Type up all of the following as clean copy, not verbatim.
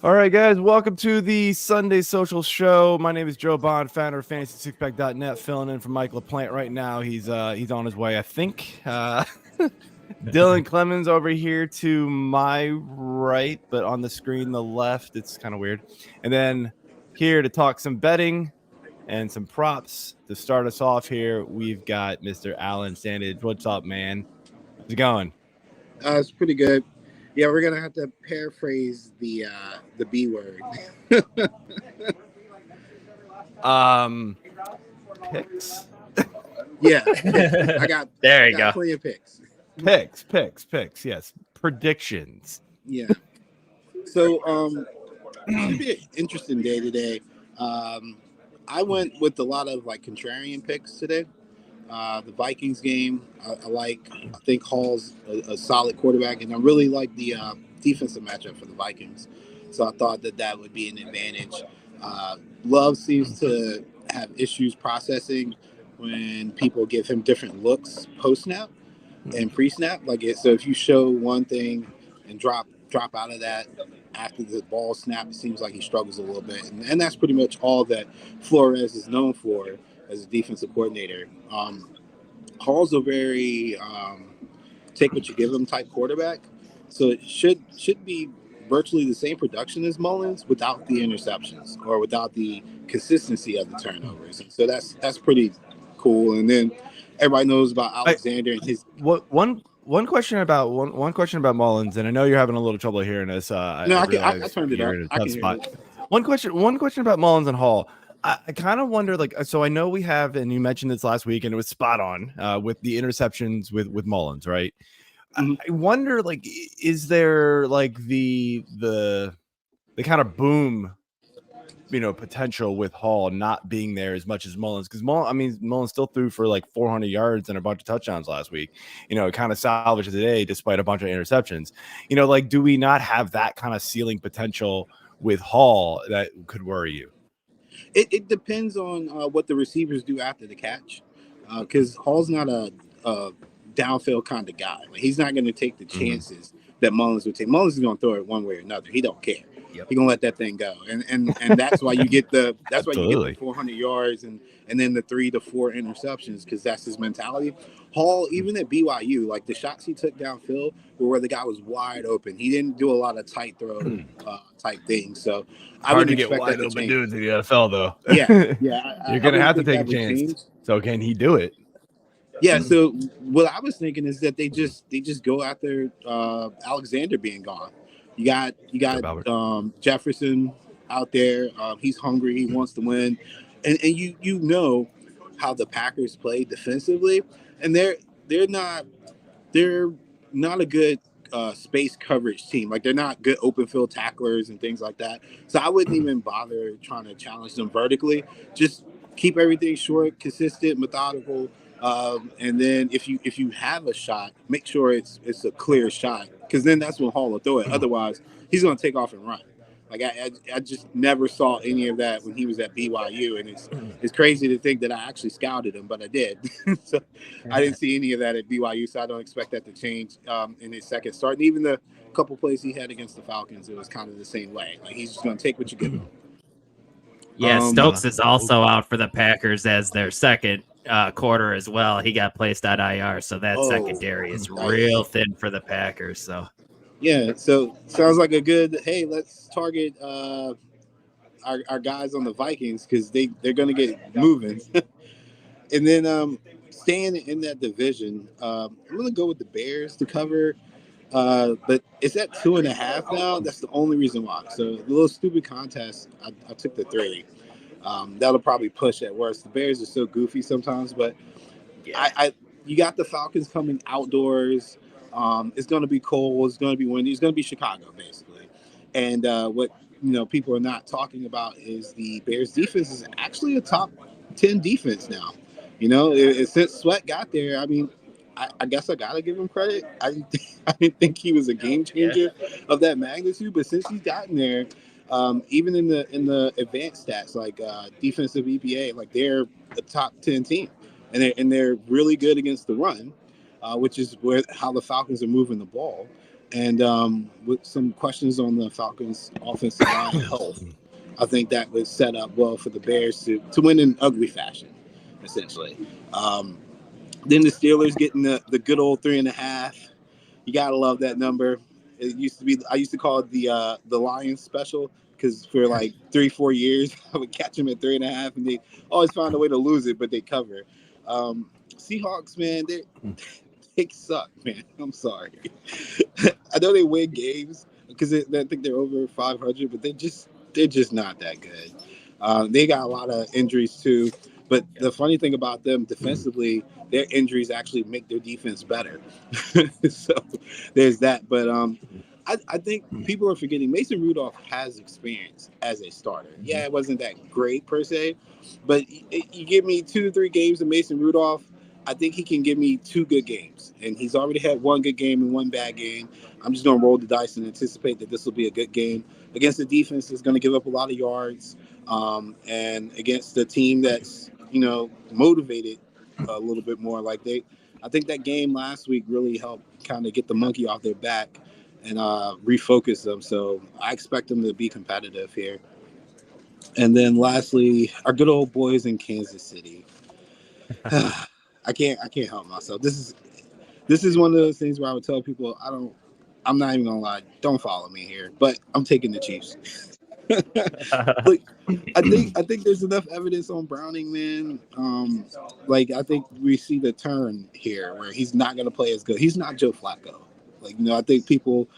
All right, guys, welcome to the Sunday Social Show. My name is Joe Bond, founder of FantasySixPack.net, filling in for Mike LaPlant right now. He's on his way, I think. Dylan Clemons over here to my right, but on the screen the left. It's kind of weird. And then here to talk some betting and some props to start us off here, we've got Mr. Alan Sandage. What's up, man? How's it going? It's pretty good. Yeah, we're gonna have to paraphrase the B word. Picks. Yeah, I got there you go. plenty of picks. Picks. Yes, predictions. Yeah. So it should be an interesting day today. I went with a lot of like contrarian picks today. The Vikings game, I think Hall's a solid quarterback, and I really like the defensive matchup for the Vikings. So I thought that would be an advantage. Love seems to have issues processing when people give him different looks post snap and pre snap. So if you show one thing and drop out of that after the ball snap, it seems like he struggles a little bit, and that's pretty much all that Flores is known for as a defensive coordinator. Hall's a very take what you give him type quarterback, so it should be virtually the same production as Mullins without the interceptions or without the consistency of the turnovers. And so that's pretty cool. And then everybody knows about Alexander and his one question about Mullins, and I know you're having a little trouble hearing us. I turned it up. I can hear it. One question about Mullins and Hall. I kind of wonder, so I know we have, and you mentioned this last week, and it was spot on with the interceptions with Mullins, right? Mm-hmm. I wonder, is there the kind of boom, potential with Hall not being there as much as Mullins? Because Mullins still threw for 400 yards and a bunch of touchdowns last week. It kind of salvaged the day despite a bunch of interceptions. Do we not have that kind of ceiling potential with Hall that could worry you? It depends on what the receivers do after the catch, because Hall's not a downfield kind of guy. He's not going to take the chances that Mullins would take. Mullins is going to throw it one way or another. He don't care. Yep. He's going to let that thing go, and that's why you get the 400 yards and then the 3 to 4 interceptions, because that's his mentality. Hall, even at BYU, the shots he took downfield were where the guy was wide open. He didn't do a lot of tight throw type things. So I wouldn't get expect wide that to open change. dudes in the NFL, though. Yeah. You're going to have to take a chance. Change. So can he do it? Yeah, so what I was thinking is that they just go after Alexander being gone. You got Jefferson out there. He's hungry. He wants to win, and you know how the Packers play defensively, and they're not a good space coverage team. They're not good open field tacklers and things like that. So I wouldn't even bother trying to challenge them vertically. Just keep everything short, consistent, methodical. And then if you have a shot, make sure it's a clear shot, because then that's when Hall will throw it. Otherwise, he's going to take off and run. I just never saw any of that when he was at BYU, and it's crazy to think that I actually scouted him, but I did. So I didn't see any of that at BYU, so I don't expect that to change in his second start. And even the couple plays he had against the Falcons, it was kind of the same way. He's just going to take what you give him. Yeah, Stokes is also out for the Packers as their second quarter as well. He got placed on IR, so that secondary is real thin for the Packers. So yeah, so sounds like a good, hey, let's target our guys on the Vikings, because they're going to get moving. And then staying in that division, I'm going to go with the Bears to cover, but it's at 2.5 now. That's the only reason why. So the little stupid contest, I took the 3. That'll probably push at worst. The Bears are so goofy sometimes, but you got the Falcons coming outdoors. It's going to be cold. It's going to be windy. It's going to be Chicago, basically. And what people are not talking about is the Bears defense is actually a top 10 defense now. Since Sweat got there, I guess I gotta give him credit. I didn't think he was a game changer of that magnitude, but since he's gotten there, even in the advanced stats defensive EPA, they're a top 10 team, and they're really good against the run, which is how the Falcons are moving the ball. And with some questions on the Falcons' offensive line health, I think that would set up well for the Bears to win in ugly fashion, essentially. Then the Steelers getting the good old 3.5. You gotta love that number. It used to be, I used to call it the Lions special, because for like 3-4 years I would catch them at 3.5, and they always find a way to lose it, but they cover. Seahawks, man, they suck, man. I'm sorry. I know they win games because I think they're over 500, but they're just not that good. They got a lot of injuries too. But the funny thing about them defensively, their injuries actually make their defense better. So there's that. But I think people are forgetting Mason Rudolph has experience as a starter. Yeah, it wasn't that great per se, but you give me 2 to 3 games of Mason Rudolph, I think he can give me 2 good games. And he's already had 1 good game and 1 bad game. I'm just going to roll the dice and anticipate that this will be a good game against the defense that's going to give up a lot of yards, and against the team that's, motivated a little bit more. I think that game last week really helped kind of get the monkey off their back and refocus them. So I expect them to be competitive here. And then lastly, our good old boys in Kansas City. I can't help myself. This is one of those things where I would tell people I'm not even gonna lie, don't follow me here, but I'm taking the Chiefs. Look, I think there's enough evidence on Browning, man. I think we see the turn here where he's not gonna play as good. He's not Joe Flacco. I think people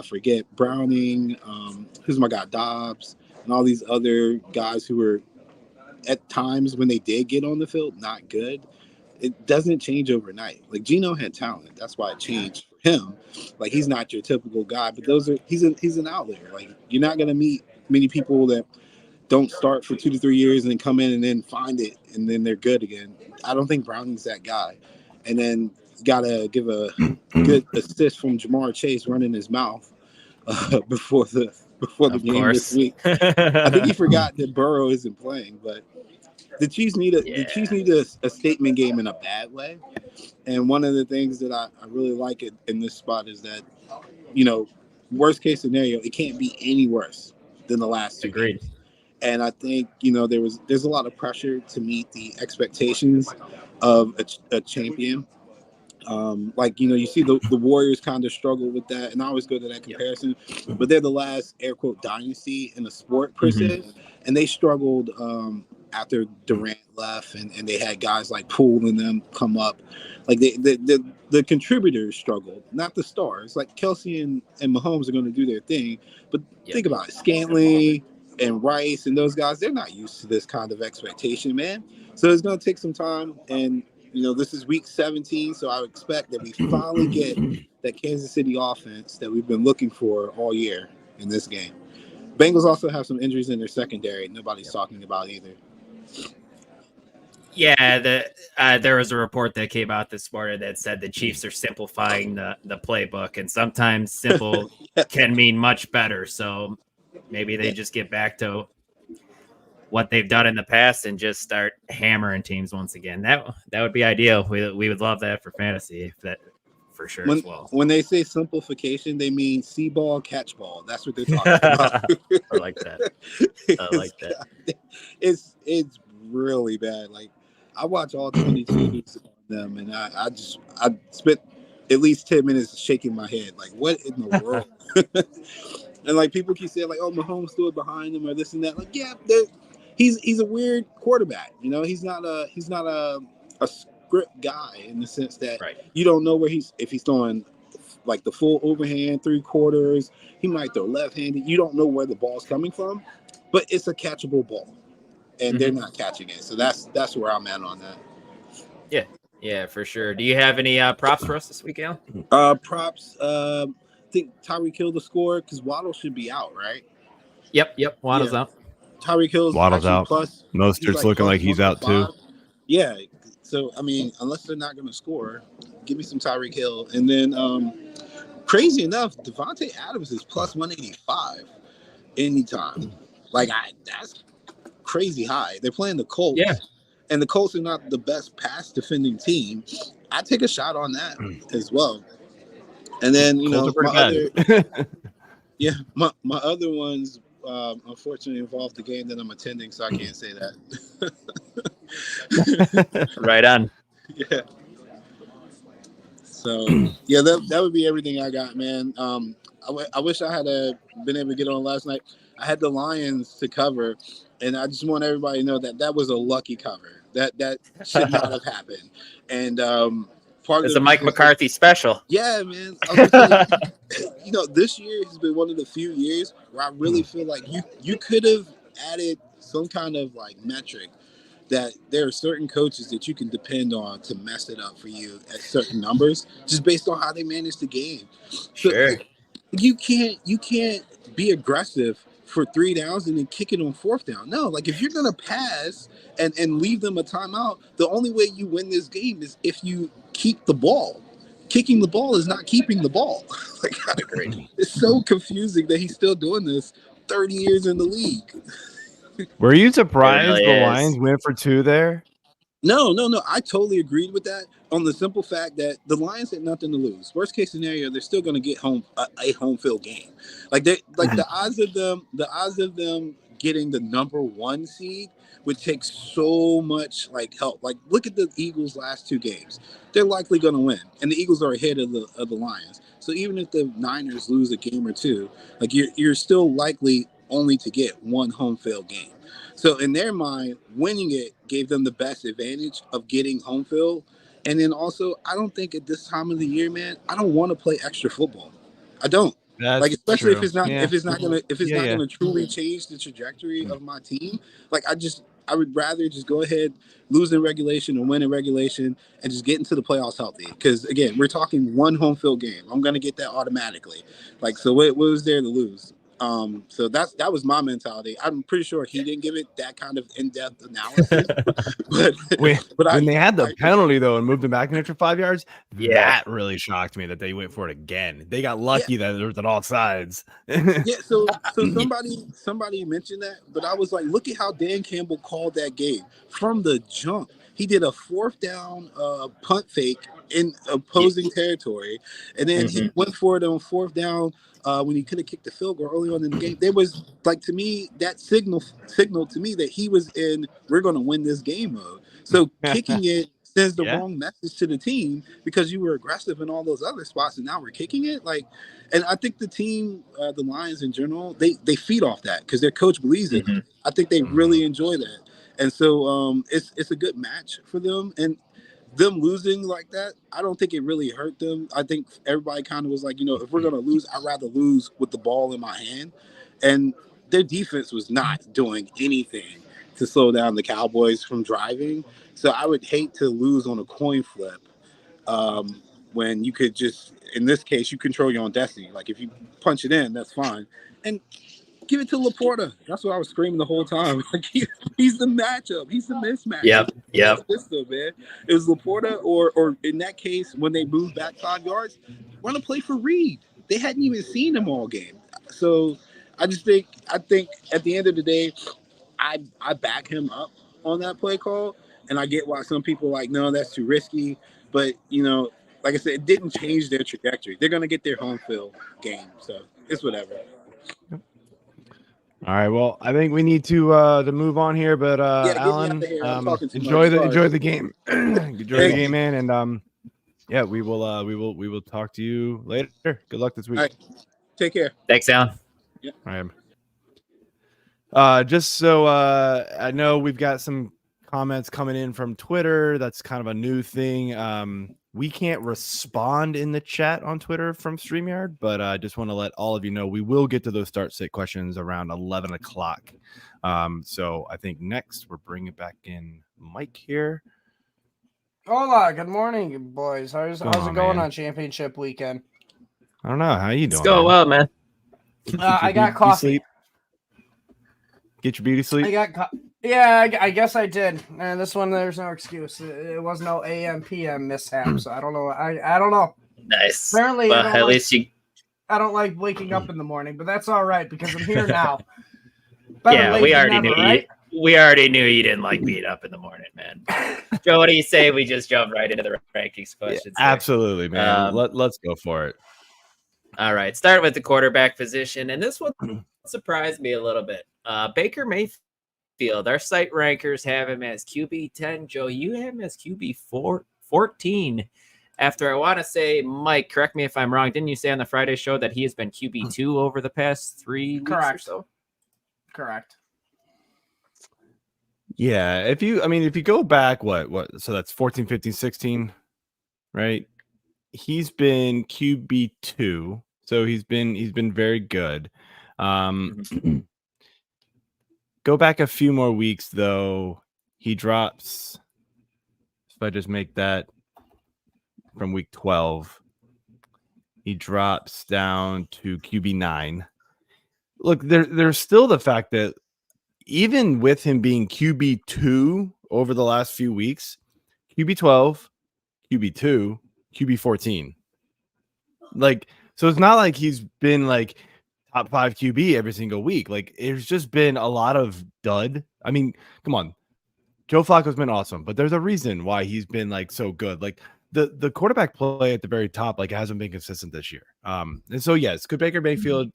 forget Browning, who's my guy, Dobbs, and all these other guys who were at times when they did get on the field not good. It doesn't change overnight. Geno had talent. That's why it changed for him. He's not your typical guy, but he's an outlier. You're not going to meet many people that don't start for 2 to 3 years and then come in and then find it and then they're good again. I don't think Browning's that guy. And then got to give a good assist from Jamar Chase running his mouth before the game this week. I think he forgot that Burrow isn't playing, but the Chiefs need a statement game in a bad way. And one of the things that I really like it in this spot is that, worst case scenario, it can't be any worse than the last 2 Agreed. games. And I think, there's a lot of pressure to meet the expectations of a champion. You see the Warriors kind of struggle with that, and I always go to that comparison, but they're the last air quote dynasty in the sport per se, and they struggled after Durant left, and they had guys like Poole and them come up. The contributors struggled, not the stars. Kelsey and Mahomes are going to do their thing, but think about it, Scantling and Rice and those guys, they're not used to this kind of expectation, man. So it's going to take some time, and this is week 17, so I expect that we finally get that Kansas City offense that we've been looking for all year in this game. Bengals also have some injuries in their secondary nobody's talking about either. Yeah, there was a report that came out this morning that said the Chiefs are simplifying the playbook, and sometimes simple can mean much better. So maybe they just get back to what they've done in the past and just start hammering teams once again. That would be ideal. We would love that for fantasy, for sure as well. When they say simplification, they mean see ball, catch ball. That's what they're talking about. I like that. It's really bad. I watch all 22 on them, and I spent at least 10 minutes shaking my head. What in the world? And people keep saying oh, Mahomes stood behind him or this and that. He's a weird quarterback. He's not a script guy in the sense that you don't know if he's throwing the full overhand 3/4. He might throw left-handed. You don't know where the ball's coming from, but it's a catchable ball, and they're not catching it. So that's where I'm at on that. Yeah, for sure. Do you have any props for us this week, Al? Props. I think Tyreek Hill to score because Waddle should be out, right? Yep. Waddle's out. Tyreek Hill's out. Plus. Mostert's looking like he's out too. Yeah. So unless they're not going to score, give me some Tyreek Hill. And then, crazy enough, Devontae Adams is plus 185 anytime. That's crazy high. They're playing the Colts. Yeah. And the Colts are not the best pass defending team. I take a shot on that as well. And then Colts are my pretty other bad. yeah, my other ones unfortunately involved the game that I'm attending, so I can't say that. Right on. Yeah. So yeah, that would be everything I got, man. I wish I had been able to get on last night. I had the Lions to cover, and I just want everybody to know that was a lucky cover. That should not have happened. And part of It's the a Mike reason McCarthy special. yeah, man. I was gonna say, this year has been one of the few years where I really feel like you could have added some kind of like metric that there are certain coaches that you can depend on to mess it up for you at certain numbers, just based on how they manage the game. So Sure. you can't be aggressive for 3 downs and then kick it on 4th down. No, like if you're gonna pass and leave them a timeout, the only way you win this game is if you keep the ball. Kicking the ball is not keeping the ball. Like, it's so confusing that he's still doing this 30 years in the league. Were you surprised really the is. Lions went for 2 there? No. I totally agreed with that on the simple fact that the Lions had nothing to lose. Worst case scenario, they're still going to get a home field game. Like the odds of them getting the number 1 seed would take so much like help. Like look at the Eagles' last 2 games. They're likely going to win, and the Eagles are ahead of the Lions. So even if the Niners lose a game or 2, like you're still likely only to get 1 home field game. So in their mind, winning it gave them the best advantage of getting home field. And then also, I don't think at this time of the year, man, I don't want to play extra football. I don't. That's like, especially true. if it's not Yeah. if it's not Yeah. gonna truly change the trajectory of my team. Like I would rather just go ahead, lose in regulation or win in regulation, and just get into the playoffs healthy. Because again, we're talking 1 home field game. I'm gonna get that automatically. Like, so what was there to lose? So that was my mentality. I'm pretty sure he didn't give it that kind of in-depth analysis. but when they had the penalty though and moved them back an extra 5 yards, Yeah. that really shocked me that they went for it again. They got lucky that it was at all sides. Yeah, so somebody mentioned that, but I was like, look at how Dan Campbell called that game from the jump. He did a 4th down punt fake in opposing territory, and then he went for it on 4th down when he could have kicked the field goal early on in the game. There was, like, to me, that signal to me that he was in we're going to win this game mode. So kicking it sends the wrong message to the team because you were aggressive in all those other spots, and now we're kicking it. Like, and I think the team, the Lions in general, they feed off that because their coach believes in it. I think they really enjoy that, and so it's a good match for them. And them losing like that, I don't think it really hurt them. I think everybody kind of was like, if we're gonna lose, I'd rather lose with the ball in my hand. And their defense was not doing anything to slow down the Cowboys from driving. So I would hate to lose on a coin flip when you could just, in this case, you control your own destiny. Like if you punch it in, that's fine. And give it to Laporta. That's what I was screaming the whole time. Like he's the matchup. He's the mismatch. Yep. System, man. It was Laporta, or in that case, when they moved back 5 yards, run a play for Reed. They hadn't even seen him all game. So I think at the end of the day, I back him up on that play call, and I get why some people are like, no, that's too risky. But like I said, it didn't change their trajectory. They're gonna get their home field game, so it's whatever. All right, well, I think we need to move on here, but Alan, enjoy the game. Enjoy the game, man, and we will talk to you later. Good luck this week. All right. Take care. Thanks, Alan. Yep. All right. Just so I know we've got some comments coming in from Twitter. That's kind of a new thing. We can't respond in the chat on Twitter from StreamYard, but I just want to let all of you know we will get to those start-sit questions around 11 o'clock. So I think next we're bringing back in Mike here. Hola, good morning, boys. How's it going on championship weekend? I don't know. How you doing? It's going well, man. I got coffee. Get your beauty sleep? I guess I did. And this one, there's no excuse. It was no AM, PM mishap, so I don't know. I don't know. Nice. Apparently, well, at least I don't like waking up in the morning, but that's all right because I'm here now. We already knew right? We already knew you didn't like being up in the morning, man. Joe, what do you say we just jump right into the rankings questions? Absolutely, man. Let's go for it. All right, starting with the quarterback position, and this one surprised me a little bit. Baker Mayfield, our site rankers have him as QB 10. Joe, you have him as QB 14. After I want to say, Mike, correct me if I'm wrong. Didn't you say on the Friday show that he has been QB 2 over the past 3 weeks or so? Correct. Yeah, if you go back, so that's 14, 15, 16, right? He's been QB 2, so he's been very good. Go back a few more weeks though, he drops. If I just make that from week 12, he drops down to QB 9. Look, there's still the fact that even with him being QB 2 over the last few weeks, QB 12, QB 2, QB 14. Like, so it's not like he's been like top 5 QB every single week. Like, it's just been a lot of dud. I mean, come on. Joe Flacco's been awesome, but there's a reason why he's been like so good. Like the quarterback play at the very top, like hasn't been consistent this year. And so yes, could Baker Mayfield,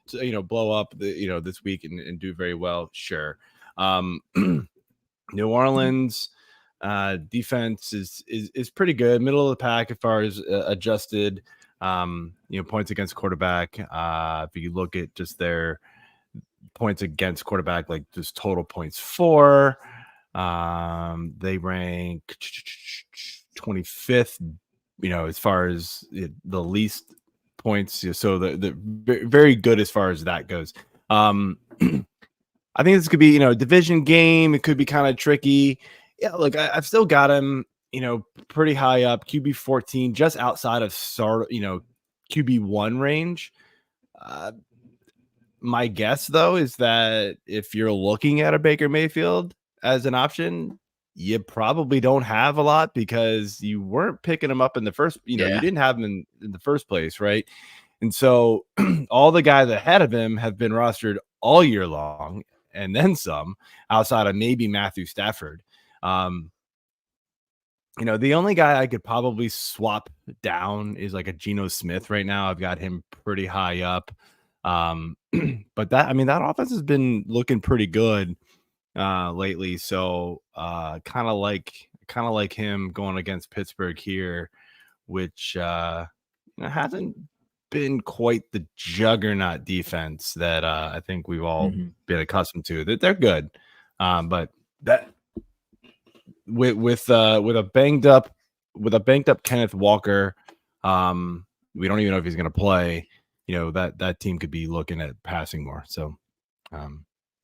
blow up this week and do very well? Sure. New Orleans defense is pretty good, middle of the pack as far as adjusted points against quarterback. If you look at just their points against quarterback, like just total points for, they rank 25th, as far as the least points. So the very good as far as that goes. I think this could be, a division game. It could be kind of tricky. Yeah, look, I've still got him, pretty high up, QB 14, just outside of QB 1 range. My guess, though, is that if you're looking at a Baker Mayfield as an option, you probably don't have a lot because you weren't picking him up in the first, you didn't have him in the first place, right? And so all the guys ahead of him have been rostered all year long and then some, outside of maybe Matthew Stafford. The only guy I could probably swap down is like a Geno Smith right now. I've got him pretty high up. But that offense has been looking pretty good lately. So kind of like him going against Pittsburgh here, which hasn't been quite the juggernaut defense that I think we've all been accustomed to. That they're good, but that with a banged up Kenneth Walker, we don't even know if he's going to play. That team could be looking at passing more. So,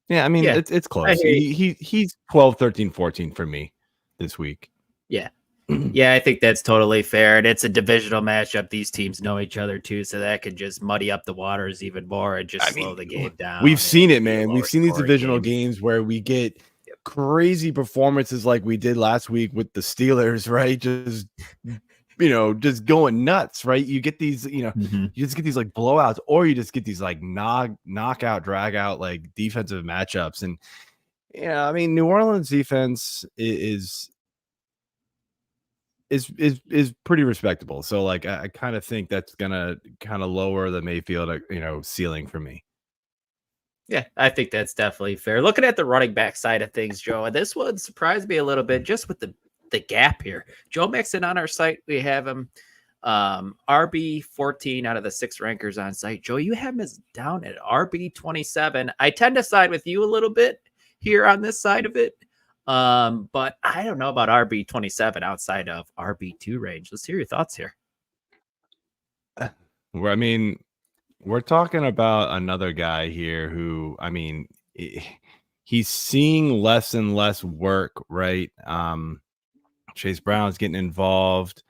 it's close. He's 12, 13, 14 for me this week. Yeah. Yeah, I think that's totally fair. And it's a divisional matchup. These teams know each other too, so that could just muddy up the waters even more and just slow the game down. We've seen it, man. We've seen these divisional games where we get crazy performances like we did last week with the Steelers, right? Just just going nuts, right? You get these, you just get these like blowouts, or you just get these like knockout, drag out like defensive matchups. And New Orleans defense is pretty respectable. So like I kind of think that's gonna kind of lower the Mayfield ceiling for me. Yeah, I think that's definitely fair. Looking at the running back side of things, Joe, and this one surprised me a little bit just with the gap here. Joe Mixon on our site, we have him RB 14 out of the 6 rankers on site. Joe, you have him as down at RB 27. I tend to side with you a little bit here on this side of it. But I don't know about RB 27 outside of RB 2 range. Let's hear your thoughts here. We're talking about another guy here who, he's seeing less and less work, right? Chase Brown's getting involved.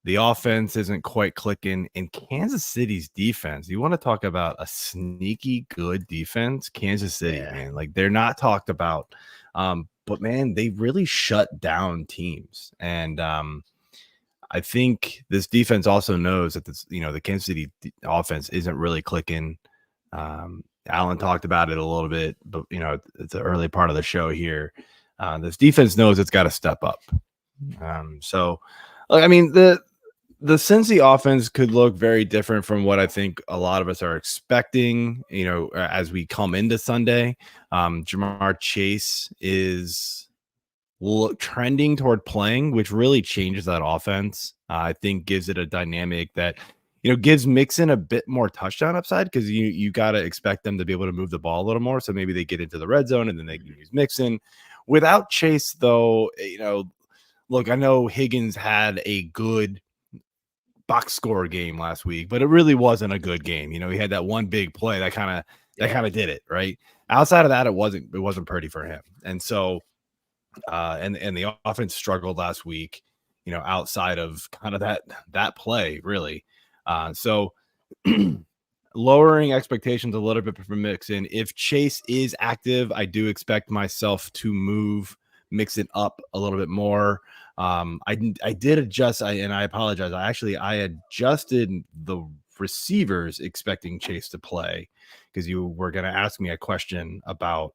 The offense isn't quite clicking. And Kansas City's defense, you want to talk about a sneaky good defense? Kansas City, man, like they're not talked about. But man, they really shut down teams. And I think this defense also knows that the Kansas City offense isn't really clicking. Alan talked about it a little bit, but it's an early part of the show here. This defense knows it's got to step up. So, look, the Cincy offense could look very different from what I think a lot of us are expecting, as we come into Sunday. Jamar Chase is trending toward playing, which really changes that offense. I think gives it a dynamic that, gives Mixon a bit more touchdown upside, because you got to expect them to be able to move the ball a little more. So maybe they get into the red zone and then they can use Mixon. Without Chase, though, look, I know Higgins had a good box score game last week, but it really wasn't a good game. He had that one big play that kind of did it, right? Outside of that, it wasn't pretty for him. And so and the offense struggled last week, outside of kind of that play, really. So lowering expectations a little bit for Mixon. If Chase is active, I do expect myself to move Mixon up a little bit more. I did adjust, and I apologize. I adjusted the receivers expecting Chase to play, because you were going to ask me a question about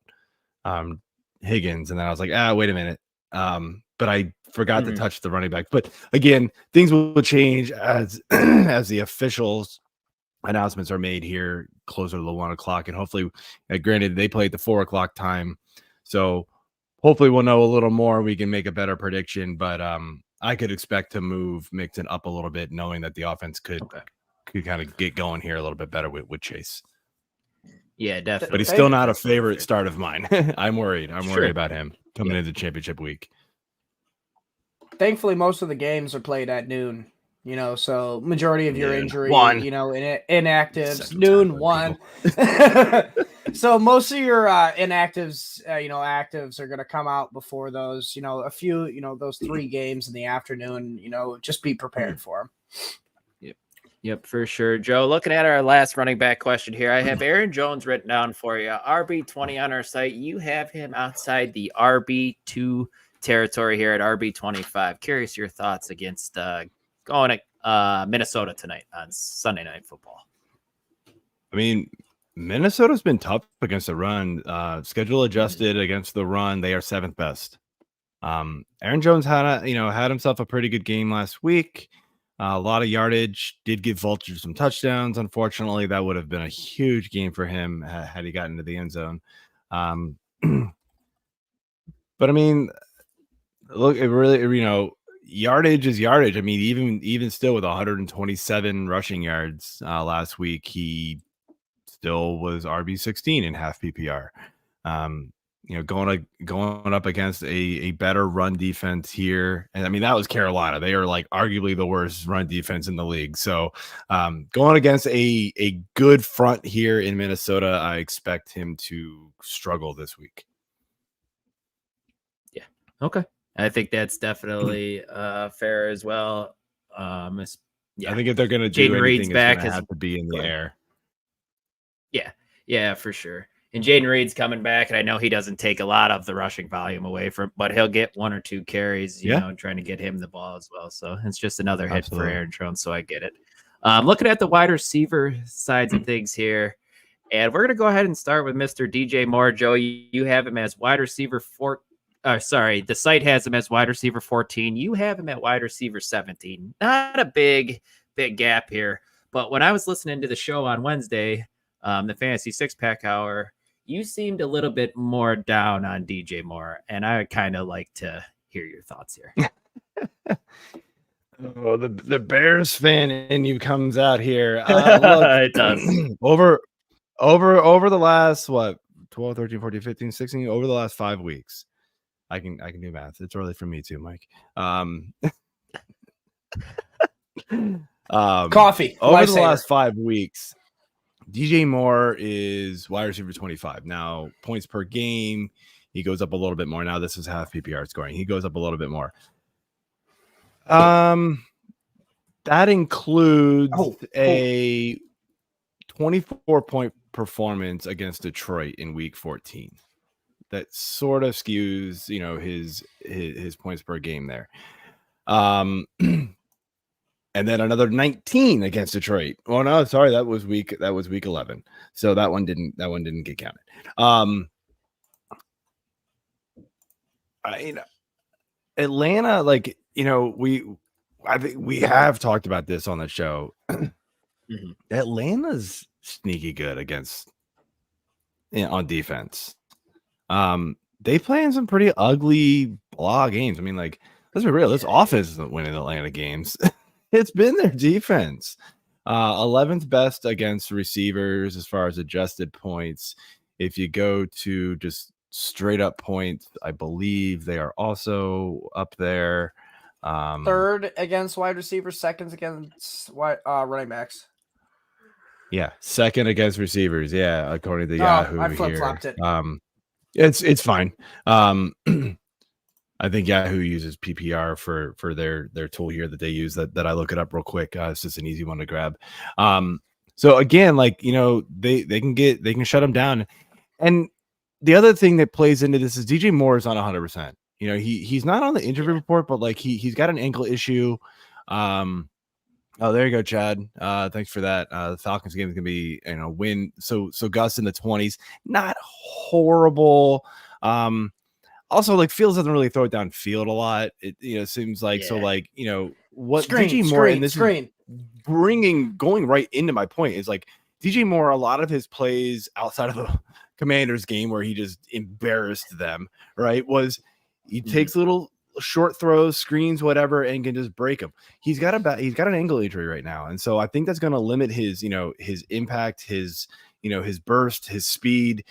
Higgins, and then I was like, wait a minute. But I forgot to touch the running back. But again, things will change as as the officials announcements are made here closer to the 1 o'clock, and hopefully, granted, they play at the 4 o'clock time, so hopefully we'll know a little more. We can make a better prediction, but I could expect to move Mixon up a little bit, knowing that the offense could kind of get going here a little bit better with Chase. Yeah, definitely. But he's still not a favorite start of mine. I'm worried. I'm worried about him coming into championship week. Thankfully, most of the games are played at noon. So majority of your injury, inactives, noon, 1. So most of your inactives, actives are going to come out before those, a few, those 3 games in the afternoon, just be prepared for them. Yep, for sure. Joe, looking at our last running back question here, I have Aaron Jones written down for you. RB20 on our site. You have him outside the RB2 territory here at RB25. Curious your thoughts against going to Minnesota tonight on Sunday Night Football. I mean, Minnesota's been tough against the run. Schedule adjusted against the run, they are 7th best. Aaron Jones had himself a pretty good game last week. A lot of yardage, did give Vulture some touchdowns. Unfortunately, that would have been a huge game for him had he gotten into the end zone. But I mean, look, it really, yardage is yardage. I mean, even still with 127 rushing yards last week, he still was RB16 in half PPR. Going up against a better run defense here. And I mean, that was Carolina. They are like arguably the worst run defense in the league. So going against a good front here in Minnesota, I expect him to struggle this week. Yeah. Okay. I think that's definitely fair as well. I think if they're going to do Jaden anything, Reed's it's back going to have to be in the air. Yeah, for sure. And Jaden Reed's coming back, and I know he doesn't take a lot of the rushing volume away from, but he'll get 1 or 2 carries, you know, trying to get him the ball as well. So it's just another hit for Aaron Jones. So I get it. Looking at the wide receiver sides of things here, and we're going to go ahead and start with Mr. DJ Moore. Joe, you have him as wide receiver 4. The site has him as wide receiver 14. You have him at wide receiver 17. Not a big gap here. But when I was listening to the show on Wednesday, the Fantasy Six Pack Hour, you seemed a little bit more down on DJ Moore, and I would kind of like to hear your thoughts here. Oh, the Bears fan in you comes out here. Look, it does. over the last 12, 13, 14, 15, 16, over the last 5 weeks. I can do math. It's early for me too, Mike. Coffee. Over the last 5 weeks, DJ Moore is wide receiver 25. Now, points per game, he goes up a little bit more. Now, this is half PPR scoring. He goes up a little bit more. That includes a 24-point performance against Detroit in Week 14. That sort of skews, his points per game there. And then another 19 against Detroit. Oh no, sorry, that was week 11. So that one didn't get counted. Atlanta, I think we have talked about this on the show. Atlanta's sneaky good against on defense. They play in some pretty ugly blah games. I mean, like, let's be real, this offense isn't winning Atlanta games. It's been their defense. 11th best against receivers as far as adjusted points. If you go to just straight up points, I believe they are also up there. Third against wide receivers, second against running backs. Yeah, second against receivers. Yeah, according to Yahoo. I flip-flopped it. It's fine. I think Yahoo uses PPR for their tool here that they use that I look it up real quick. It's just an easy one to grab. So again, like, you know, they can shut them down. And the other thing that plays into this is DJ Moore is not 100%. You know, he's not on the injury report, but like he's got an ankle issue. Oh, there you go, Chad. Thanks for that. The Falcons game is gonna be, you know, win. So Gus in the 20s, not horrible. Also, like, Fields doesn't really throw it downfield a lot. It, you know, seems like so, like, you know, what DJ Moore and this is going right into my point is like DJ Moore. A lot of his plays outside of the Commanders game where he just embarrassed them, right? Was he takes little short throws, screens, whatever, and can just break them. He's got an ankle injury right now, and so I think that's going to limit his, you know, his impact, his, you know, his burst, his speed.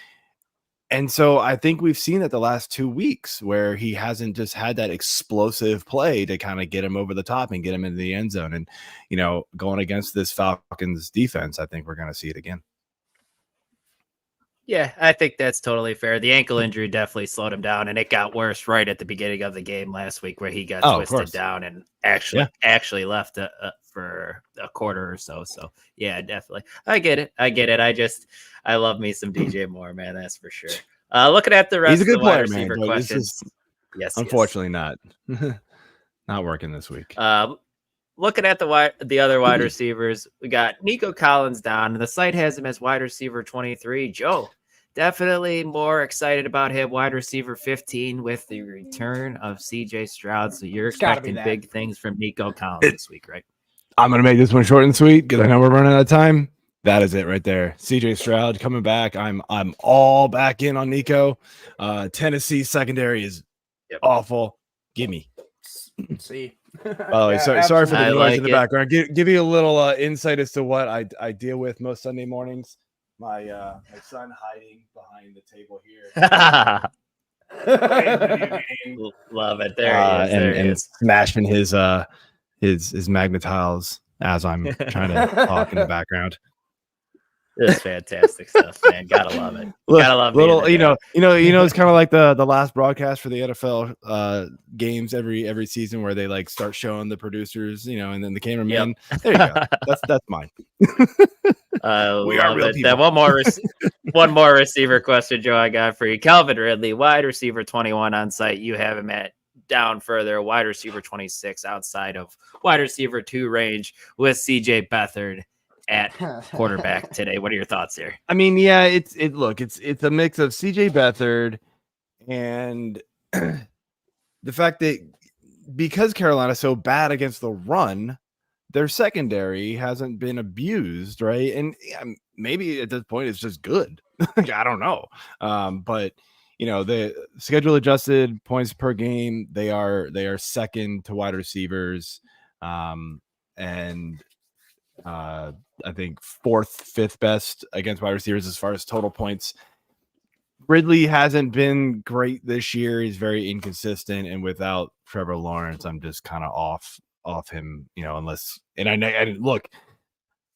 And so I think we've seen that the last 2 weeks where he hasn't just had that explosive play to kind of get him over the top and get him into the end zone. And, you know, going against this Falcons defense, I think we're going to see it again. Yeah, I think that's totally fair. The ankle injury definitely slowed him down, and it got worse right at the beginning of the game last week where he got twisted down and actually left for a quarter or so. So, yeah, definitely. I get it. I love me some DJ Moore, man. That's for sure. Looking at the rest of the wide receiver questions. Yes, unfortunately not working this week. Looking at the other wide receivers, we got Nico Collins down, and the site has him as wide receiver 23. Joe, definitely more excited about him, wide receiver 15, with the return of CJ Stroud. So you're expecting big things from Nico Collins this week, right? I'm going to make this one short and sweet because I know we're running out of time. That is it right there. CJ Stroud coming back. I'm all back in on Nico. Tennessee secondary is awful. Give me. See. Oh, sorry for the noise in the background. Give you a little insight as to what I deal with most Sunday mornings. My son hiding behind the table here. Love it. There he is. Smashing his magnetiles as I'm trying to talk in the background. It's fantastic stuff, man. Gotta love it. Gotta love little, you know, it's kind of like the last broadcast for the NFL games every season where they like start showing the producers, you know, and then the cameraman. Yep. There you go. That's mine. We are real people. One more receiver question, Joe. I got for you, Calvin Ridley, wide receiver 21 on site. You have him at down further, wide receiver 26 outside of wide receiver 2 range with CJ Beathard at quarterback today. What are your thoughts here? I mean, yeah, it's a mix of CJ Beathard and the fact that because Carolina's so bad against the run, their secondary hasn't been abused, right? And maybe at this point it's just good. I don't know. But you know, the schedule adjusted points per game, they are second to wide receivers. And I think 4th, 5th best against wide receivers as far as total points. Ridley hasn't been great this year. He's very inconsistent, and without Trevor Lawrence, I'm just kind of off him, you know, unless and look,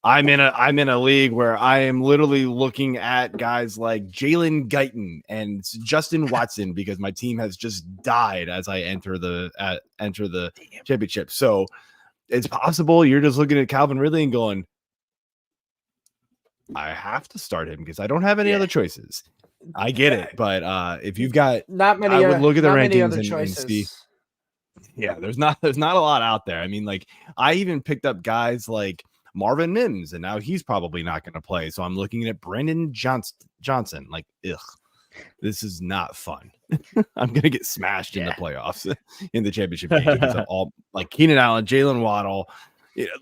I'm in a league where I am literally looking at guys like Jalen Guyton and Justin Watson because my team has just died as I enter the championship. So it's possible you're just looking at Calvin Ridley and going, I have to start him because I don't have any other choices. I get it, but if you've got not many, I would look at the rankings and see. Yeah, there's not a lot out there. I mean, like I even picked up guys like Marvin Mims, and now he's probably not going to play. So I'm looking at Brandon Johnson. Like, ugh. this is not fun. I'm gonna get smashed in the playoffs in the championship game because of all like Keenan Allen, Jalen Waddle,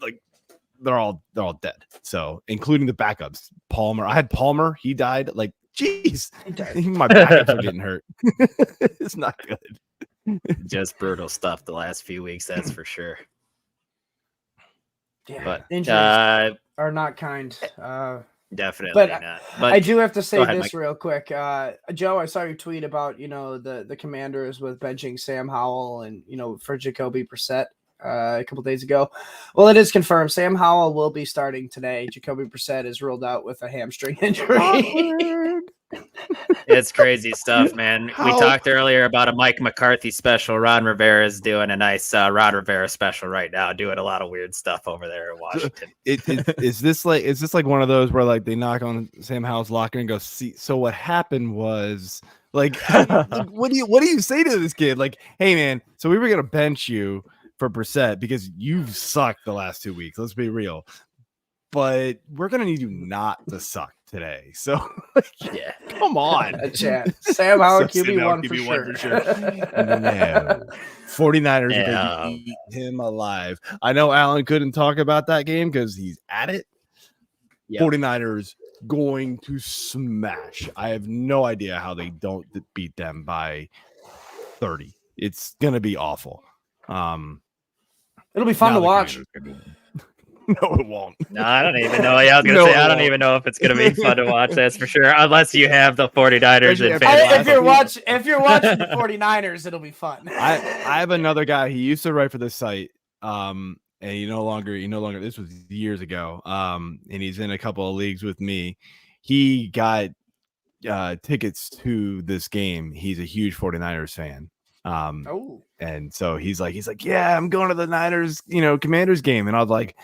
like they're all dead. So including the backups, Palmer. I had Palmer. He died. Like, geez, even my backups are getting hurt. It's not good. Just brutal stuff the last few weeks. That's for sure. Yeah, but injuries are not kind. Definitely not. But I do have to say ahead, this Mike. real quick. Joe, I saw your tweet about, the Commanders with benching Sam Howell and, for Jacoby Brissett a couple days ago. Well, it is confirmed. Sam Howell will be starting today. Jacoby Brissett is ruled out with a hamstring injury. It's crazy stuff, man. We talked earlier about a Mike McCarthy special. Ron Rivera is doing a nice Ron Rivera special right now, doing a lot of weird stuff over there in Washington. Is this like one of those where like they knock on Sam Howell's locker and go, see, so what happened was like, what do you say to this kid? Like, hey man, so we were gonna bench you for Brissett because you've sucked the last 2 weeks. Let's be real. But we're gonna need you not to suck today. So yeah, come on. Chat. Sam Howell QB1 for sure. No. 49ers are going to eat him alive. I know Alan couldn't talk about that game because he's at it. Yep. 49ers going to smash. I have no idea how they don't beat them by 30. It's going to be awful. It'll be fun to watch. No, it won't. No, I don't even know. Yeah, I was going to say, I don't even know if it's going to be fun to watch. That's for sure. Unless you have the 49ers and if you're watching the 49ers, it'll be fun. I have another guy. He used to write for this site. And he no longer, this was years ago. And he's in a couple of leagues with me. He got tickets to this game. He's a huge 49ers fan. And so he's like, yeah, I'm going to the Niners, Commanders game. And I was like,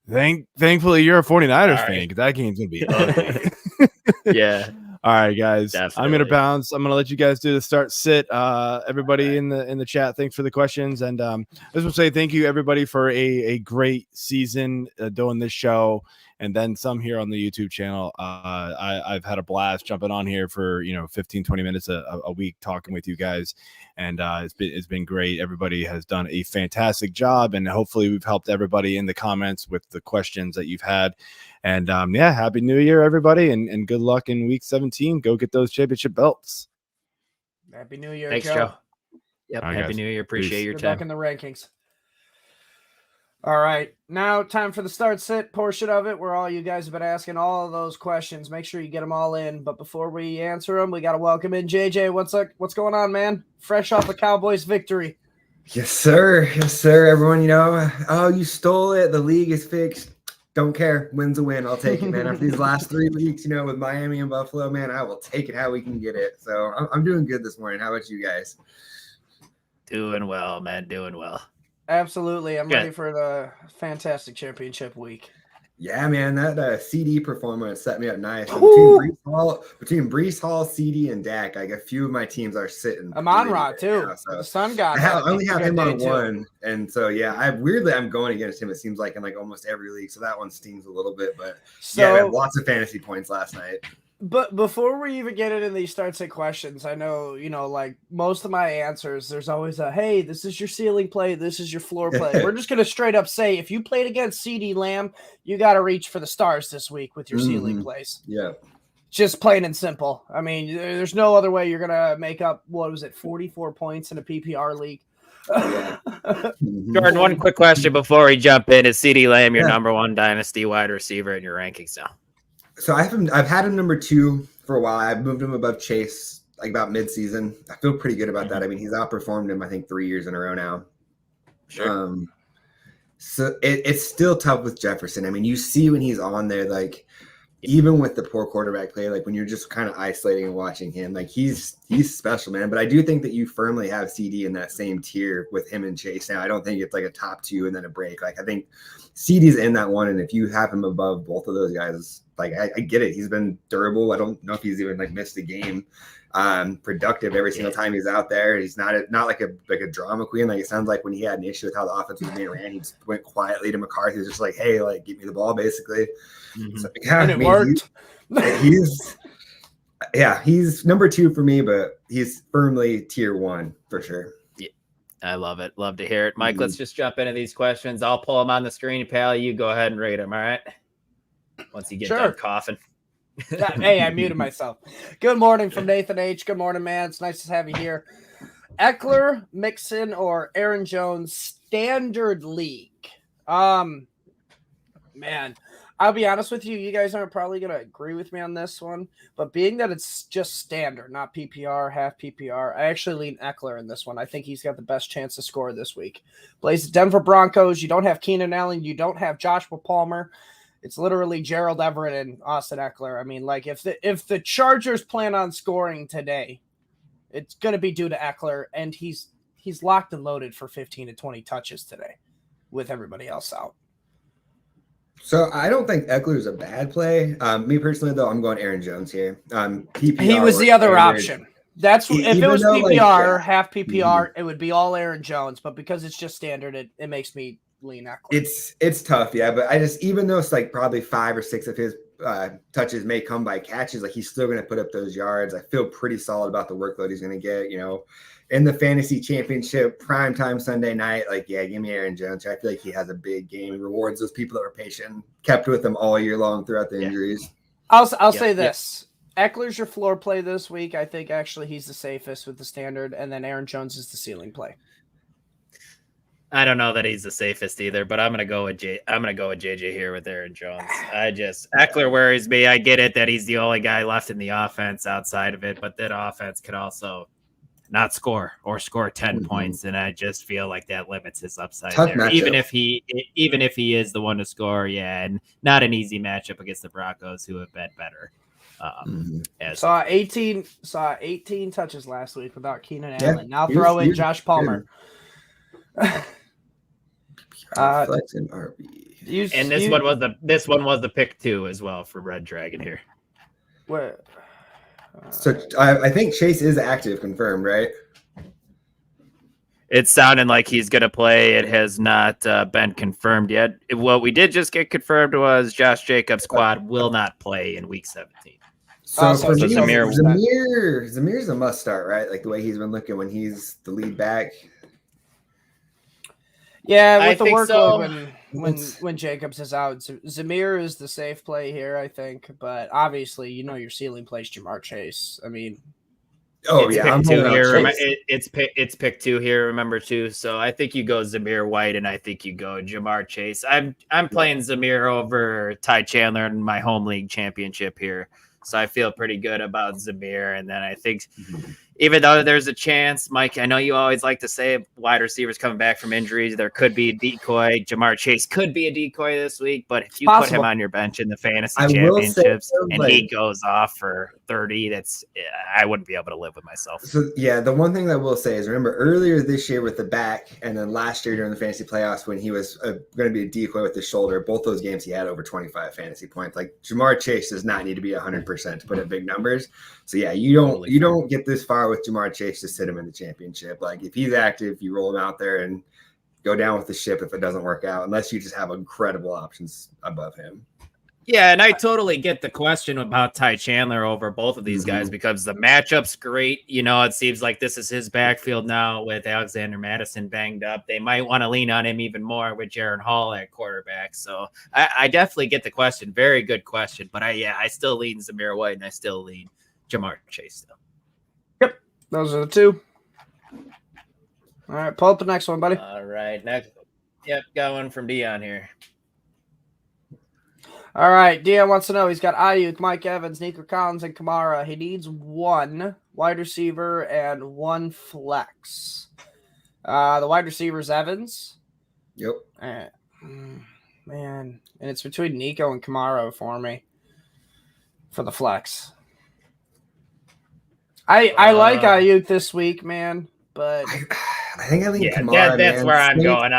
thankfully you're a 49ers fan because that game's gonna be ugly. Yeah. All right, guys. Definitely. I'm gonna bounce. I'm gonna let you guys do the start sit. Everybody in the chat, thanks for the questions. And I just want to say thank you everybody for a great season doing this show and then some here on the YouTube channel. I've had a blast jumping on here for 15, 20 minutes a week talking with you guys. And it's been great. Everybody has done a fantastic job, and hopefully we've helped everybody in the comments with the questions that you've had. And happy New Year, everybody, and good luck in Week 17. Go get those championship belts. Happy New Year, thanks, Joe. Yep, right, happy guys. New Year. Appreciate your Good time. luck in the rankings. All right, now time for the start sit portion of it, where all you guys have been asking all of those questions. Make sure you get them all in. But before we answer them, we got to welcome in JJ. What's going on, man? Fresh off a Cowboys victory. Yes, sir. Yes, sir. Everyone, you stole it. The league is fixed. Don't care. Win's a win. I'll take it, man. After these last 3 weeks, with Miami and Buffalo, man, I will take it how we can get it. So I'm doing good this morning. How about you guys? Doing well, man. Doing well. Absolutely. I'm ready for the fantastic championship week. Yeah, man, that CD performance set me up nice. Between Breece Hall, CD, and Dak, like a few of my teams are sitting. Amon-Ra too. So the Sun God. I only have him on one, and so I'm going against him. It seems like in like almost every league, so that one stings a little bit. But I had lots of fantasy points last night. But before we even get into these start sit questions, I know, like most of my answers, there's always hey, this is your ceiling play. This is your floor play. We're just going to straight up say, if you played against CeeDee Lamb, you got to reach for the stars this week with your ceiling plays. Yeah. Just plain and simple. I mean, there's no other way you're going to make up, 44 points in a PPR league. Jordan, one quick question before we jump in. Is CeeDee Lamb your number one dynasty wide receiver in your rankings now? So I've had him number 2 for a while. I've moved him above Chase like about midseason. I feel pretty good about that. I mean, he's outperformed him, I think, 3 years in a row now. Sure. So it's still tough with Jefferson. I mean, you see when he's on there, like even with the poor quarterback play, like when you're just kind of isolating and watching him, like he's special, man. But I do think that you firmly have CD in that same tier with him and Chase now. I don't think it's like a top 2 and then a break. Like I think CD's in that one, and if you have him above both of those guys, like I get it. He's been durable. I don't know if he's even like missed a game. Productive every single time he's out there. He's not like a drama queen. Like it sounds like when he had an issue with how the offense was being ran, he just went quietly to McCarthy. He was just like, hey, like give me the ball, basically. Mm-hmm. So, and it worked. Yeah, he's number 2 for me, but he's firmly tier 1 for sure. Yeah, I love it. Love to hear it. Mike, let's just jump into these questions. I'll pull them on the screen, pal. You go ahead and rate them, all right? Once you get done coughing. Hey, I muted myself. Good morning from Nathan H. Good morning, man. It's nice to have you here. Eckler, Mixon, or Aaron Jones standard league? Man, I'll be honest with you. You guys aren't probably going to agree with me on this one, but being that it's just standard, not PPR, half PPR, I actually lean Eckler in this one. I think he's got the best chance to score this week. Plays the Denver Broncos. You don't have Keenan Allen. You don't have Joshua Palmer. It's literally Gerald Everett and Austin Eckler. I mean, like if the Chargers plan on scoring today, it's going to be due to Eckler, and he's locked and loaded for 15 to 20 touches today with everybody else out. So I don't think Eckler's a bad play. Me personally, though, I'm going Aaron Jones here. PPR he was the other option. That's if it was PPR, half PPR, it would be all Aaron Jones. But because it's just standard, it makes me lean Eckler. It's tough, yeah. But I just, even though it's like probably 5 or 6 of his touches may come by catches, like he's still going to put up those yards. I feel pretty solid about the workload he's going to get, in the fantasy championship, primetime Sunday night. Like, yeah, give me Aaron Jones. I feel like he has a big game. He rewards those people that were patient, kept with him all year long throughout the injuries. I'll say this. Eckler's your floor play this week. I think actually he's the safest with the standard, and then Aaron Jones is the ceiling play. I don't know that he's the safest either, but I'm gonna go with JJ here with Aaron Jones. Eckler worries me. I get it that he's the only guy left in the offense outside of it, but that offense could also not score or score 10 points, and I just feel like that limits his upside there. Even if he is the one to score, and not an easy matchup against the Broncos, who have been better. Saw 18 touches last week without Keenan Allen. Now throw in Josh Palmer. Flexing RB. And this one was the pick 2 as well for Red Dragon here. What? So I think Chase is active, confirmed, right? It's sounding like he's going to play. It has not been confirmed yet. What we did just get confirmed was Josh Jacobs' quad will not play in Week 17. So Zamir's a must start, right? Like the way he's been looking when he's the lead back. Yeah, with the workload when Jacobs is out, Zamir is the safe play here, I think. But obviously, your ceiling play is Jamar Chase. I mean, it's pick 2 here. Remember too. So I think you go Zamir White, and I think you go Jamar Chase. I'm playing Zamir over Ty Chandler in my home league championship here, so I feel pretty good about Zamir. And then I think, even though there's a chance, Mike, I know you always like to say wide receivers coming back from injuries, there could be a decoy. Jamar Chase could be a decoy this week, but if you put him on your bench in the fantasy championships and he goes off for 30, I wouldn't be able to live with myself. So, yeah, the one thing that I will say is, remember earlier this year with the back, and then last year during the fantasy playoffs when he was going to be a decoy with the shoulder, both those games he had over 25 fantasy points. Like, Jamar Chase does not need to be 100% to put up big numbers. So, yeah, you don't get this far with Jamar Chase to sit him in the championship. Like, if he's active, you roll him out there and go down with the ship if it doesn't work out, unless you just have incredible options above him. Yeah, and I totally get the question about Ty Chandler over both of these guys because the matchup's great. It seems like this is his backfield now with Alexander Madison banged up. They might want to lean on him even more with Jaron Hall at quarterback. So I definitely get the question. Very good question. But I still lean Zamir White, and I still lean Jamar Chase still. Yep, those are the 2. All right, pull up the next one, buddy. All right, next. Yep, got one from Dion here. All right, Dion wants to know. He's got Ayuk, Mike Evans, Nico Collins, and Kamara. He needs 1 wide receiver and 1 flex. The wide receiver is Evans. Yep. Man, and it's between Nico and Kamara for me for the flex. I like Ayuk this week, man, but I think I lean Kamara. That's where I'm going.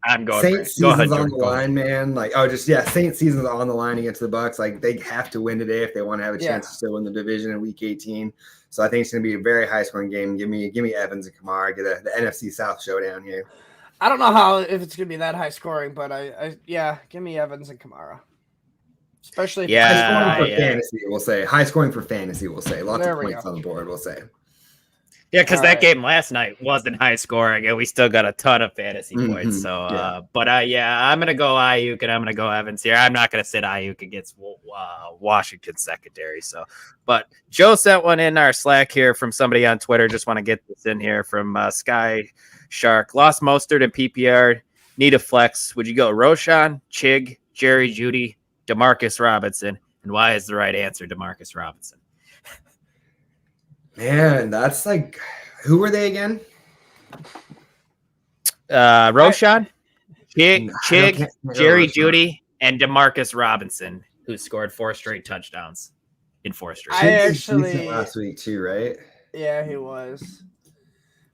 I'm going. Saints season's on the line, man. Like, Saints season's on the line against the Bucs. Like, they have to win today if they want to have a chance to still win the division in Week 18. So I think it's going to be a very high scoring game. Give me Evans and Kamara. Get the NFC South showdown here. I don't know if it's going to be that high scoring, but give me Evans and Kamara. especially high scoring for fantasy. We'll say high scoring for fantasy. We'll say lots of points on the board. We'll say. Yeah, because that game last night wasn't high scoring, and we still got a ton of fantasy points. So, I'm going to go Ayuk, and I'm going to go Evans here. I'm not going to sit Ayuk against Washington secondary. So, but Joe sent one in our Slack here from somebody on Twitter. Just want to get this in here from Sky Shark. Lost Mostert and PPR. Need a flex. Would you go Roshan, Chig, Jerry Jeudy, Demarcus Robinson? And why is the right answer Demarcus Robinson? Man, that's like, who were they again? Roshan, Chig, Jerry Jeudy, and Demarcus Robinson, who scored 4 straight touchdowns in 4 straight. I actually last week too, right? Yeah, he was.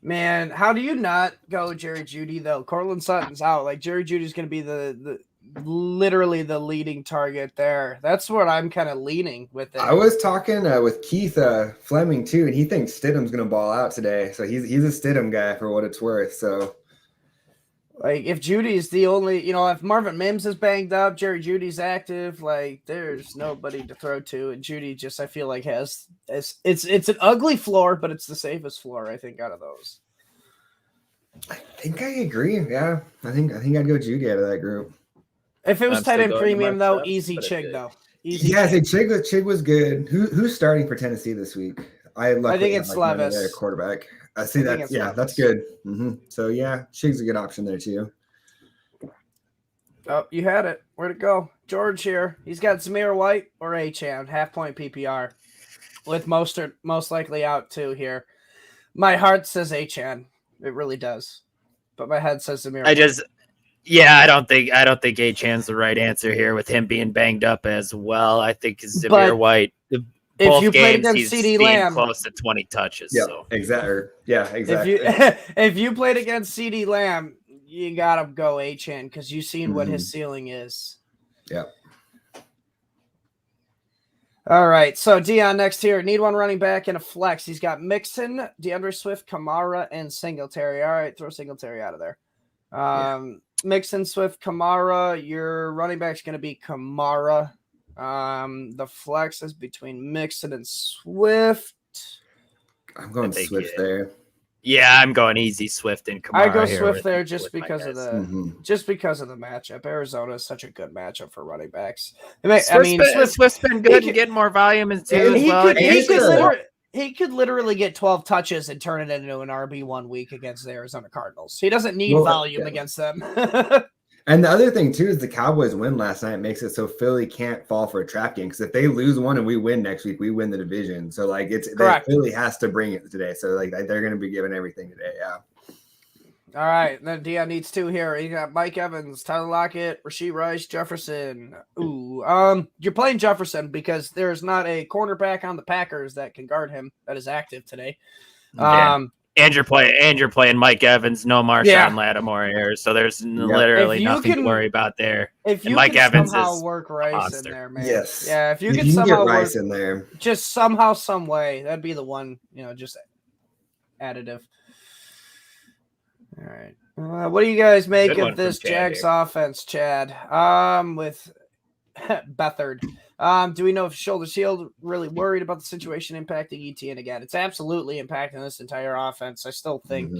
Man, how do you not go Jerry Jeudy though? Cortland Sutton's out. Like Jerry Judy's going to be the literally the leading target there. That's what I'm kind of leaning with it. I was talking with Keith Fleming too, and he thinks Stidham's going to ball out today. So he's a Stidham guy for what it's worth. So, like, if Judy's the only, if Marvin Mims is banged up, Jerry Judy's active. Like, there's nobody to throw to, and Jeudy just I feel like it's an ugly floor, but it's the safest floor I think out of those. I think I agree. Yeah, I think I'd go Jeudy out of that group. If it was tight end premium, though, easy Chig, though. Easy. Yeah, Chig was good. Who's starting for Tennessee this week? I think it's Levis. Their quarterback. I see that. Yeah, Levis. That's good. Mm-hmm. So, yeah, Chig's a good option there, too. Oh, you had it. Where'd it go? George here. He's got Zamir White or Achane, half-point PPR, with Mostert most likely out, too, here. My heart says Achane. It really does. But my head says Zamir White. I don't think Achane's the right answer here with him being banged up as well. I think Zamir White. If you played against CD Lamb, close to 20 touches. Yeah, so. Exactly. Yeah, exactly. If you played against CD Lamb, you gotta go Achane because you've seen what his ceiling is. Yeah. All right, so Dion next here. Need one running back and a flex. He's got Mixon, DeAndre Swift, Kamara, and Singletary. All right, throw Singletary out of there. Mixon, Swift, Kamara. Your running back's going to be Kamara. The flex is between Mixon and Swift. I'm going Swift there. Yeah, I'm going easy Swift and Kamara. I go Swift there just because of the matchup. Arizona is such a good matchup for running backs. Swift's been good and getting more volume as well. He could literally get 12 touches and turn it into an RB1 week against the Arizona Cardinals. He doesn't need volume against them. And the other thing, too, is the Cowboys win last night makes it so Philly can't fall for a trap game. Because if they lose one and we win next week, we win the division. So, Philly has to bring it today. So, they're going to be giving everything today, yeah. All right, and then Dion needs 2 here. You got Mike Evans, Tyler Lockett, Rashee Rice, Jefferson. You're playing Jefferson because there's not a cornerback on the Packers that can guard him that is active today. And you're playing Mike Evans, no Marshawn Lattimore here, so there's literally nothing to worry about there. If you Mike can Evans somehow work Rice in there, man. Yes. Yeah, if you can somehow get Rice in there, just somehow, some way, that'd be the one. Just additive. All right. What do you guys make of this Jags offense, Chad? With Beathard. Do we know if Schultz really worried about the situation impacting ETN again? It's absolutely impacting this entire offense. I still think,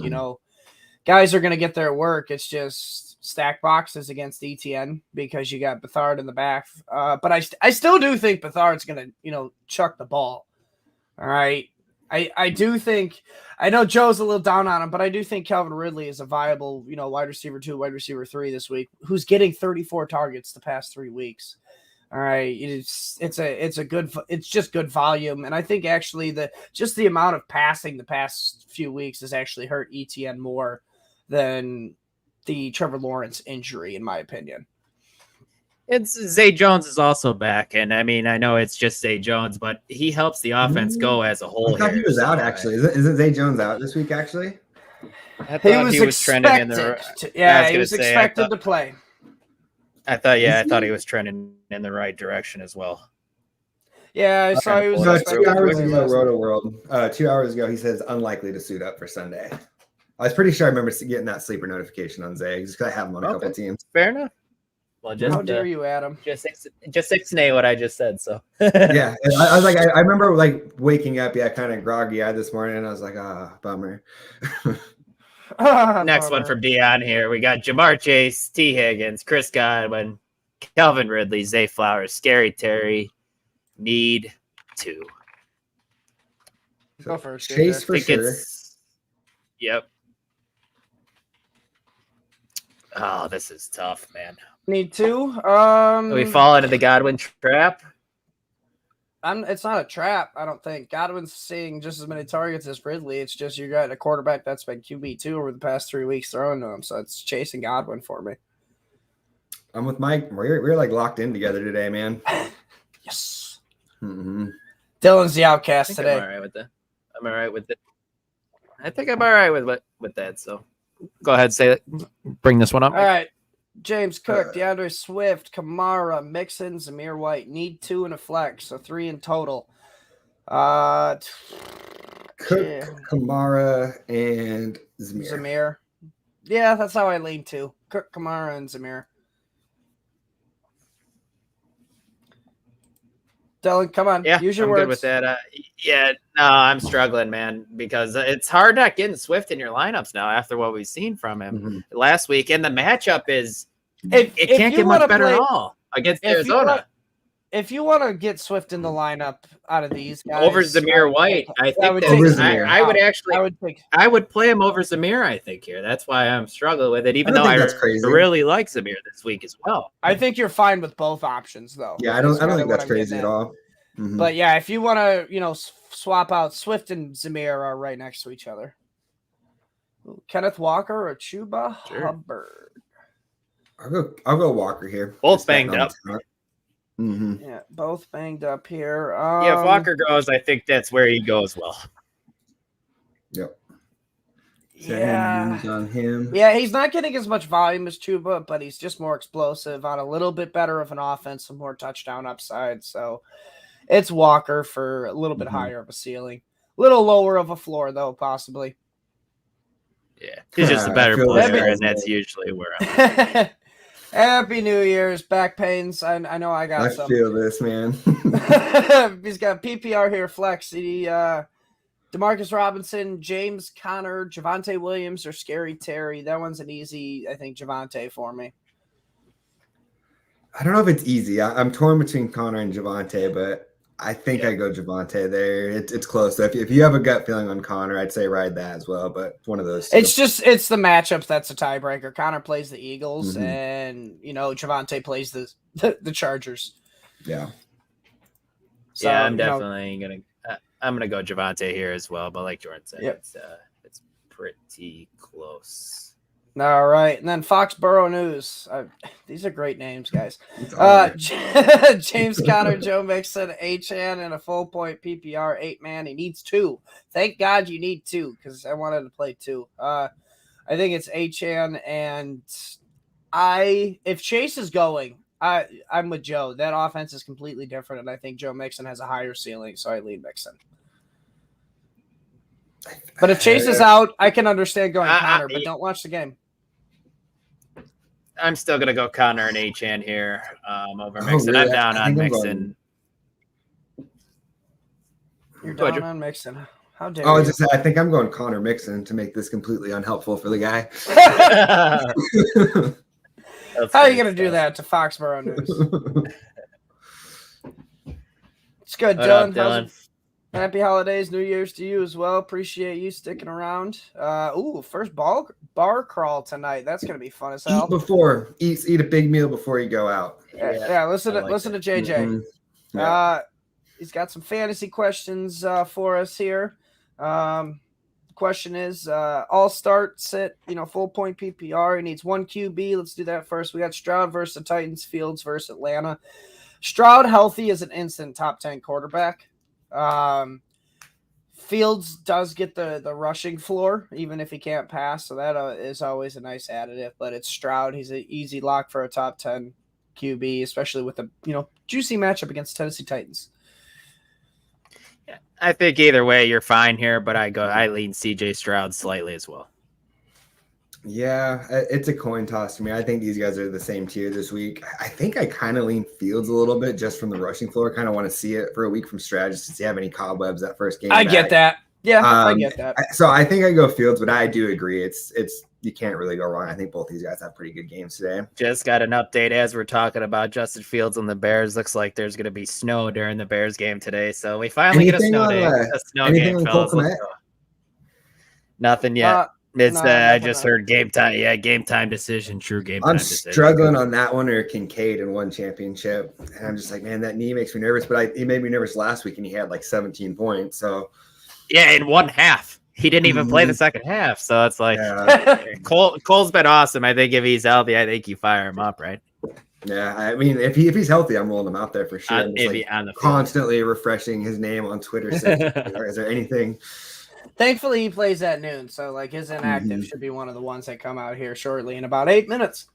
guys are going to get their work. It's just stack boxes against ETN because you got Beathard in the back. But I still do think Beathard's going to, chuck the ball. All right. I do think – I know Joe's a little down on him, but I do think Calvin Ridley is a viable, wide receiver 2, wide receiver 3 this week, who's getting 34 targets the past 3 weeks. All right, it's just good volume, and I think actually the amount of passing the past few weeks has actually hurt ETN more than the Trevor Lawrence injury, in my opinion. It's Zay Jones is also back, and I know it's just Zay Jones, but he helps the offense go as a whole. I thought he was out actually. Isn't Zay Jones out this week actually? I thought he was trending in the. He was expected to play. I thought he was trending in the right direction as well. Yeah, I saw he was. 2 hours ago, Roto World. 2 hours ago, he says unlikely to suit up for Sunday. I was pretty sure I remember getting that sleeper notification on Zay just because I have him on a couple teams. Fair enough. Well, just how dare you, Adam? Just ixnay what I just said. So yeah, I was like, I remember like waking up, kind of groggy-eyed this morning, and I was like, bummer. Next one from Dion here. We got Jamar Chase, T. Higgins, Chris Godwin, Calvin Ridley, Zay Flowers, Scary Terry. Need 2. Go first. Chase for sure. Yep. Oh, this is tough, man. Need 2. We fall into the Godwin trap. It's not a trap, I don't think. Godwin's seeing just as many targets as Ridley. It's just you got a quarterback that's been QB2 over the past 3 weeks throwing to him. So it's Chase and Godwin for me. I'm with Mike. We're like locked in together today, man. Yes. Mm-hmm. Dylan's the outcast today. I'm all right with that. I'm all right with it. I think I'm all right with that. So go ahead, bring this one up. All right. James Cook, DeAndre Swift, Kamara, Mixon, Zamir White. Need 2 and a flex, so 3 in total. Cook, Kamara, and Zamir. Yeah, that's how I lean too. Cook, Kamara, and Zamir. Dylan, come on. Yeah, use your I'm words. good with that. No, I'm struggling, man, because it's hard not getting Swift in your lineups now after what we've seen from him last week. And the matchup is it can't get much better at all against Arizona. If you want to get Swift in the lineup out of these guys over Zamir White, I would play him over Zamir. I think here. That's why I'm struggling with it, even though I really like Zamir this week as well. I think you're fine with both options, though. Yeah, I don't think that's crazy at all. Mm-hmm. But yeah, if you want to, swap out Swift and Zamir are right next to each other. Kenneth Walker or Chuba Hubbard. I'll go Walker here. Both banged up. Mm-hmm. Yeah, both banged up here. If Walker goes, I think that's where he goes well. Yep. Yeah. On him. Yeah, he's not getting as much volume as Chuba, but he's just more explosive on a little bit better of an offense, some more touchdown upside. So it's Walker for a little bit higher of a ceiling. A little lower of a floor, though, possibly. Yeah, he's just a better player, and that's usually where I'm Happy New Year's. Back pains. I know I got some. I feel this, man. He's got PPR here, flex. Demarcus Robinson, James Conner, Javonte Williams, or Scary Terry. That one's an easy, I think, Javonte for me. I don't know if it's easy. I'm torn between Conner and Javonte, but I think I go Javonte there. It's close. So if you have a gut feeling on Conner, I'd say ride that as well, but one of those two. It's the matchup that's a tiebreaker. Conner plays the Eagles, and, Javonte plays the Chargers. Yeah. So, yeah, I'm definitely going to I'm gonna go Javonte here as well, but like Jordan said, it's pretty close. All right, and then Foxborough News. These are great names, guys. James Conner, Joe Mixon, H-An, and a full point PPR 8-man. He needs 2. Thank God you need 2 because I wanted to play 2. I think it's H-An, and if Chase is going, I'm with Joe. That offense is completely different, and I think Joe Mixon has a higher ceiling, so I lean Mixon. But if Chase is out, I can understand going Conner, but don't watch the game. I'm still going to go Conner and H-An here over Mixon. Really? I'm down on Mixon. You're down on Mixon. How dare you? I think I'm going Conner Mixon to make this completely unhelpful for the guy. How are you going to do that to Foxborough News? It's good, Dylan. Happy holidays, New Year's to you as well. Appreciate you sticking around. First bar crawl tonight. That's going to be fun as hell. Eat a big meal before you go out. Yeah, listen to JJ. Mm-hmm. He's got some fantasy questions for us here. Question is all start sit, full point PPR. He needs 1 QB. Let's do that first. We got Stroud versus the Titans, Fields versus Atlanta. Stroud healthy is an instant top 10 quarterback. Fields does get the rushing floor, even if he can't pass. So that is always a nice additive, but it's Stroud. He's an easy lock for a top 10 QB, especially with a, juicy matchup against Tennessee Titans. Yeah, I think either way you're fine here, but I lean CJ Stroud slightly as well. Yeah, it's a coin toss to me. I think these guys are the same tier this week. I think I kind of lean Fields a little bit just from the rushing floor. Kind of want to see it for a week from strategists to see have any cobwebs that first game. I get that. Yeah, I get that. So I think I go Fields, but I do agree. It's you can't really go wrong. I think both these guys have pretty good games today. Just got an update as we're talking about Justin Fields and the Bears. Looks like there's going to be snow during the Bears game today. So we finally get a snow game, fellas. Nothing yet. I just heard game time. Yeah, game time decision. True game time decision. I'm struggling on that one or Kincaid in one championship. And I'm just like, man, that knee makes me nervous. But he made me nervous last week and he had like 17 points. So yeah, in one half. He didn't even play the second half. So it's like Cole's been awesome. I think if he's healthy, I think you fire him up, right? Yeah, I mean, if he's healthy, I'm rolling him out there for sure. Constantly refreshing his name on Twitter. Is there anything? Thankfully, he plays at noon, so like his inactive should be one of the ones that come out here shortly in about 8 minutes.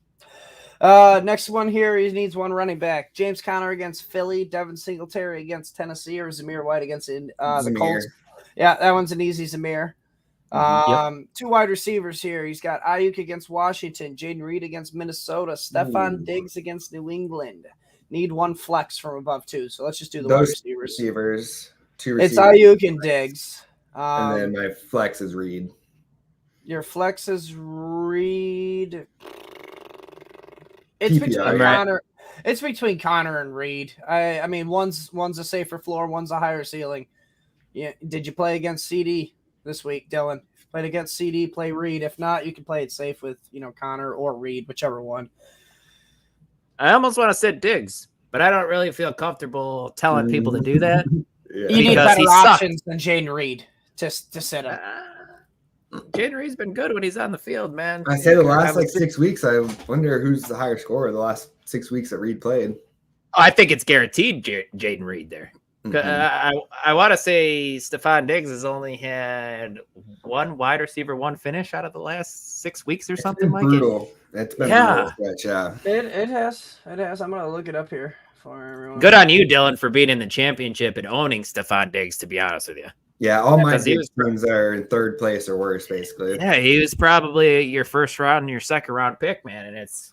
Next one here, he needs one running back. James Conner against Philly, Devin Singletary against Tennessee, or Zamir White against the Colts. Yeah, that one's an easy Zamir. Two wide receivers here. He's got Ayuk against Washington, Jaden Reed against Minnesota, Stephon Diggs against New England. Need one flex from above 2. So let's just do the wide receivers. Two receivers. It's Ayuk and Diggs. And then my flex is Reed. Your flex is Reed. It's PPR, between Connor. It's between Connor and Reed. I mean, one's a safer floor, one's a higher ceiling. Yeah. Did you play against CD this week, Dylan? If you played against CD, play Reed. If not, you can play it safe with Connor or Reed, whichever one. I almost want to sit Diggs, but I don't really feel comfortable telling people to do that. You need better options than Jaden Reed to set up. Jaden Reed's been good when he's on the field, man. I say the last 6 weeks, I wonder who's the higher scorer the last 6 weeks that Reed played. I think it's guaranteed Jaden Reed there. I want to say Stephon Diggs has only had one wide receiver, one finish out of the last 6 weeks or something like brutal. It's been brutal stretch, yeah. It has. I'm gonna look it up here for everyone. Good on you, Dylan, for being in the championship and owning Stephon Diggs, to be honest with you. Yeah, all my Diggs teams are in third place or worse, basically. Yeah, he was probably your first round and your second round pick, man. And it's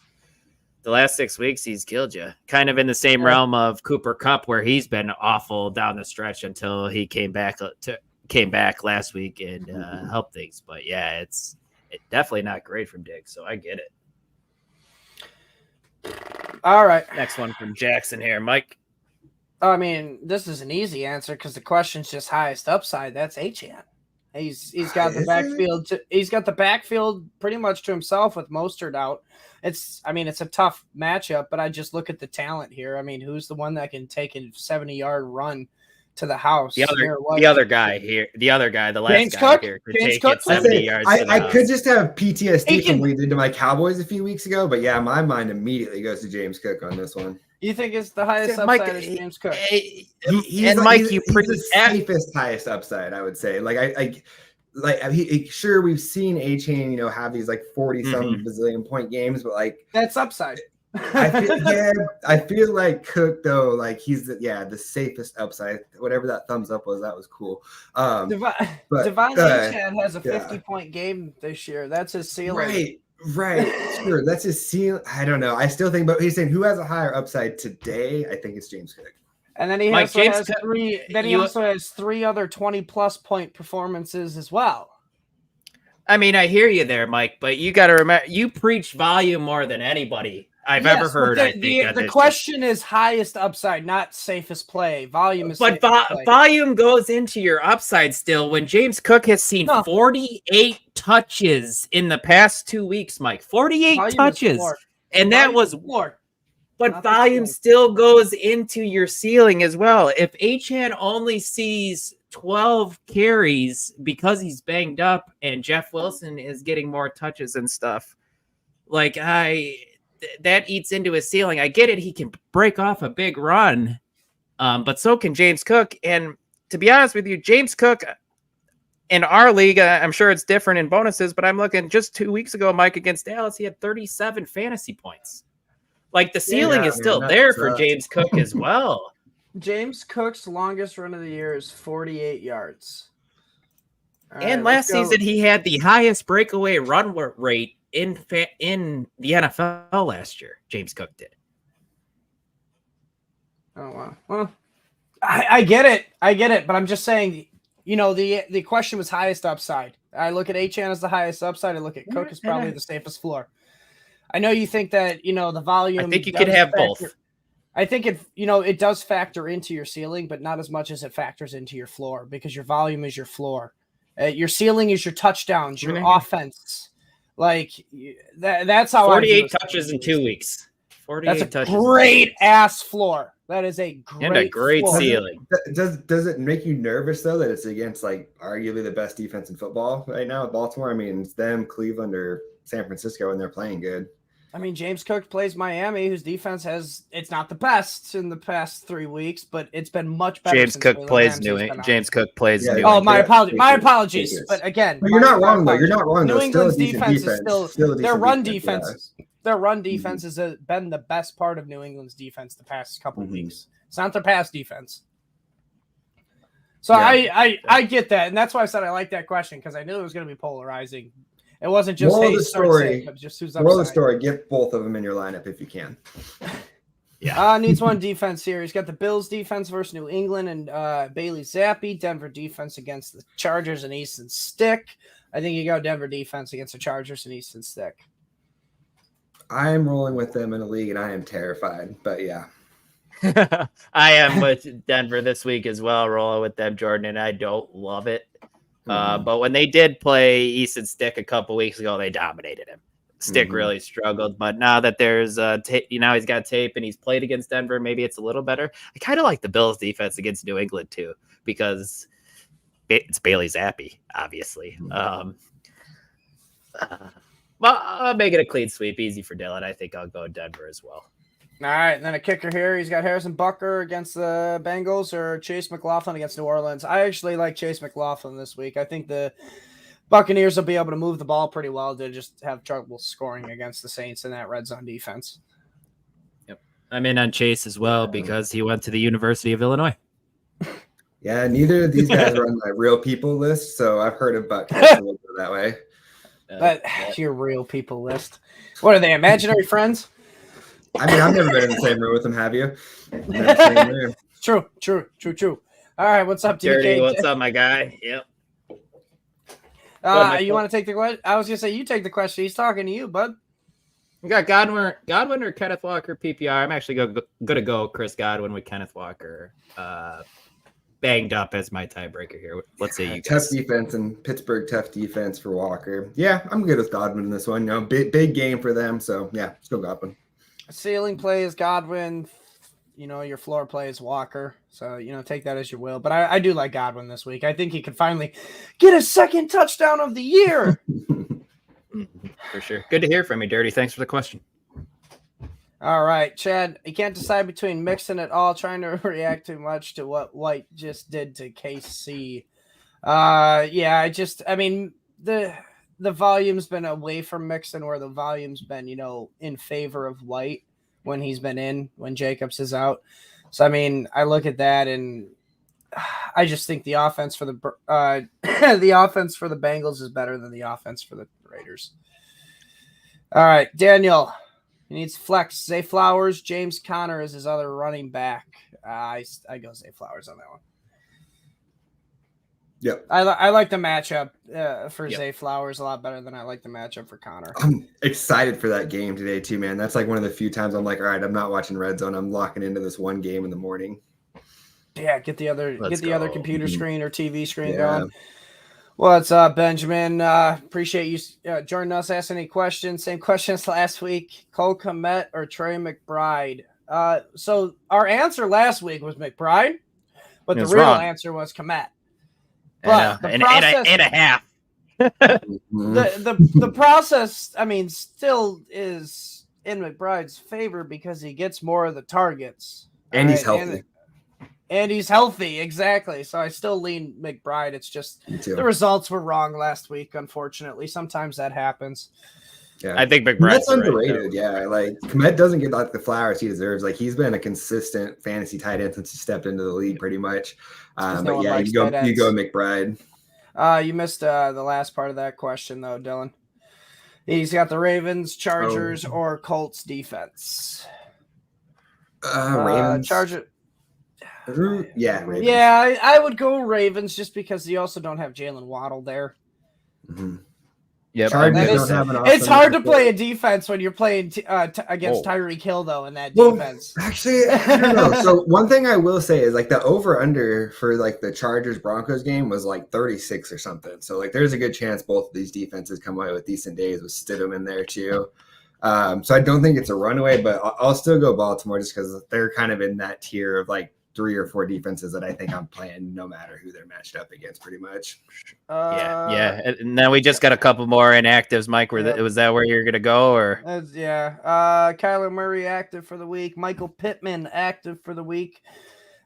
the last 6 weeks he's killed you. Kind of in the same realm of Cooper Kupp, where he's been awful down the stretch until he came back last week and helped things. But yeah, it's definitely not great from Diggs, so I get it. All right. Next one from Jackson here. Mike. I mean, this is an easy answer because the question's just highest upside. That's Achane. He's got the backfield. He's got the backfield pretty much to himself with Mostert out. It's a tough matchup, but I just look at the talent here. I mean, who's the one that can take a 70-yard run to the house? The other guy, the last James guy Cook? here could James take Cook? it 70 yards. I could just have PTSD from what he did to my Cowboys a few weeks ago, but yeah, my mind immediately goes to James Cook on this one. You think it's the highest Mike, upside is James Cook? He's the safest highest upside, I would say. Sure, we've seen Achane, have these 40-some bazillion point games, but that's upside. I feel like Cook though, he's the safest upside. Whatever that thumbs up was, that was cool. Devon Achane has a 50-point game this year. That's his ceiling. Right. Sure. That's his ceiling. I don't know. I still think, but he's saying who has a higher upside today? I think it's James Cook. And then he has three. Then he also has 3 other 20+ point performances as well. I mean, I hear you there, Mike, but you got to remember, you preach volume more than anybody I've ever heard. The question is highest upside, not safest play. Volume is, but volume goes into your upside still. When James Cook has seen 48 touches in the past 2 weeks, Mike, 48 volume touches, and that was more. But volume still goes into your ceiling as well. If Achane only sees 12 carries because he's banged up and Jeff Wilson is getting more touches and stuff, that eats into his ceiling. I get it. He can break off a big run, but so can James Cook. And to be honest with you, James Cook in our league, I'm sure it's different in bonuses, but I'm looking just 2 weeks ago, Mike, against Dallas, he had 37 fantasy points. The ceiling is still there for James Cook as well. James Cook's longest run of the year is 48 yards. And last season, he had the highest breakaway run rate in the NFL last year. James Cook did. Oh wow. Well, I get it. But I'm just saying, the question was highest upside. I look at Achane as the highest upside. I look at Cook as probably the safest floor. I know you think that, the volume. I think you could have both. I think it does factor into your ceiling, but not as much as it factors into your floor, because your volume is your floor. Your ceiling is your touchdowns, your offense. Like that's how 48 touches in 2 weeks. 48 That's a touches. great ass floor. That is a great floor. Ceiling. Does it make you nervous though that it's against like arguably the best defense in football right now at Baltimore? I mean, it's them, Cleveland, or San Francisco, and they're playing good. I mean, James Cook plays Miami, whose defense it's not the best in the past 3 weeks, but it's been much better. James Cook plays New England. James Cook plays New England. Oh, my apologies. But again, you're not wrong though. You're not wrong. New England's defense is still their run defense. Yeah. Their run defense has been the best part of New England's defense the past couple of weeks. It's not their pass defense. So yeah. I get that, and that's why I said I like that question, because I knew it was going to be polarizing. It wasn't just moral of the story. Just who's moral of the story. Get both of them in your lineup if you can. Yeah. Needs one defense here. He's got the Bills defense versus New England and Bailey Zappi. Denver defense against the Chargers and Easton Stick. I think you go Denver defense against the Chargers and Easton Stick. I am rolling with them in a league, and I am terrified. But yeah. I am with Denver this week as well, rolling with them, Jordan, and I don't love it. But when they did play Easton Stick a couple weeks ago, they dominated him. Stick really struggled, but now that there's he's got tape and he's played against Denver, maybe it's a little better. I kind of like the Bills defense against New England too, because it's Bailey Zappi, obviously. Well, I'll make it a clean sweep, easy for Dylan. I think I'll go Denver as well. All right, and then a kicker here. He's got Harrison Butker against the Bengals or Chase McLaughlin against New Orleans. I actually like Chase McLaughlin this week. I think the Buccaneers will be able to move the ball pretty well to just have trouble scoring against the Saints in that red zone defense. Yep, I'm in on Chase as well because he went to the University of Illinois. Yeah, neither of these guys are on my real people list, so I've heard of Butker that way. But your real people list. What are they, imaginary friends? I mean, I've never been in the same room with them, have you? Never. True. All right, what's up, Dirty, TK? what's up, my guy? Yep. You want to take the question? I was going to say, you take the question. He's talking to you, bud. We got Godwin or Kenneth Walker PPR. I'm actually going to go Chris Godwin with Kenneth Walker banged up as my tiebreaker here. Let's say you guys. Tough defense and Pittsburgh, tough defense for Walker. Yeah, I'm good with Godwin in this one. Big game for them. So, yeah, let's go Godwin. Ceiling play is Godwin. Your floor play is Walker. So, take that as you will. But I do like Godwin this week. I think he could finally get his second touchdown of the year. For sure. Good to hear from you, Dirty. Thanks for the question. All right, Chad. You can't decide between Mixon at all, trying to react too much to what White just did to KC. The volume's been away from Mixon, where the volume's been, in favor of White when he's been in, when Jacobs is out. So, I look at that and I just think the offense for the Bengals is better than the offense for the Raiders. All right, Daniel, he needs flex. Zay Flowers, James Conner is his other running back. I go Zay Flowers on that one. Yep. I like the matchup for Zay Flowers a lot better than I like the matchup for Conner. I'm excited for that game today too, man. That's like one of the few times I'm like, all right, I'm not watching Red Zone. I'm locking into this one game in the morning. Yeah, get the other computer screen or TV screen going. What's up, Benjamin? Appreciate you joining us. Ask any questions. Same questions last week. Cole Kmet or Trey McBride? So our answer last week was McBride, but the real answer was Kmet. But the process, and a half. the process, still is in McBride's favor because he gets more of the targets. And he's healthy. And he's healthy, exactly. So I still lean McBride. It's just the results were wrong last week, unfortunately. Sometimes that happens. Yeah, I think McBride's underrated. Yeah, like Kmet doesn't get like the flowers he deserves. Like he's been a consistent fantasy tight end since he stepped into the league, pretty much. But yeah, you go McBride. You missed the last part of that question though, Dylan. He's got the Ravens, Chargers, or Colts defense. Ravens. Charger. Yeah, Ravens. Yeah, I would go Ravens just because you also don't have Jalen Waddle there. Mm-hmm. Yep. It's hard to play a defense when you're playing against Tyreek Hill, though, in that defense. Actually, I don't know. So one thing I will say is like the over-under for like the Chargers-Broncos game was like 36 or something. So like there's a good chance both of these defenses come away with decent days with Stidham in there too. So I don't think it's a runaway, but I'll still go Baltimore just because they're kind of in that tier of like 3 or 4 defenses that I think I'm playing no matter who they're matched up against pretty much. Yeah. And then we just got a couple more inactives, Mike. Was that where you're going to go? Or Kyler Murray active for the week. Michael Pittman active for the week.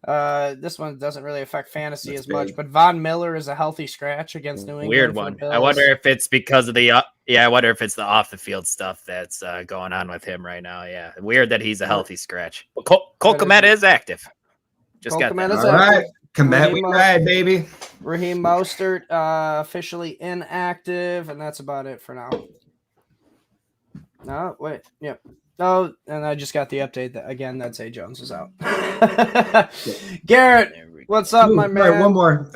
This one doesn't really affect fantasy much, but Von Miller is a healthy scratch against New England. Weird one. I wonder if it's because of the I wonder if it's the off the field stuff that's going on with him right now. Yeah, weird that he's a healthy scratch. But Cole Kmet is active. Just got that. All right, Kmet, we ride, baby. Raheem Mostert officially inactive, and that's about it for now. No, wait, yep. Oh, and I just got the update that Zay Jones is out. Garrett, what's up, my man? Right, one more.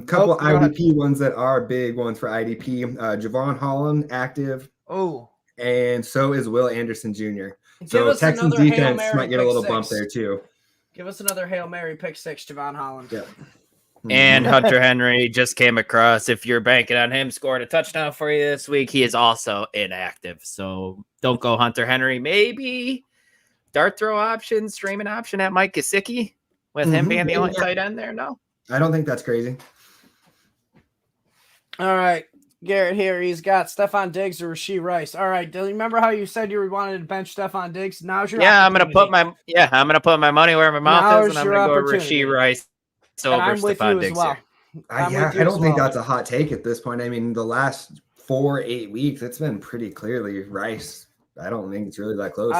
Couple IDP ones that are big ones for IDP. Javon Holland active. Oh, and so is Will Anderson Jr. So Texans defense might get a little bump there too. Give us another Hail Mary pick 6, Javon Holland. Yep. And Hunter Henry just came across. If you're banking on him scoring a touchdown for you this week, he is also inactive. So don't go Hunter Henry. Maybe dart throw option, streaming option at Mike Gesicki with him being the only tight end there. No, I don't think that's crazy. All right. Garrett here. He's got Stephon Diggs or Rashee Rice. All right. Do you remember how you said you wanted to bench Stephon Diggs? Now's your I'm gonna put my money where my mouth is, and I'm gonna go Rashee Rice over Stephon Diggs. Well. I don't think that's a hot take at this point. I mean, the last 4-8 weeks, it's been pretty clearly Rice. I don't think it's really that close.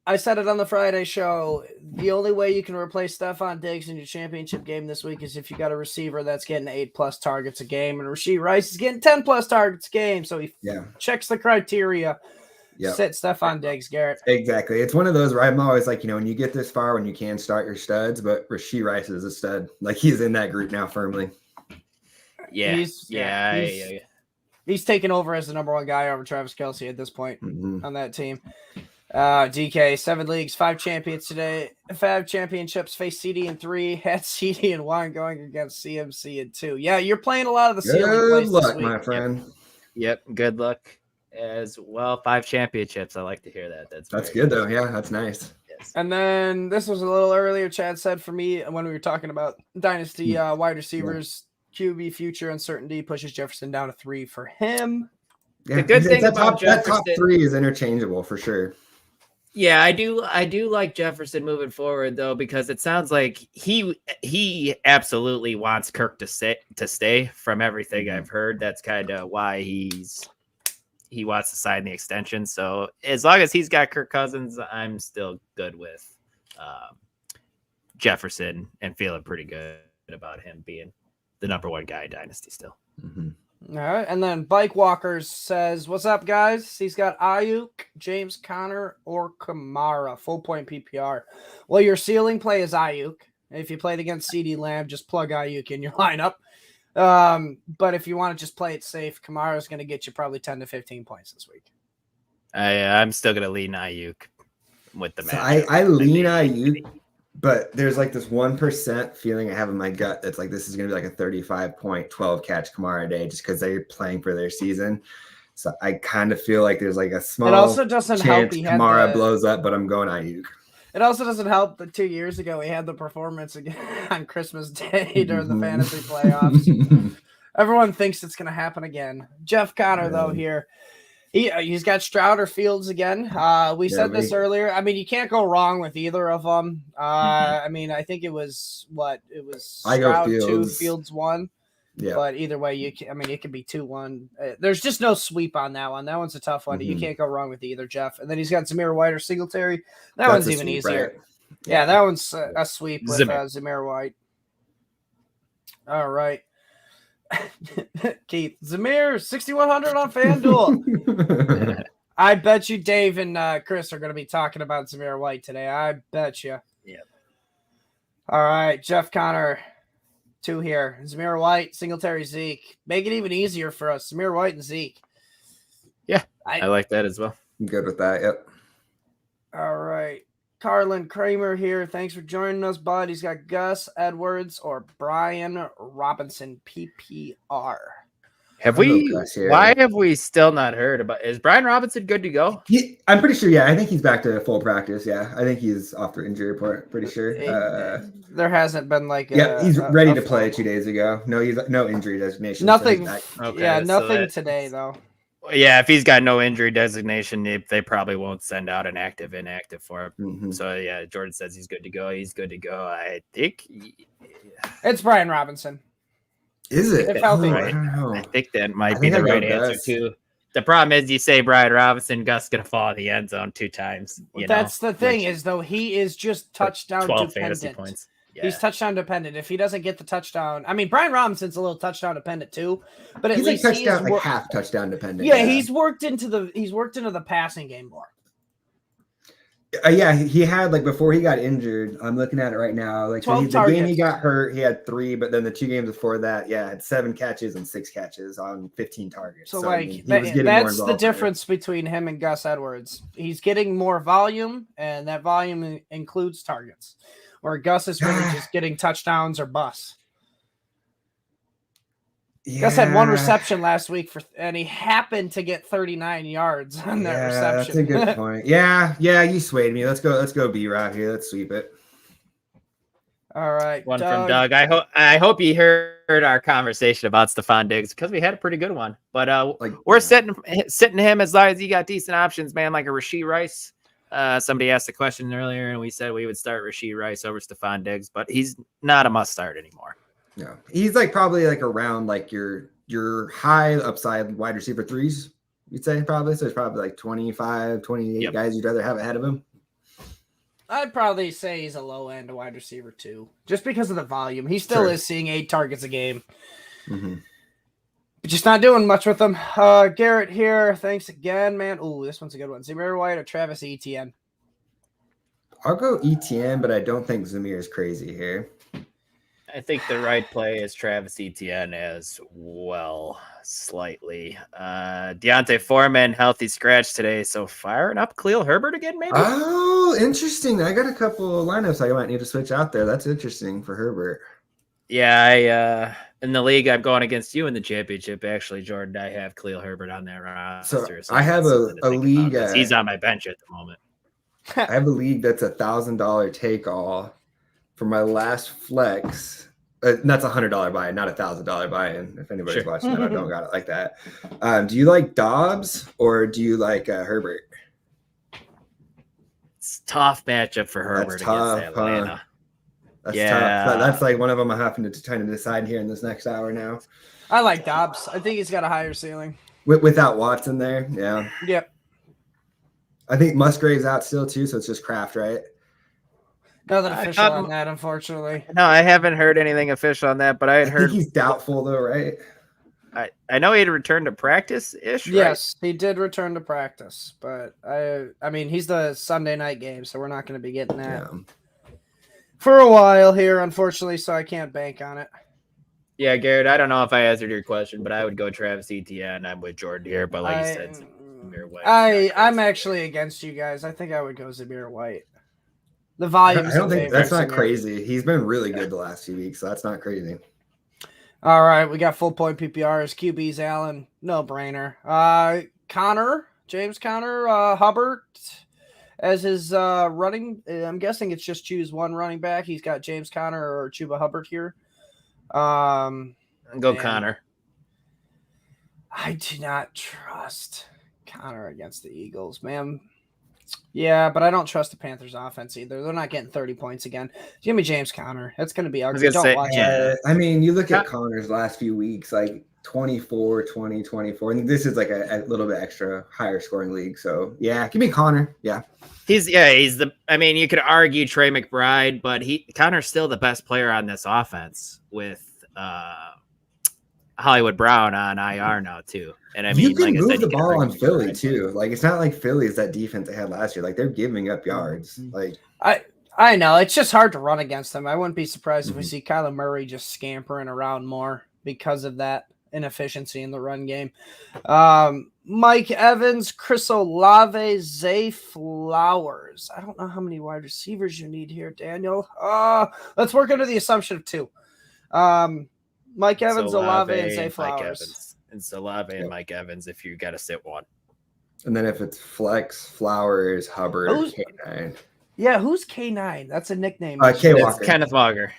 I said it on the Friday show. The only way you can replace Stephon Diggs in your championship game this week is if you got a receiver that's getting 8+ targets a game, and Rashee Rice is getting 10+ targets a game. So he checks the criteria. Sit Stephon Diggs, Garrett. Exactly. It's one of those where I'm always like, when you get this far, when you can start your studs, but Rashee Rice is a stud. Like he's in that group now firmly. He's taken over as the number 1 guy over Travis Kelce at this point on that team. DK 7 leagues, 5 champions today. 5 championships. Face CD in 3. Had CD in 1 going against CMC in 2. Yeah, you're playing a lot of the ceiling plays Good luck, this week. my friend. Yep. Good luck as well. 5 championships. I like to hear that. That's good though. Yeah, that's nice. Yes. And then this was a little earlier. Chad said for me when we were talking about dynasty wide receivers, QB future uncertainty pushes Jefferson down to 3 for him. Yeah, the good thing about that Jefferson, top 3 is interchangeable for sure. Yeah, I do like Jefferson moving forward though, because it sounds like he absolutely wants Kirk to stay from everything I've heard. That's kind of why he wants to sign the extension. So as long as he's got Kirk Cousins, I'm still good with Jefferson and feeling pretty good about him being the number 1 guy in Dynasty still. All right, and then Bike Walkers says, "What's up, guys?" He's got Ayuk, James Conner, or Kamara, full point PPR. Well, your ceiling play is Ayuk. If you played against CD Lamb, just plug Ayuk in your lineup. But if you want to just play it safe, Kamara is going to get you probably 10 to 15 points this week. I'm still going to lean Ayuk with the match. I lean Ayuk. But there's like this 1% feeling I have in my gut that's like this is going to be like a 35-point, 12-catch Kamara day just because they're playing for their season. So I kind of feel like there's like a small chance Kamara blows up, but I'm going Ayuk. It also doesn't help that 2 years ago he had the performance again on Christmas Day during the fantasy playoffs. Everyone thinks it's going to happen again. Jeff Connor, though, here. He's got Stroud or Fields again. We said this earlier. I mean, you can't go wrong with either of them. I mean, I think it was Stroud 2, Fields 1. Yeah. But either way, it could be 2-1. There's just no sweep on that one. That one's a tough one. You can't go wrong with either, Jeff. And then he's got Zamir White or Singletary. That's one's even easier. Right? Yeah, that one's a sweep with Zamir White. All right. Keith, Zamir, 6,100 on FanDuel. I bet you Dave and Chris are going to be talking about Zamir White today. I bet you. Yeah. All right, Jeff Connor, 2 here. Zamir White, Singletary, Zeke. Make it even easier for us. Zamir White and Zeke. Yeah, I like that as well. I'm good with that. Yep. All right. Carlin Kramer here. Thanks for joining us, bud. He's got Gus Edwards or Brian Robinson PPR. Why have we still not heard about? Is Brian Robinson good to go? I'm pretty sure. Yeah, I think he's back to full practice. Yeah, I think he's off the injury report. Pretty sure. There hasn't been like. He's ready to play 2 days ago. No, he's no injury designation. Nothing. So okay, yeah, nothing today though. Yeah, if he's got no injury designation, they probably won't send out an inactive for him. Mm-hmm. So yeah, Jordan says he's good to go. He's good to go. I think it's Brian Robinson. Is it? If healthy. I think that might be the right answer too. The problem is you say Brian Robinson, Gus gonna fall in the end zone 2 times. That's the thing is though he is just touchdown 12 dependent. fantasy points. Yeah. He's touchdown dependent. If he doesn't get the touchdown, I mean Brian Robinson's a little touchdown dependent too, but at he's least like touchdown, like half touchdown dependent. Yeah, he's worked into the passing game more. Yeah, he had like before he got injured. I'm looking at it right now. Like the game he got hurt, he had 3, but then the 2 games before that, had 7 catches and 6 catches on 15 targets. So like that's the difference between him and Gus Edwards. He's getting more volume, and that volume includes targets. Or Gus is really just getting touchdowns or busts. Yeah. Gus had 1 reception last week and he happened to get 39 yards on that reception. That's a good point. Yeah, you swayed me. Let's go B-Rock here. Let's sweep it. All right. One from Doug. I hope you heard our conversation about Stephon Diggs because we had a pretty good one. But we're sitting him as long as he got decent options, man, like a Rashee Rice. Somebody asked the question earlier, and we said we would start Rashee Rice over Stephon Diggs, but he's not a must start anymore. No, he's like probably like around like your high upside wide receiver 3s, you'd say probably. So it's probably like 25, 28 guys you'd rather have ahead of him. I'd probably say he's a low end wide receiver 2, just because of the volume. He still is seeing 8 targets a game. Mm-hmm. But just not doing much with them. Garrett here. Thanks again, man. Ooh, this one's a good one. Zamir White or Travis Etienne? I'll go Etienne, but I don't think Zamir is crazy here. I think the right play is Travis Etienne as well, slightly. Deontay Foreman, healthy scratch today, so firing up Khalil Herbert again, maybe? Oh, interesting. I got a couple of lineups I might need to switch out there. That's interesting for Herbert. Yeah, in the league, I'm going against you in the championship. Actually, Jordan, I have Khalil Herbert on that roster. So I have a league. He's on my bench at the moment. I have a league that's $1,000 take all for my last flex. That's $100 buy-in, not $1,000 buy-in. If anybody's watching that, I don't got it like that. Do you like Dobbs or do you like Herbert? It's a tough matchup for Herbert against Atlanta. That's tough. That's like one of them I have to try to decide here in this next hour now. I like Dobbs. I think he's got a higher ceiling. Without Watson there, yeah. Yep. I think Musgrave's out still too, so it's just Kraft, right? Nothing official on that, unfortunately. No, I haven't heard anything official on that, but I heard he's doubtful though, right? I know he had returned to practice-ish, right? Yes, he did return to practice, but I mean, he's the Sunday night game, so we're not going to be getting that for a while here, unfortunately, so I can't bank on it. Yeah, Garrett, I don't know if I answered your question, but I would go Travis Etienne. I'm with Jordan here, but like you said, Zamir White. I'm actually against you guys. I think I would go Zamir White. The volume. I don't think that's not crazy. He's been really good the last few weeks, so that's not crazy. All right, we got full point PPRs. QBs, Allen, no brainer. James Conner, Hubbard as his running. I'm guessing it's just choose one running back. He's got James Conner or Chuba Hubbard here. Go Conner. I do not trust Conner against the Eagles, man. Yeah, but I don't trust the Panthers offense either. They're not getting 30 points again. Give me James Conner. That's going to be ugly. Don't watch it. I mean, you look at Conner's last few weeks, like 24, 20, 24. And this is like a little bit extra higher scoring league. So, yeah, give me Conner. Yeah. He's the – I mean, you could argue Trey McBride, but Conner's still the best player on this offense with Hollywood Brown on IR now too. And I mean, you can like move I said, the you can ball on argue Philly right. too. Like it's not like Philly is that defense they had last year. Like they're giving up yards. Like I know it's just hard to run against them. I wouldn't be surprised if we see Kyler Murray just scampering around more because of that inefficiency in the run game. Mike Evans, Chris Olave, Zay Flowers. I don't know how many wide receivers you need here, Daniel. Let's work under the assumption of 2. Mike Evans, Olave, and Zay Flowers. It's Olave and Mike Evans if you got to sit one. And then if it's Flex, Flowers, Hubbard, K9. Yeah, who's K9? That's a nickname. K Walker. Kenneth Walker.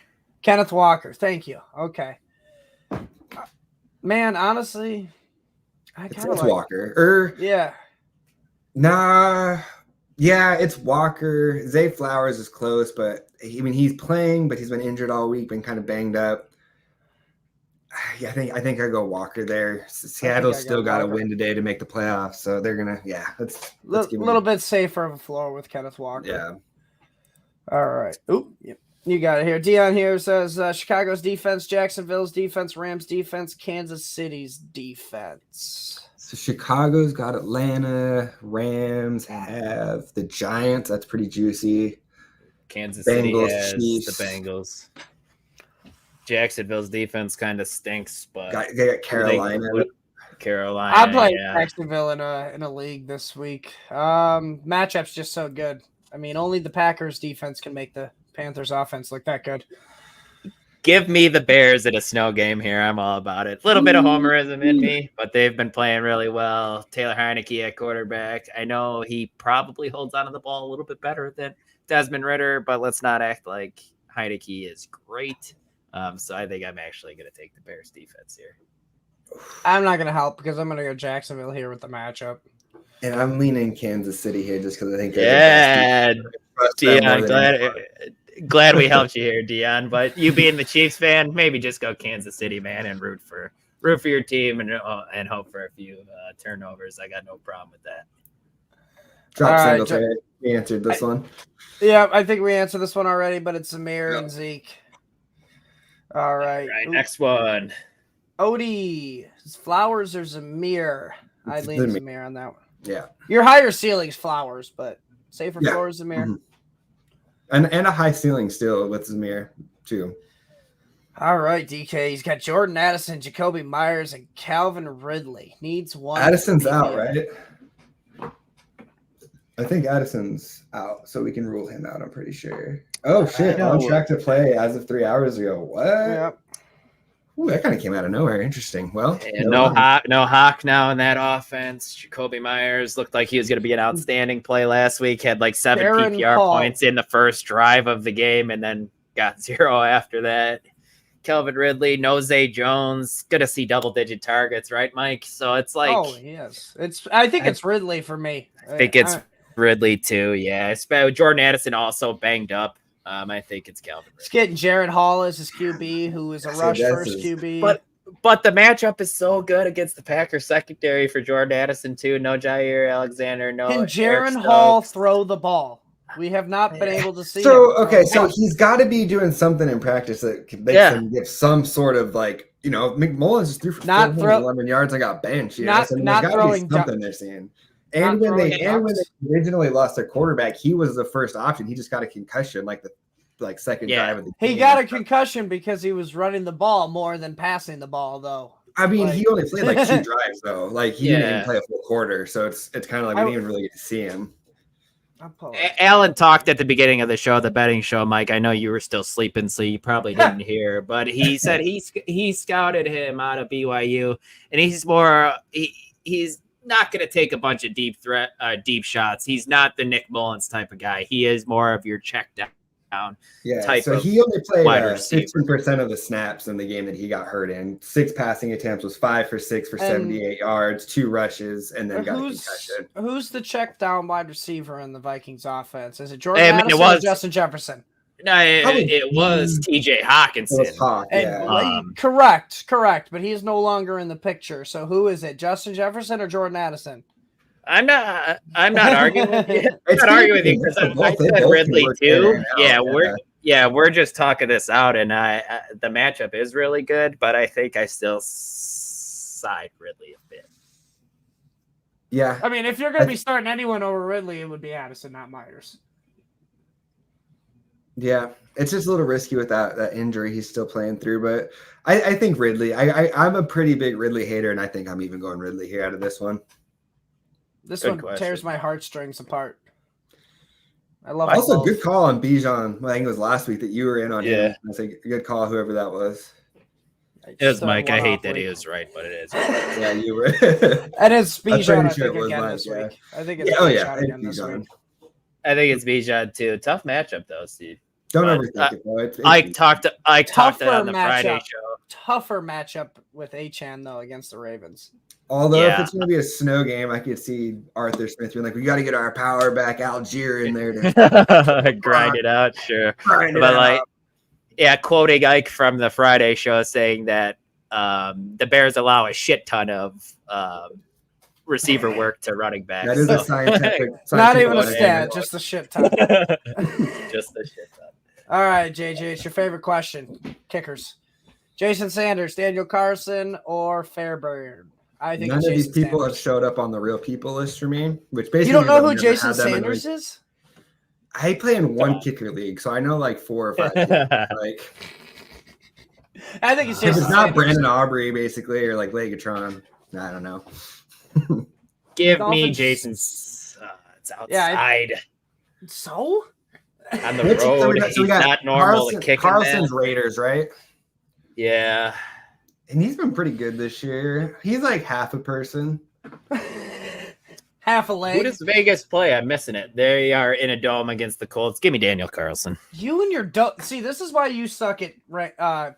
Kenneth Walker. Thank you. Okay. Man, honestly, I kind of like Walker. Yeah. Nah. Yeah, it's Walker. Zay Flowers is close, but I mean he's playing, but he's been injured all week, been kind of banged up. Yeah, I think I go Walker there. Seattle's still got to win today to make the playoffs, so they're gonna. Yeah, let's give a little bit safer of a floor with Kenneth Walker. Yeah. All right. Oop. Yep. You got it here. Dion here says Chicago's defense, Jacksonville's defense, Rams defense, Kansas City's defense. So Chicago's got Atlanta, Rams have the Giants. That's pretty juicy. Kansas Bengals, City has Chiefs. the Bengals. Jacksonville's defense kind of stinks, but They got Carolina. Carolina. I played Jacksonville in a league this week. Matchup's just so good. I mean, only the Packers defense can make the Panthers offense look that good. Give me the Bears at a snow game here. I'm all about it. A little bit of homerism in me, but they've been playing really well. Taylor Heineke at quarterback. I know he probably holds onto the ball a little bit better than Desmond Ridder, but let's not act like Heineke is great. So I think I'm actually going to take the Bears defense here. I'm not going to help because I'm going to go Jacksonville here with the matchup. And I'm leaning Kansas City here just because I think they're Dion, glad we helped you here, Dion. But you being the Chiefs fan, maybe just go Kansas City, man, and root for your team and hope for a few turnovers. I got no problem with that. We answered this one. Yeah, I think we answered this one already, but it's Zamir and Zeke. All right. Next one. Odie, Flowers or Zamir? I lean Zamir on that one. Yeah. Your higher ceiling's Flowers, but safer floor is Zamir. Mm-hmm. And a high ceiling still with Zamir, too. All right, DK. He's got Jordan Addison, Jacoby Myers, and Calvin Ridley. Needs one. Addison's out, right? I think Addison's out, so we can rule him out, I'm pretty sure. Oh, shit. On track to play as of 3 hours ago. What? Yep. Ooh, that kind of came out of nowhere. Interesting. Well, no Hawk now in that offense. Jacoby Myers looked like he was going to be an outstanding play last week. Had like 7 PPR points in the first drive of the game and then got 0 after that. Calvin Ridley, no Zay Jones. Going to see double-digit targets, right, Mike? So it's like... Oh, yes. I think it's Ridley for me. I think it's Ridley, too, yeah. Jordan Addison also banged up. I think it's Calvin Ridley. He's getting Jared Hall as his QB, who is a rush first QB. But the matchup is so good against the Packers secondary for Jordan Addison, too. No Jair Alexander, no... Can Jared Hall throw the ball? We have not been able to see so he's got to be doing something in practice that makes him give some sort of like, McMullins just threw for 411 yards. I got bench. So there's got to be something they're seeing. And when they originally lost their quarterback, he was the first option. He just got a concussion, second drive of the game. He got a concussion because he was running the ball more than passing the ball, though. I mean, he only played 2 drives, though. He didn't even play a full quarter, so it's kind of we didn't even really get to see him. Alan talked at the beginning of the show, the betting show, Mike. I know you were still sleeping, so you probably didn't hear, but he said he scouted him out of BYU, and he's not going to take a bunch of deep shots. He's not the Nick Mullins type of guy. He is more of your check down type so of he only played wide receiver. 15% of the snaps in the game that he got hurt in. 6 passing attempts, was 5 for 6 for 78 yards, 2 rushes, and then got a concussion. Who's the check down wide receiver in the Vikings offense? Is it Jordan Addison or Justin Jefferson? No, it was TJ Hawkinson. It was Hawk, Correct, but he's no longer in the picture. So who is it, Justin Jefferson or Jordan Addison? I'm not arguing with you. I'm not arguing with you because I said Ridley too. Yeah, we're just talking this out, and the matchup is really good, but I think I still side Ridley a bit. Yeah. I mean, if you're going to be starting anyone over Ridley, it would be Addison, not Myers. Yeah, it's just a little risky with that injury he's still playing through, but I think Ridley. I'm a pretty big Ridley hater, and I think I'm even going Ridley here out of this one. This Good one question. tears my heartstrings apart. I love Also, both. good call on Bijan. I think it was last week that you were in on Yeah. him. That's a good call, whoever that was. It was Mike. I hate that he was right, but it is. Yeah, you were. And it's Bijan, I sure think, it was again Mike, this yeah. week. I think it's Yeah, Bijan again it's this Bijan. week. I think it's Bijan too. Tough matchup though, Steve. Don't But, overthink it, though. It's I talked it on Tougher the Friday matchup. show. Tougher matchup with Achane, though, against the Ravens. Although if Yeah. it's going to be a snow game, I could see Arthur Smith being like, we got to get our power back, Algier in there to Grind it out, sure. grind it But out. quoting Ike from the Friday show saying that the Bears allow a shit ton of receiver work to running backs. That is a so- scientific Not even a one. stat, just a shit ton. Just a shit ton. All right, JJ, it's your favorite question. Kickers. Jason Sanders, Daniel Carlson, or Fairbairn? I think None it's of these Jason people Sanders. have showed up on the real people list for me, which basically You don't know means who I've never Jason had them in, Sanders like, is? I play in one kicker league, so I know like 4 or 5 people. Like I think it's if Jason it's not Sanders. Brandon Aubrey, basically, or like Legatron, I don't know. Give me Dolphins- Jason's. It's Yeah, outside So? on the Which- road. so we He's got not normal to kick him. Carlson's Raiders, right? Yeah. And he's been pretty good this year. He's like half a person. Half a Who leg. does Vegas play? I'm missing it. They are in a dome against the Colts. Give me Daniel Carlson. You and your see, this is why you suck at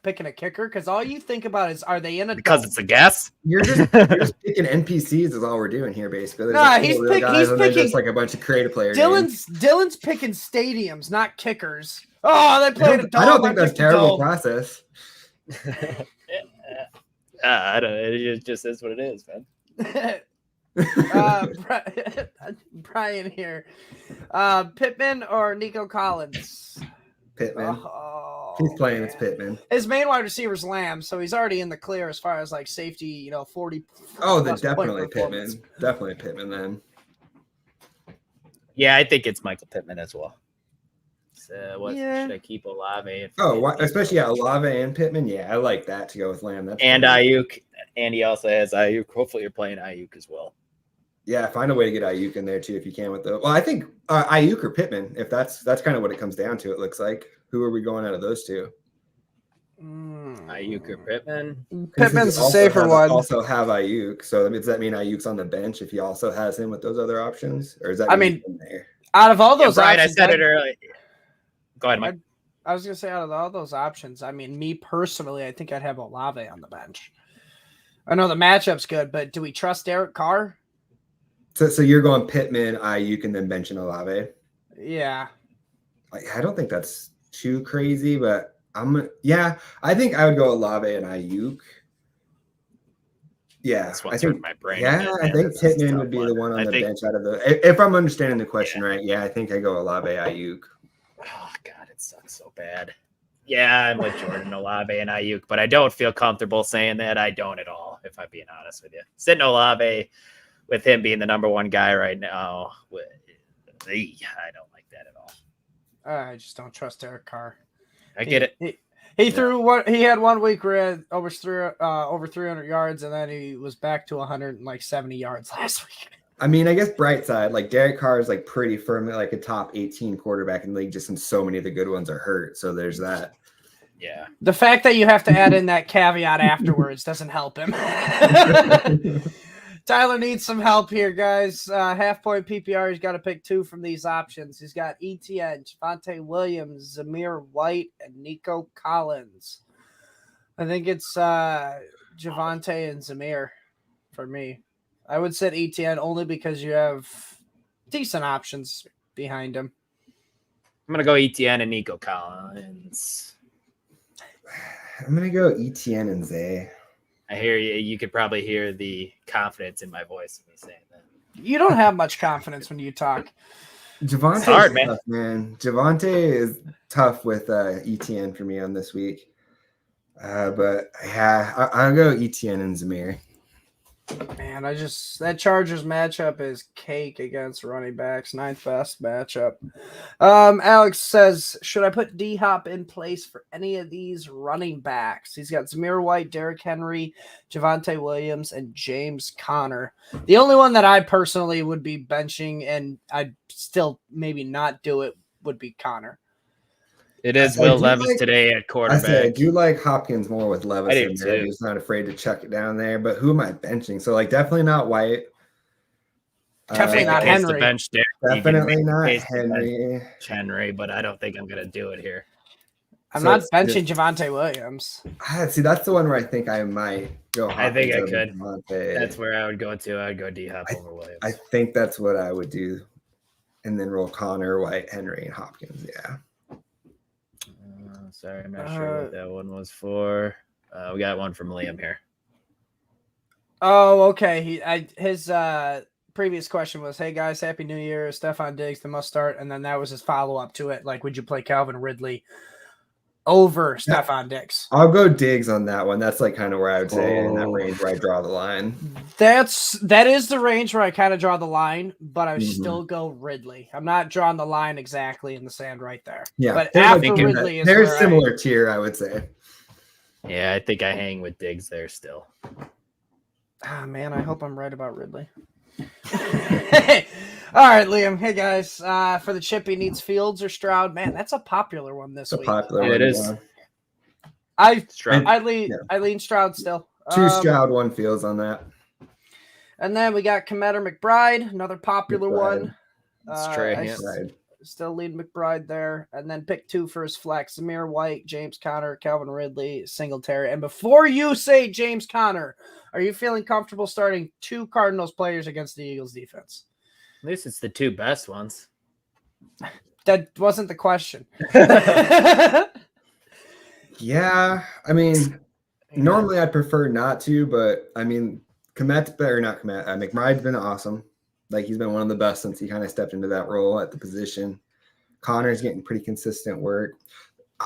picking a kicker, because all you think about is, are they in a Because dome? it's a guess. You're just picking NPCs is all we're doing here, basically. There's Nah, like he's real guys, he's and they're picking just like a bunch of creative players. names. Dylan's picking stadiums, not kickers. Oh, they played a dome. I don't think that's picked a terrible dome. process. I don't. It just is what it is, man. Brian here. Pittman or Nico Collins? Pittman. Oh, He's playing. It's man. Pittman. His main wide receiver's Lamb, so he's already in the clear as far as like safety, 40. Oh, then plus point definitely performance. Pittman. Definitely Pittman then. Yeah, I think it's Michael Pittman as well. So what Yeah. should I keep Olave? Especially Olave and Pittman. Yeah, I like that to go with Lamb. That's And cool. Ayuk. And he also has Ayuk. Hopefully, you're playing Ayuk as well. Yeah, find a way to get Ayuk in there too if you can with the. Well, I think Ayuk or Pittman. If that's kind of what it comes down to. It looks like. Who are we going out of those two? Ayuk or Pittman? Pittman's the Also safer one. Also have Ayuk. So does that mean Ayuk's on the bench if he also has him with those other options, or is that? I mean mean, he's in there? Out of all Yeah, those Brian, options, I said it earlier. Go ahead, Mike. I was gonna say out of all those options, I mean, me personally, I think I'd have Olave on the bench. I know the matchup's good, but do we trust Derek Carr? So you're going Pittman, Ayuk, and then benching Olave. Yeah. I don't think that's too crazy, but I think I would go Olave and Ayuk. Yeah, That's I what's think. in my brain. Yeah, I Man, think this is a Pittman tough would be one. the one on I the think- bench out of the. If I'm understanding the question right, yeah, I think I go Olave, Ayuk. Oh God, it sucks so bad. Yeah, I'm with Jordan Olave and Ayuk, but I don't feel comfortable saying that. I don't at all, if I'm being honest with you. Sitting Olave with him being the number one guy right now, I don't like that at all. I just don't trust Derek Carr. I get it. He threw one. He had 1 week where he had over 300 yards, and then he was back to 170 yards last week. I mean, I guess bright side, like Derek Carr is like pretty firmly like a top 18 quarterback in the league, just since so many of the good ones are hurt. So there's that. Yeah. The fact that you have to add in that caveat afterwards doesn't help him. Tyler needs some help here, guys. Half point PPR. He's got to pick 2 from these options. He's got ETN, Javonte Williams, Zamir White, and Nico Collins. I think it's Javonte and Zamir for me. I would set ETN only because you have decent options behind him. I'm gonna go ETN and Nico Collins. I'm gonna go ETN and Zay. I hear you. You could probably hear the confidence in my voice when you saying that. You don't have much confidence when you talk. Javonte's hard, man. tough, man. Javonte is tough with ETN for me on this week. But yeah, I'll go ETN and Zamir. Man, that Chargers matchup is cake against running backs. 9th best matchup. Alex says, should I put D-Hop in place for any of these running backs? He's got Zamir White, Derrick Henry, Javonte Williams, and James Conner. The only one that I personally would be benching, and I'd still maybe not do it, would be Conner. It is Will Levis today at quarterback. I do like Hopkins more with Levis I in there. He's not afraid to chuck it down there. But who am I benching? So, like, definitely not White. Definitely not Henry. Bench definitely not Henry, but I don't think I'm going to do it here. I'm not benching Javonte Williams. See, that's the one where I think I might go. I think I could. Javonte. That's where I would go to. I'd go D-Hop over Williams. I think that's what I would do. And then roll Conner, White, Henry, and Hopkins. Yeah. Sorry, I'm not sure what that one was for. We got one from Liam here. Oh, okay. His previous question was, hey, guys, Happy New Year. Stephon Diggs, the must start. And then that was his follow-up to it. Like, would you play Calvin Ridley over Stephon Diggs? I'll go Diggs on that one. That's like kind of where I would say in that range where I draw the line. That is the range where I kind of draw the line, but I still go Ridley. I'm not drawing the line exactly in the sand right there. Yeah, but after Ridley is there's similar tier, I would say. Yeah, I think I hang with Diggs there still. Ah, man, I hope I'm right about Ridley. All right, Liam. Hey, guys. For the Chippy needs Fields or Stroud. Man, that's a popular one this week. It is. I lean Stroud still. 2 Stroud, 1 Fields on that. And then we got Komet or McBride, another popular one. Still lead McBride there. And then pick 2 for his flex. Zamir White, James Conner, Calvin Ridley, Singletary. And before you say James Conner, are you feeling comfortable starting 2 Cardinals players against the Eagles defense? At least it's the 2 best ones. That wasn't the question. Yeah, I mean, normally I'd prefer not to, but I mean, McBride's been awesome. Like, he's been one of the best since he kind of stepped into that role at the position. Connor's getting pretty consistent work.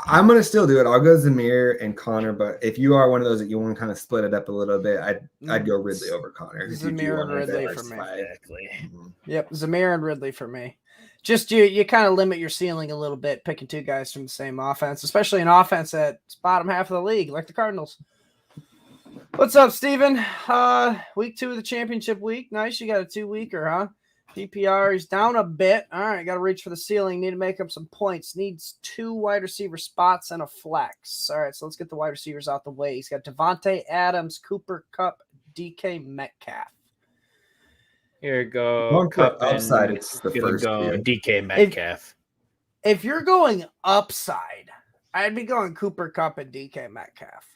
I'm going to still do it. I'll go Zamir and Conner, but if you are one of those that you want to kind of split it up a little bit, I'd go Ridley over Conner. Zamir and Ridley for me. Exactly. Yep, Zamir and Ridley for me. Just you kind of limit your ceiling a little bit picking 2 guys from the same offense, especially an offense that's bottom half of the league like the Cardinals. What's up, Steven? Week 2 of the championship week. Nice. You got a 2-weeker, huh? PPR, he's down a bit. All right, got to reach for the ceiling. Need to make up some points. Needs 2 wide receiver spots and a flex. All right, so let's get the wide receivers out the way. He's got Devontae Adams, Cooper Kupp, DK Metcalf. Here we go. One Kupp upside. It's the first go DK Metcalf. If you're going upside, I'd be going Cooper Kupp and DK Metcalf.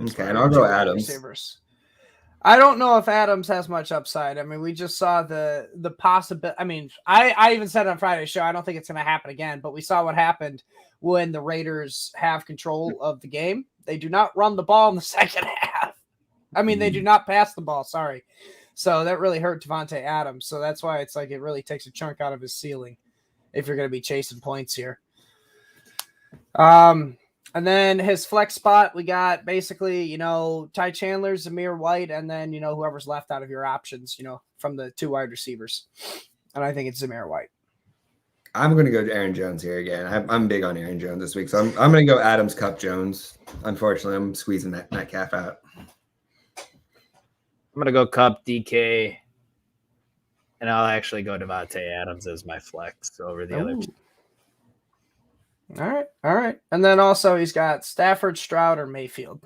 Okay, and I'll go Adams. Receivers. I don't know if Adams has much upside. I mean, we just saw the possibility. I mean, I even said on Friday's show, I don't think it's going to happen again, but we saw what happened when the Raiders have control of the game. They do not run the ball in the second half. I mean, they do not pass the ball. Sorry. So that really hurt Devontae Adams. So that's why it's like it really takes a chunk out of his ceiling if you're going to be chasing points here. And then his flex spot, we got basically, Ty Chandler, Zamir White, and then, whoever's left out of your options, from the 2 wide receivers. And I think it's Zamir White. I'm going to go to Aaron Jones here again. I'm big on Aaron Jones this week. So I'm going to go Adams, Kupp, Jones. Unfortunately, I'm squeezing that calf out. I'm going to go Kupp, DK, and I'll actually go Devontae Adams as my flex over the other 2. All right. And then also he's got Stafford, Stroud, or Mayfield.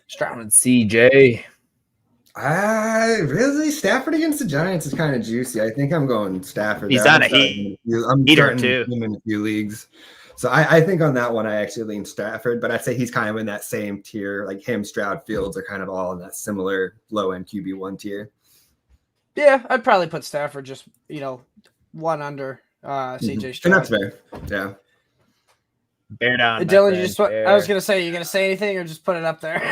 Stroud. And CJ. Really? Stafford against the Giants is kind of juicy. I think I'm going Stafford. He's on a heat. I'm heater too. Him in a few leagues. So I think on that one, I actually lean Stafford, but I'd say he's kind of in that same tier. Like him, Stroud, Fields are kind of all in that similar low-end QB1 tier. Yeah, I'd probably put Stafford just, 1 under CJ Stroud. And that's fair. Yeah. Bear down. Dylan, I was going to say, you going to say anything or just put it up there?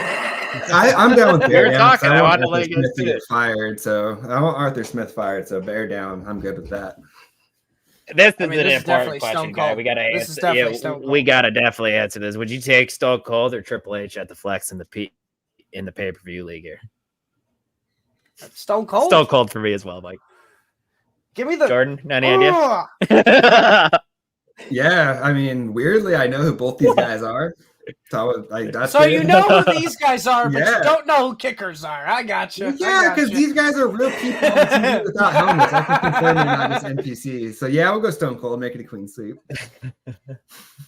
I'm down with bear down. I want to Arthur Smith to get fired, so I want Arthur Smith fired, so bear down. I'm good with that. This is I mean, an this is important definitely question, Stone guy. Cold. We gotta This is answer. definitely Yeah, Stone we Cold. gotta definitely answer this. Would you take Stone Cold or Triple H at the flex in the pay-per-view league here? Stone Cold. Stone Cold for me as well, Mike. Give me the Jordan. Any idea? Yeah, I mean, weirdly, I know who both these guys are. So that's So it. you know who these guys are, but Yeah. you don't know who kickers are. I got you. Well, yeah, because these guys are real people on TV without helmets. I can confirm they're not just NPCs. So yeah, we'll go Stone Cold, make it a clean sweep.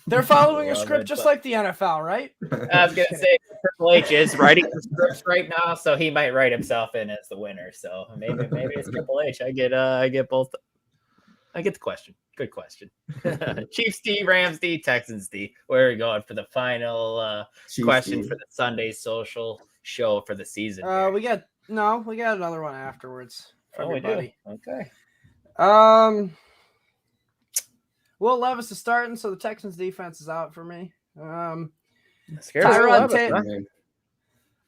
They're following a Love script it, just but- like the NFL, right? I was gonna say Triple H is writing the scripts right now, so he might write himself in as the winner. So maybe it's Triple H. I get both. I get the question. Good question. Chiefs D, Rams D, Texans D. Where are we going for the final question for the Sunday social show for the season? We got another one afterwards. For everybody. We do. Okay. Will Levis is starting, so the Texans defense is out for me. Scared of Will Tyrod Levis, Taylor. huh?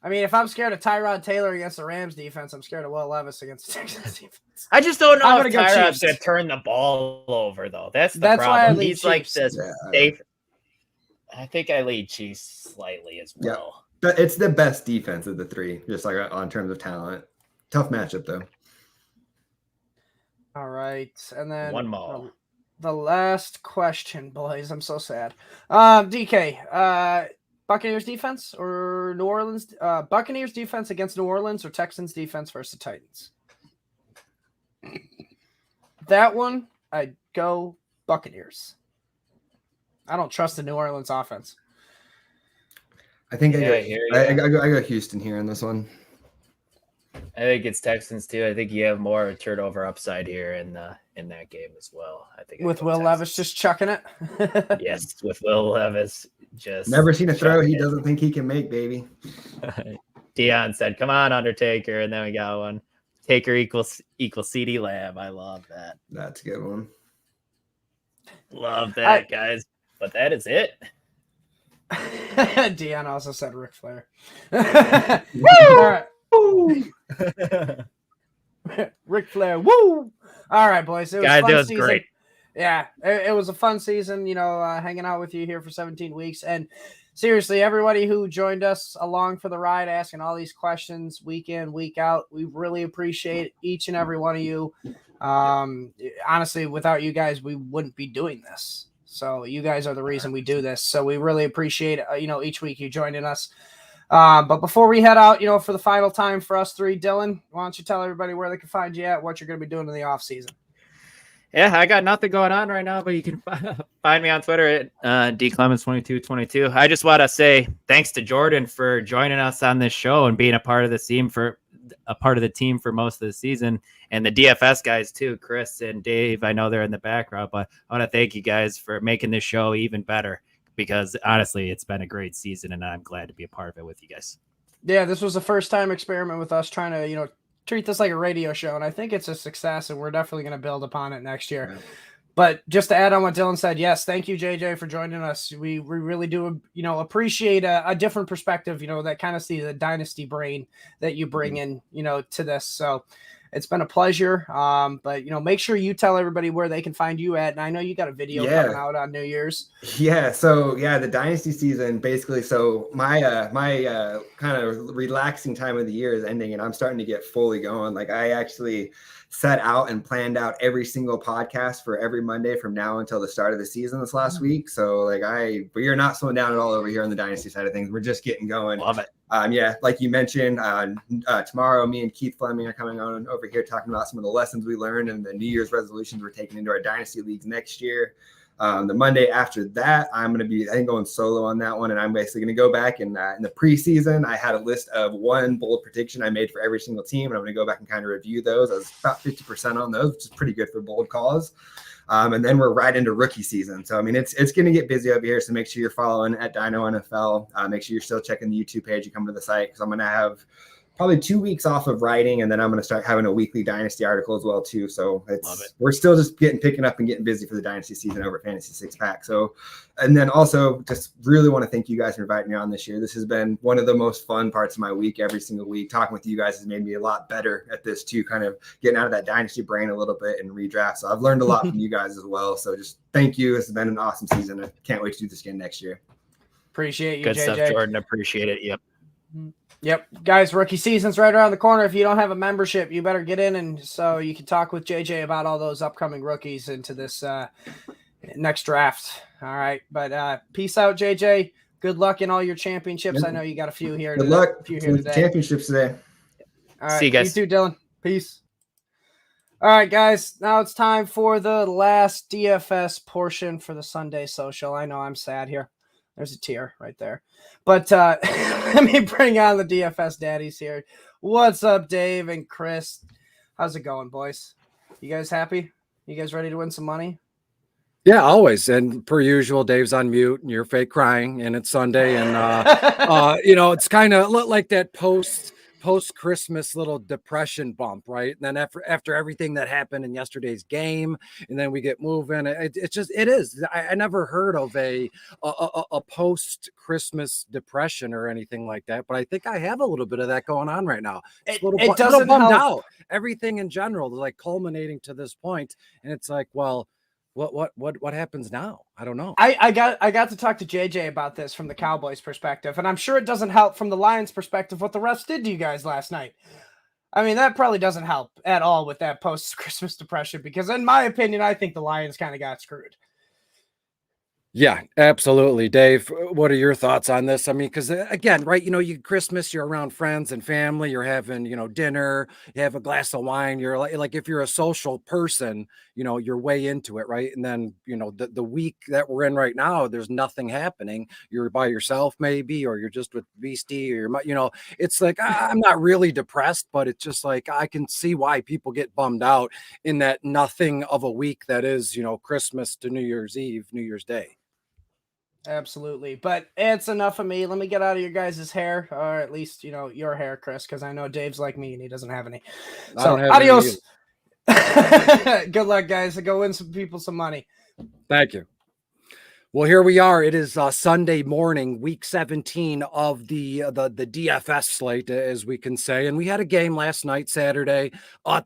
I mean, if I'm scared of Tyrod Taylor against the Rams defense, I'm scared of Will Levis against the Texans defense. I just don't know I'm if gonna go Tyrod's Chiefs. going to turn the ball over, though. That's Why I problem. lead He's like Chiefs. this Yeah. safe. I think I lead Chiefs slightly as Yeah. well. But it's the best defense of the three, just like on terms of talent. Tough matchup though. All right, and then One more. The last question, boys. I'm so sad. DK, Buccaneers defense or New Orleans? Buccaneers defense against New Orleans or Texans defense versus the Titans? That one, I'd go Buccaneers. I don't trust the New Orleans offense. I think Yeah, I go Houston here in this one. I think it's Texans too. I think you have more turnover upside here in that game as well. I think With Will Levis just chucking it. yes, with Will Levis just Never seen a throw he chucking it. doesn't think he can make, baby. Dion said, "Come on, Undertaker," and then we got one. Taker equals CeeDee Lamb. I love that. That's a good one. Love that, guys. But that is it. Dion also said Ric Flair. All right. Ric Flair, woo! All right, boys. It was Guys, fun it was season. great. Yeah, it was a fun season, hanging out with you here for 17 weeks. And seriously, everybody who joined us along for the ride, asking all these questions week in, week out, we really appreciate each and every one of you. Honestly, without you guys, we wouldn't be doing this. So you guys are the reason we do this. So we really appreciate, each week you joining us. But before we head out, for the final time for us three, Dylan, why don't you tell everybody where they can find you at, what you're going to be doing in the off season? Yeah, I got nothing going on right now, but you can find me on Twitter at dclemons2222. I just want to say thanks to Jordan for joining us on this show and being a part of the team for most of the season, and the DFS guys too, Chris and Dave. I know they're in the background, but I want to thank you guys for making this show even better, because honestly, it's been a great season, and I'm glad to be a part of it with you guys. Yeah, this was a first-time experiment with us trying to, treat this like a radio show, and I think it's a success, and we're definitely going to build upon it next year. Right. But just to add on what Dylan said, yes, thank you, JJ, for joining us. We really do, appreciate a different perspective, that kind of see the dynasty brain that you bring in, to this. So it's been a pleasure. But make sure you tell everybody where they can find you at. And I know you got a video coming out on New Year's. Yeah. So the dynasty season, basically. So my kind of relaxing time of the year is ending, and I'm starting to get fully going. Like I actually set out and planned out every single podcast for every Monday from now until the start of the season this last week. So we are not slowing down at all over here on the dynasty side of things. We're just getting going. Love it. Like you mentioned, tomorrow me and Keith Fleming are coming on over here talking about some of the lessons we learned and the New Year's resolutions we're taking into our dynasty leagues next year. The Monday after that, I'm going to be, going solo on that one. And I'm basically going to go back and in the preseason, I had a list of one bold prediction I made for every single team. And I'm going to go back and kind of review those. I was about 50% on those, which is pretty good for bold calls. And then we're right into rookie season. So, it's going to get busy over here. So make sure you're following at Dino NFL. Make sure you're still checking the YouTube page. You come to the site because I'm going to have probably 2 weeks off of writing, and then I'm going to start having a weekly Dynasty article as well too. So we're still just picking up and getting busy for the Dynasty season over at Fantasy Six Pack. So, and then also just really want to thank you guys for inviting me on this year. This has been one of the most fun parts of my week every single week. Talking with you guys has made me a lot better at this too, kind of getting out of that Dynasty brain a little bit and redraft. So I've learned a lot from you guys as well. So just thank you. This has been an awesome season. I can't wait to do this again next year. Appreciate you, Good JJ. stuff, Jordan. Appreciate it. Yep. Guys, rookie season's right around the corner. If you don't have a membership, you better get in, and so you can talk with JJ about all those upcoming rookies into this next draft. All right. But peace out, JJ. Good luck in all your championships. I know you got a few here. Good luck. A few here today. Championships today. All right. See you guys. You too, Dylan. Peace. All right, guys. Now it's time for the last DFS portion for the Sunday social. I know I'm sad here. There's a tear right there. But let me bring on the DFS daddies here. What's up, Dave and Chris? How's it going, boys? You guys happy? You guys ready to win some money? Yeah, always. And per usual, Dave's on mute and you're fake crying and it's Sunday. And, it's kind of like that post-Christmas little depression bump, right? And then after everything that happened in yesterday's game, and then we get moving. It is. I never heard of a post-Christmas depression or anything like that, but I think I have a little bit of that going on right now. It doesn't bummed out. Everything in general is like culminating to this point, and it's like, well, what happens now? I don't know. I got to talk to JJ about this from the Cowboys perspective, and I'm sure it doesn't help from the Lions perspective what the refs did to you guys last night. I mean, that probably doesn't help at all with that post-Christmas depression, because in my opinion, I think the Lions kind of got screwed. Yeah, absolutely. Dave, what are your thoughts on this? I mean, because again, right, you Christmas, you're around friends and family, you're having, dinner, you have a glass of wine, you're like if you're a social person, you're way into it, right? And then, the week that we're in right now, there's nothing happening. You're by yourself maybe, or you're just with Beastie, or it's like, I'm not really depressed, but it's just like, I can see why people get bummed out in that nothing of a week that is, Christmas to New Year's Eve, New Year's Day. Absolutely. But it's enough of me. Let me get out of your guys' hair, or at least, your hair, Chris, because I know Dave's like me and he doesn't have any. So, adios. Good luck, guys. Go win some people some money. Thank you. Well, here we are. It is Sunday morning, week 17 of the DFS slate, as we can say. And we had a game last night, Saturday.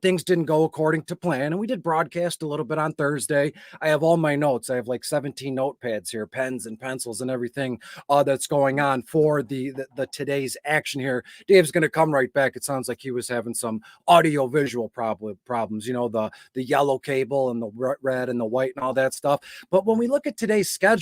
Things didn't go according to plan. And we did broadcast a little bit on Thursday. I have all my notes. I have like 17 notepads here, pens and pencils and everything that's going on for the today's action here. Dave's going to come right back. It sounds like he was having some audio visual problems, the yellow cable and the red and the white and all that stuff. But when we look at today's schedule,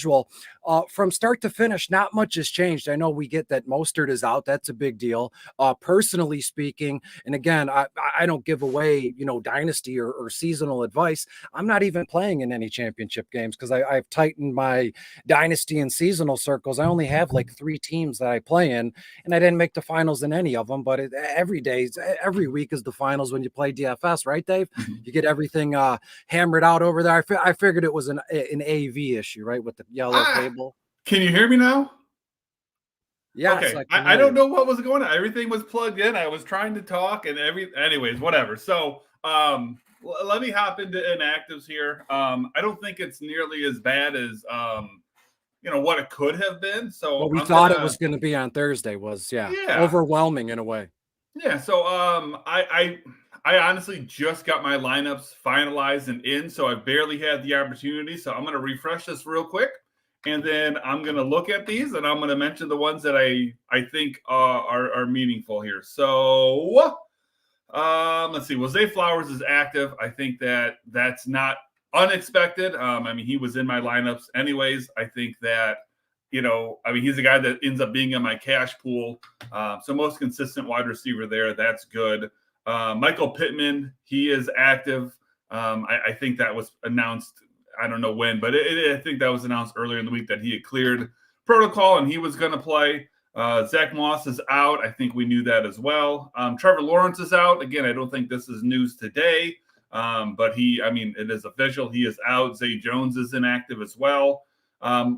from start to finish, not much has changed. I know we get that Mostert is out. That's a big deal. Personally speaking, and again, I don't give away, dynasty or seasonal advice. I'm not even playing in any championship games because I've tightened my dynasty and seasonal circles. I only have like 3 teams that I play in, and I didn't make the finals in any of them. But every week is the finals when you play DFS, right, Dave? Mm-hmm. You get everything hammered out over there. I figured it was an AV issue, right, with the yellow cable. Can you hear me now? Yeah. Okay. I don't know what was going on. Everything was plugged in. I was trying to talk and anyways, whatever. So let me hop into inactives here. I don't think it's nearly as bad as what it could have been. So what we thought it was going to be on Thursday was overwhelming in a way. Yeah. So I honestly just got my lineups finalized and in, so I barely had the opportunity. So I'm going to refresh this real quick, and then I'm going to look at these, and I'm going to mention the ones that I think are meaningful here. So let's see. Well, Zay Flowers is active. I think that's not unexpected. He was in my lineups anyways. I think that, he's a guy that ends up being in my cash pool. So most consistent wide receiver there. That's good. Michael Pittman, he is active. I think that was announced, I don't know when, but I think that was announced earlier in the week that he had cleared protocol and he was going to play. Zach Moss is out. I think we knew that as well. Trevor Lawrence is out. Again, I don't think this is news today, but it is official. He is out. Zay Jones is inactive as well.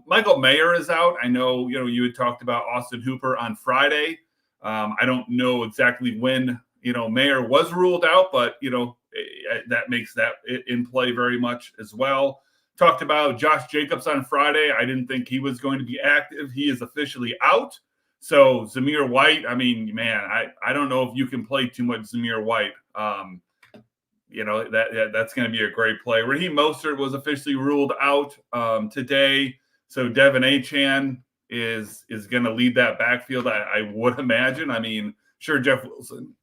Michael Mayer is out. I know, you had talked about Austin Hooper on Friday. I don't know exactly when, Mayer was ruled out, but, that makes that in play very much as well. Talked about Josh Jacobs on Friday. I didn't think he was going to be active. He is officially out. So Zamir White, I mean, man, I don't know if you can play too much Zamir White. That's going to be a great play. Raheem Mostert was officially ruled out today. So Devin Achane is going to lead that backfield, I would imagine. I mean, sure, Jeff Wilson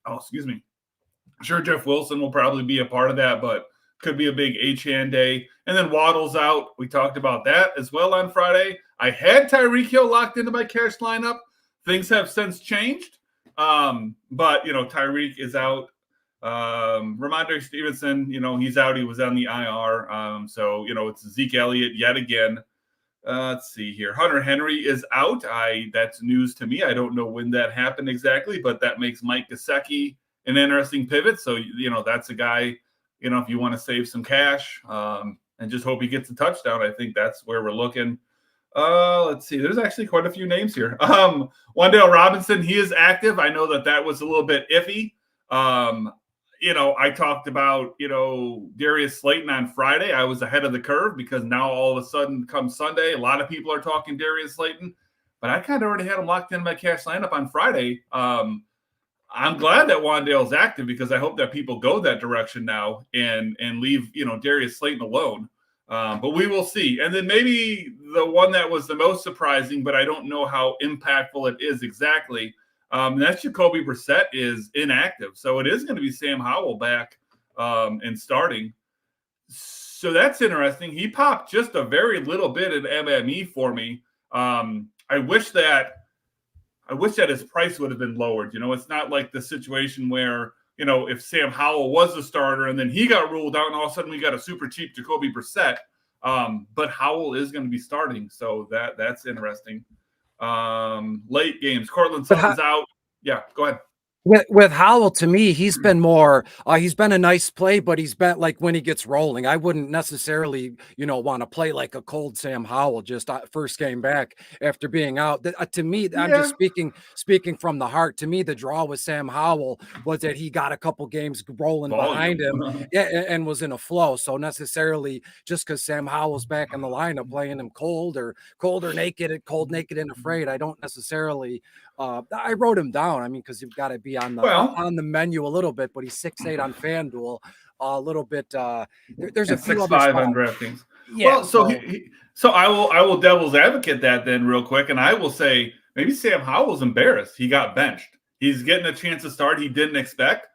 will probably be a part of that, but could be a big Achane day. And then Waddle's out. We talked about that as well on Friday. I had Tyreek Hill locked into my cash lineup. Things have since changed. But, Tyreek is out. Ramondre Stevenson, he's out. He was on the IR. So, it's Zeke Elliott yet again. Let's see here. Hunter Henry is out. That's news to me. I don't know when that happened exactly, but that makes Mike Gesicki an interesting pivot. So, that's a guy, if you want to save some cash and just hope he gets a touchdown, I think that's where we're looking. Let's see. There's actually quite a few names here. Wan'Dale Robinson, he is active. I know that was a little bit iffy. I talked about, Darius Slayton on Friday. I was ahead of the curve because now all of a sudden come Sunday, a lot of people are talking Darius Slayton, but I kind of already had him locked in my cash lineup on Friday. I'm glad that Wan'Dale's active because I hope that people go that direction now and leave, Darius Slayton alone. But we will see. And then maybe the one that was the most surprising, but I don't know how impactful it is exactly. That's Jacoby Brissett is inactive. So it is going to be Sam Howell back and starting. So that's interesting. He popped just a very little bit in MME for me. I wish that his price would have been lowered. It's not like the situation where, if Sam Howell was the starter and then he got ruled out and all of a sudden we got a super cheap Jacoby Brissett. But Howell is going to be starting. So that's interesting. Late games. Cortland Sutton's out. Yeah, go ahead. With Howell, to me, he's been more, he's been a nice play, but he's been like when he gets rolling, I wouldn't necessarily, want to play like a cold Sam Howell just first game back after being out. To me, I'm just speaking from the heart. To me, the draw with Sam Howell was that he got a couple games rolling behind him and was in a flow. So necessarily just because Sam Howell's back in the lineup playing him cold or naked and afraid, I don't necessarily. I wrote him down. I mean, because you've got to be on the menu a little bit, but he's 6'8" on FanDuel. A little bit. There's a few 6'5" on DraftKings. Yeah. Well, so I will devil's advocate that then real quick, and I will say maybe Sam Howell's embarrassed. He got benched. He's getting a chance to start he didn't expect.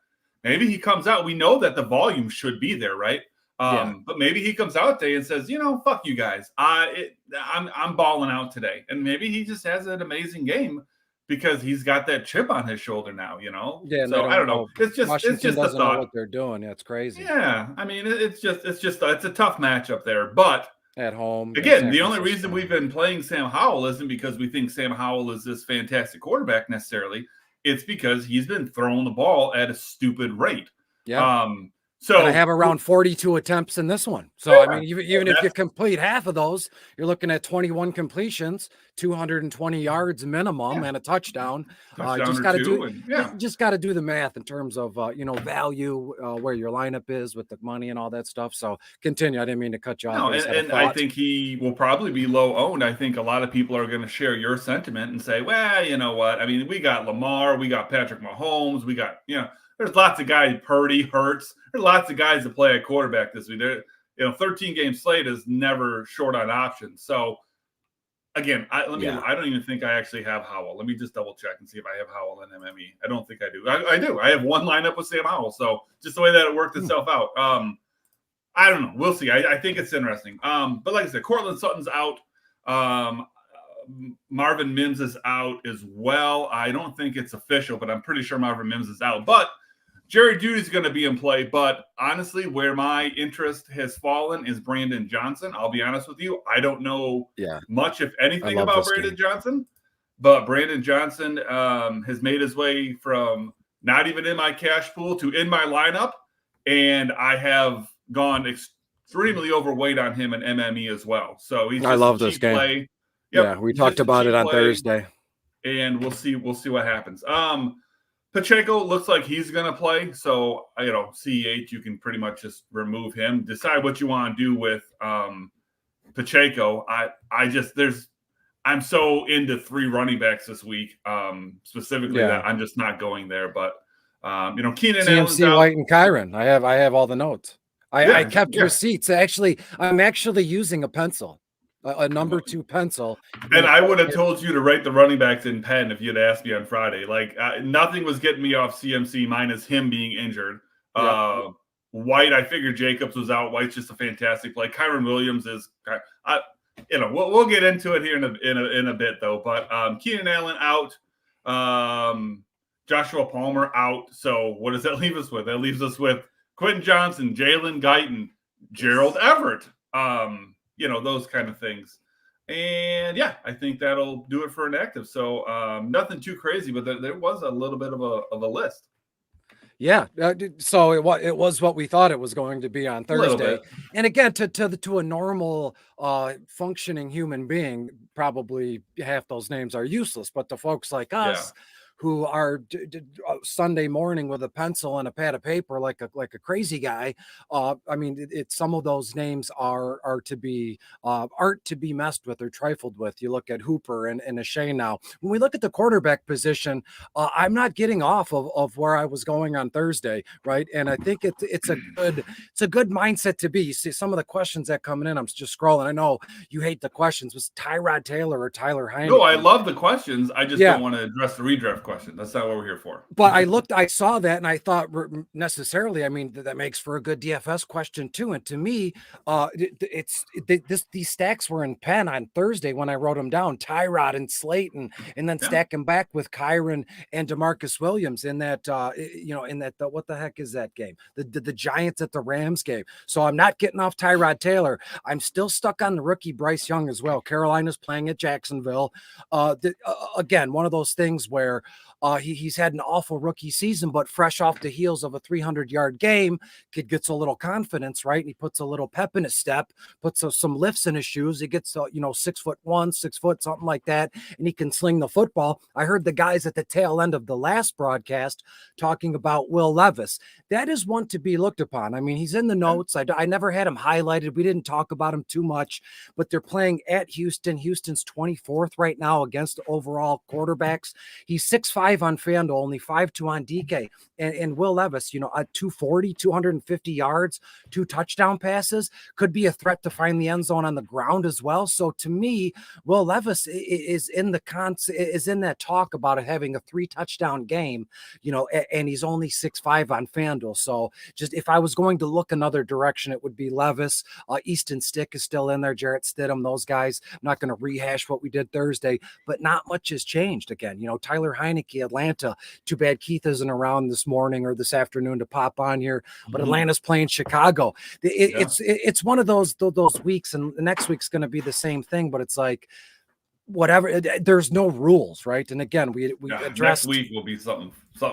Maybe he comes out. We know that the volume should be there, right? But maybe he comes out today and says, fuck you guys. I'm balling out today, and maybe he just has an amazing game. Because he's got that chip on his shoulder now, Yeah. So I don't know. It's just a thought. Know what they're doing. That's crazy. Yeah. I mean, it's a tough matchup there. But at home, again, the only reason we've been playing Sam Howell isn't because we think Sam Howell is this fantastic quarterback necessarily. It's because he's been throwing the ball at a stupid rate. Yeah. So I have around 42 attempts in this one. So I mean, even if you complete half of those, you're looking at 21 completions, 220 yards minimum, and a touchdown. Just got to do the math in terms of value, where your lineup is with the money and all that stuff. So continue. I didn't mean to cut you off. And I think he will probably be low owned. I think a lot of people are going to share your sentiment and say, well, you know what? I mean, we got Lamar, we got Patrick Mahomes, we got there's lots of guys, Purdy, Hurts. There's lots of guys that play at quarterback this week. 13-game slate is never short on options. So, again, I don't even think I actually have Howell. Let me just double check and see if I have Howell in MME. I don't think I do. I do. I have one lineup with Sam Howell. So, just the way that it worked itself out. I don't know. We'll see. I think it's interesting. But like I said, Cortland Sutton's out. Marvin Mims is out as well. I don't think it's official, but I'm pretty sure Marvin Mims is out. But Jerry Jeudy's going to be in play, but honestly, where my interest has fallen is Brandon Johnson. I'll be honest with you. I don't know much, if anything, about Brandon Johnson, but Brandon Johnson has made his way from not even in my cash pool to in my lineup, and I have gone extremely overweight on him in MME as well. So he's I love this game. Play. Yep. Yeah, we talked about it on Thursday. and we'll see what happens. Pacheco looks like he's going to play, so CEH, you can pretty much just remove him. Decide what you want to do with Pacheco. I'm so into 3 running backs this week, specifically that I'm just not going there. But Keenan Allen's out. White and Kyron. I have all the notes. I kept receipts. I'm actually using a pencil, a number 2 pencil. And I would have told you to write the running backs in pen if you'd asked me on Friday. Like nothing was getting me off CMC minus him being injured. White, I figured Jacobs was out. White's just a fantastic play. Kyron Williams is. We'll get into it here in a bit though. But Keenan Allen out. Joshua Palmer out. So what does that leave us with? That leaves us with Quentin Johnson, Jalen Guyton, Gerald Everett. Those kind of things. And I think that'll do it for inactive. So nothing too crazy, but there was a little bit of a list. Yeah, so it was what we thought it was going to be on Thursday. And again, to a normal functioning human being, probably half those names are useless. But to folks like us, who are Sunday morning with a pencil and a pad of paper like a crazy guy, some of those names aren't to be messed with or trifled with. You look at Hooper and Ashane now. When we look at the quarterback position, I'm not getting off of where I was going on Thursday, right? And I think it's a good mindset to be. You see some of the questions that coming in. I'm just scrolling. I know you hate the questions. Was Tyrod Taylor or Tyler Heineke? No, I love the questions. I just don't want to address the redraft question. That's not what we're here for. But I saw that and I thought necessarily, that makes for a good DFS question too. And to me, these stacks were in pen on Thursday when I wrote them down, Tyrod and Slayton, and then stack them back with Kyron and DeMarcus Williams in that, what the heck is that game? The Giants at the Rams game. So I'm not getting off Tyrod Taylor. I'm still stuck on the rookie Bryce Young as well. Carolina's playing at Jacksonville. Again, one of those things where he's had an awful rookie season, but fresh off the heels of a 300-yard game, kid gets a little confidence, right? And he puts a little pep in his step, puts some lifts in his shoes. He gets 6'1", 6 foot, something like that, and he can sling the football. I heard the guys at the tail end of the last broadcast talking about Will Levis. That is one to be looked upon. He's in the notes. I never had him highlighted. We didn't talk about him too much, but they're playing at Houston. Houston's 24th right now against overall quarterbacks. He's 6'5" on FanDuel, only 5'2" on DK. And Will Levis, at 240, 250 yards, 2 touchdown passes, could be a threat to find the end zone on the ground as well. So to me, Will Levis is in that talk about it having a 3 touchdown game, and he's only 6'5" on FanDuel. So just if I was going to look another direction, it would be Levis. Easton Stick is still in there, Jarrett Stidham, those guys. I'm not going to rehash what we did Thursday, but not much has changed. Again, Tyler Heineke, Atlanta. Too bad Keith isn't around this morning or this afternoon to pop on here, but Atlanta's playing Chicago. It's one of those weeks, and the next week's going to be the same thing, but it's like, whatever, there's no rules, right? And again, we addressed, next week will be something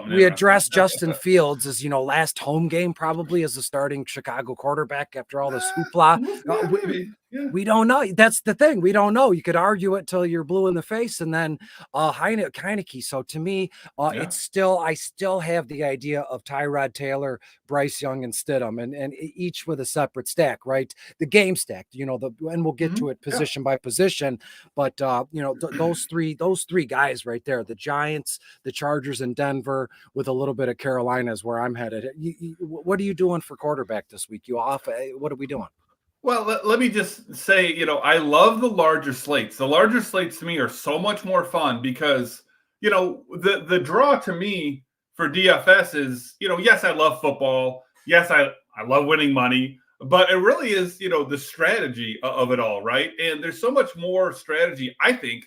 we addressed Justin Fields as last home game probably as a starting Chicago quarterback after all this hoopla. We don't know. That's the thing. We don't know. You could argue it till you're blue in the face, and then Heineke. So to me, I still have the idea of Tyrod Taylor, Bryce Young, and Stidham, and each with a separate stack, right? The game stack, and we'll get to it position by position. But those three guys right there, the Giants, the Chargers, and Denver, with a little bit of Carolina is where I'm headed. What are you doing for quarterback this week? You off? What are we doing? Well, let me just say, I love the larger slates. The larger slates to me are so much more fun because, the draw to me for DFS is, yes, I love football. Yes, I love winning money, but it really is, the strategy of it all, right? And there's so much more strategy, I think,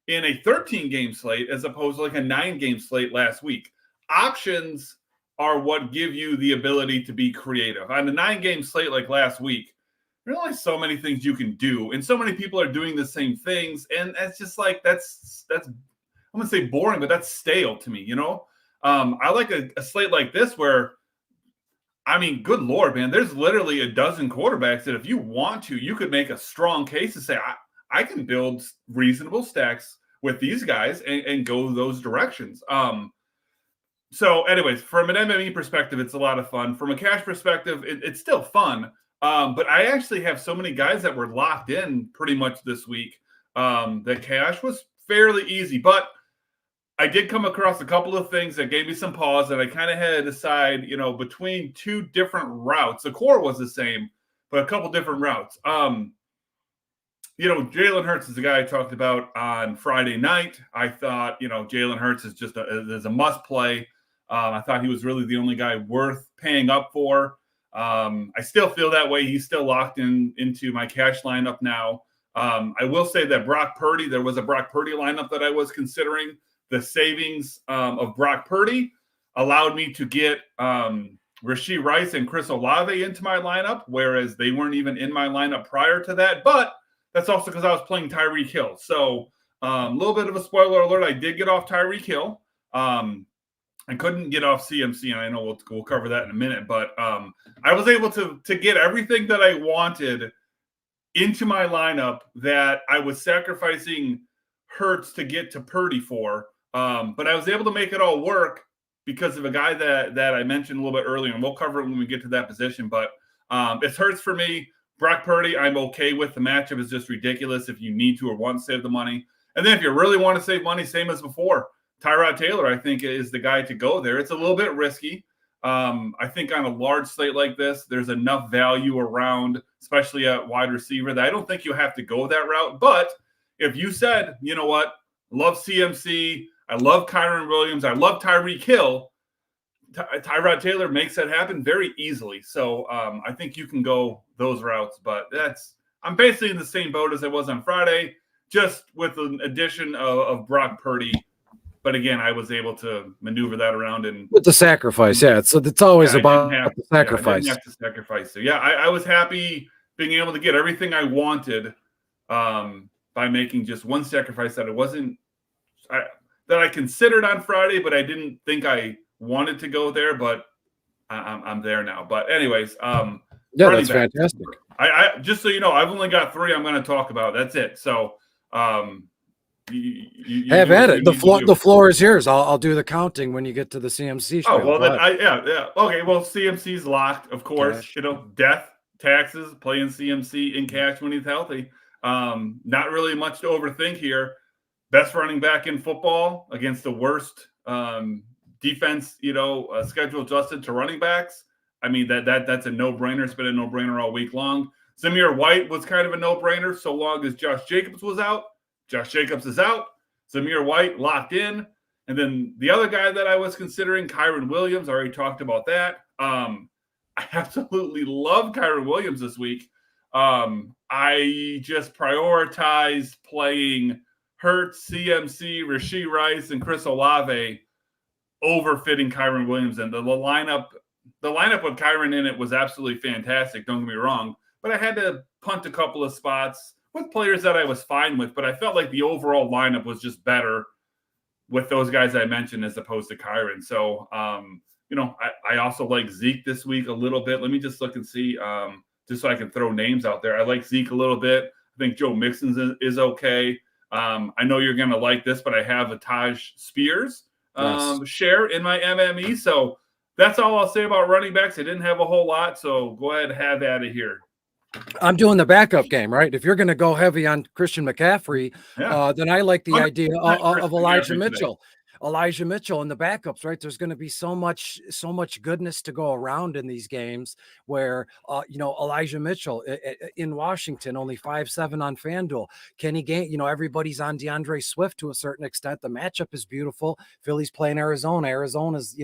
in a 13-game slate as opposed to like a 9-game slate last week. Options are what give you the ability to be creative. On a 9-game slate like last week, there's only so many things you can do, and so many people are doing the same things, and it's just like that's I'm gonna say boring, but that's stale to me. I like a slate like this where, good Lord, man, there's literally a dozen quarterbacks that if you want to, you could make a strong case to say I can build reasonable stacks with these guys and go those directions. So anyways, from an MME perspective, it's a lot of fun. From a cash perspective, it's still fun. But I actually have so many guys that were locked in pretty much this week that cash was fairly easy. But I did come across a couple of things that gave me some pause, and I kind of had to decide, between two different routes. The core was the same, but a couple different routes. Jalen Hurts is the guy I talked about on Friday night. I thought, Jalen Hurts is just a must play. I thought he was really the only guy worth paying up for. I still feel that way. He's still locked into my cash lineup now. I will say that Brock Purdy, there was a Brock Purdy lineup that I was considering. The savings of Brock Purdy allowed me to get Rashee Rice and Chris Olave into my lineup, whereas they weren't even in my lineup prior to that. But that's also because I was playing Tyreek Hill. So a little bit of a spoiler alert. I did get off Tyreek Hill. I couldn't get off CMC, and I know we'll cover that in a minute. But I was able to get everything that I wanted into my lineup that I was sacrificing Hurts to get to Purdy for. But I was able to make it all work because of a guy that I mentioned a little bit earlier, and we'll cover it when we get to that position. But it's Hurts for me. Brock Purdy, I'm okay with. The matchup is just ridiculous if you need to or want to save the money. And then if you really want to save money, same as before, Tyrod Taylor, I think, is the guy to go there. It's a little bit risky. I think on a large slate like this, there's enough value around, especially at wide receiver, that I don't think you have to go that route. But if you said, you know what, love CMC, I love Kyron Williams, I love Tyreek Hill, Tyrod Taylor makes that happen very easily. So I think you can go those routes. But I'm basically in the same boat as I was on Friday, just with an addition of Brock Purdy. But again, I was able to maneuver that around and with the sacrifice. Yeah, it's always about the sacrifice. I didn't have to sacrifice. So yeah, I was happy being able to get everything I wanted by making just one sacrifice that that I considered on Friday, but I didn't think I wanted to go there. But I'm there now. But anyways, yeah, that's fantastic. I just so you know, I've only got 3 I'm going to talk about. That's it. So. You have at it. The floor is yours. I'll do the counting when you get to the CMC show. Oh well, then yeah. Okay, well, CMC's locked, of course. Cash. Death, taxes, playing CMC in cash when he's healthy. Not really much to overthink here. Best running back in football against the worst defense. Schedule adjusted to running backs. I mean that's a no-brainer. It's been a no-brainer all week long. Zamir White was kind of a no-brainer so long as Josh Jacobs was out. Josh Jacobs is out. Zamir White locked in. And then the other guy that I was considering, Kyron Williams, I already talked about that. I absolutely love Kyron Williams this week. I just prioritized playing Hurts, CMC, Rashee Rice, and Chris Olave over fitting Kyron Williams. And the lineup with Kyron in it was absolutely fantastic. Don't get me wrong. But I had to punt a couple of spots with players that I was fine with, but I felt like the overall lineup was just better with those guys I mentioned as opposed to Kyron. So, I also like Zeke this week a little bit. Let me just look and see, just so I can throw names out there. I like Zeke a little bit. I think Joe Mixon is okay. I know you're going to like this, but I have a Taj Spears share in my MME. So that's all I'll say about running backs. I didn't have a whole lot, so go ahead and have at it here. I'm doing the backup game, right? If you're going to go heavy on Christian McCaffrey, then I like the idea of Elijah Mitchell. Elijah Mitchell in the backups, right? There's going to be so much goodness to go around in these games where, Elijah Mitchell in Washington, only 5.7 on FanDuel. Kenny Gain, everybody's on DeAndre Swift to a certain extent. The matchup is beautiful. Philly's playing Arizona. Arizona's,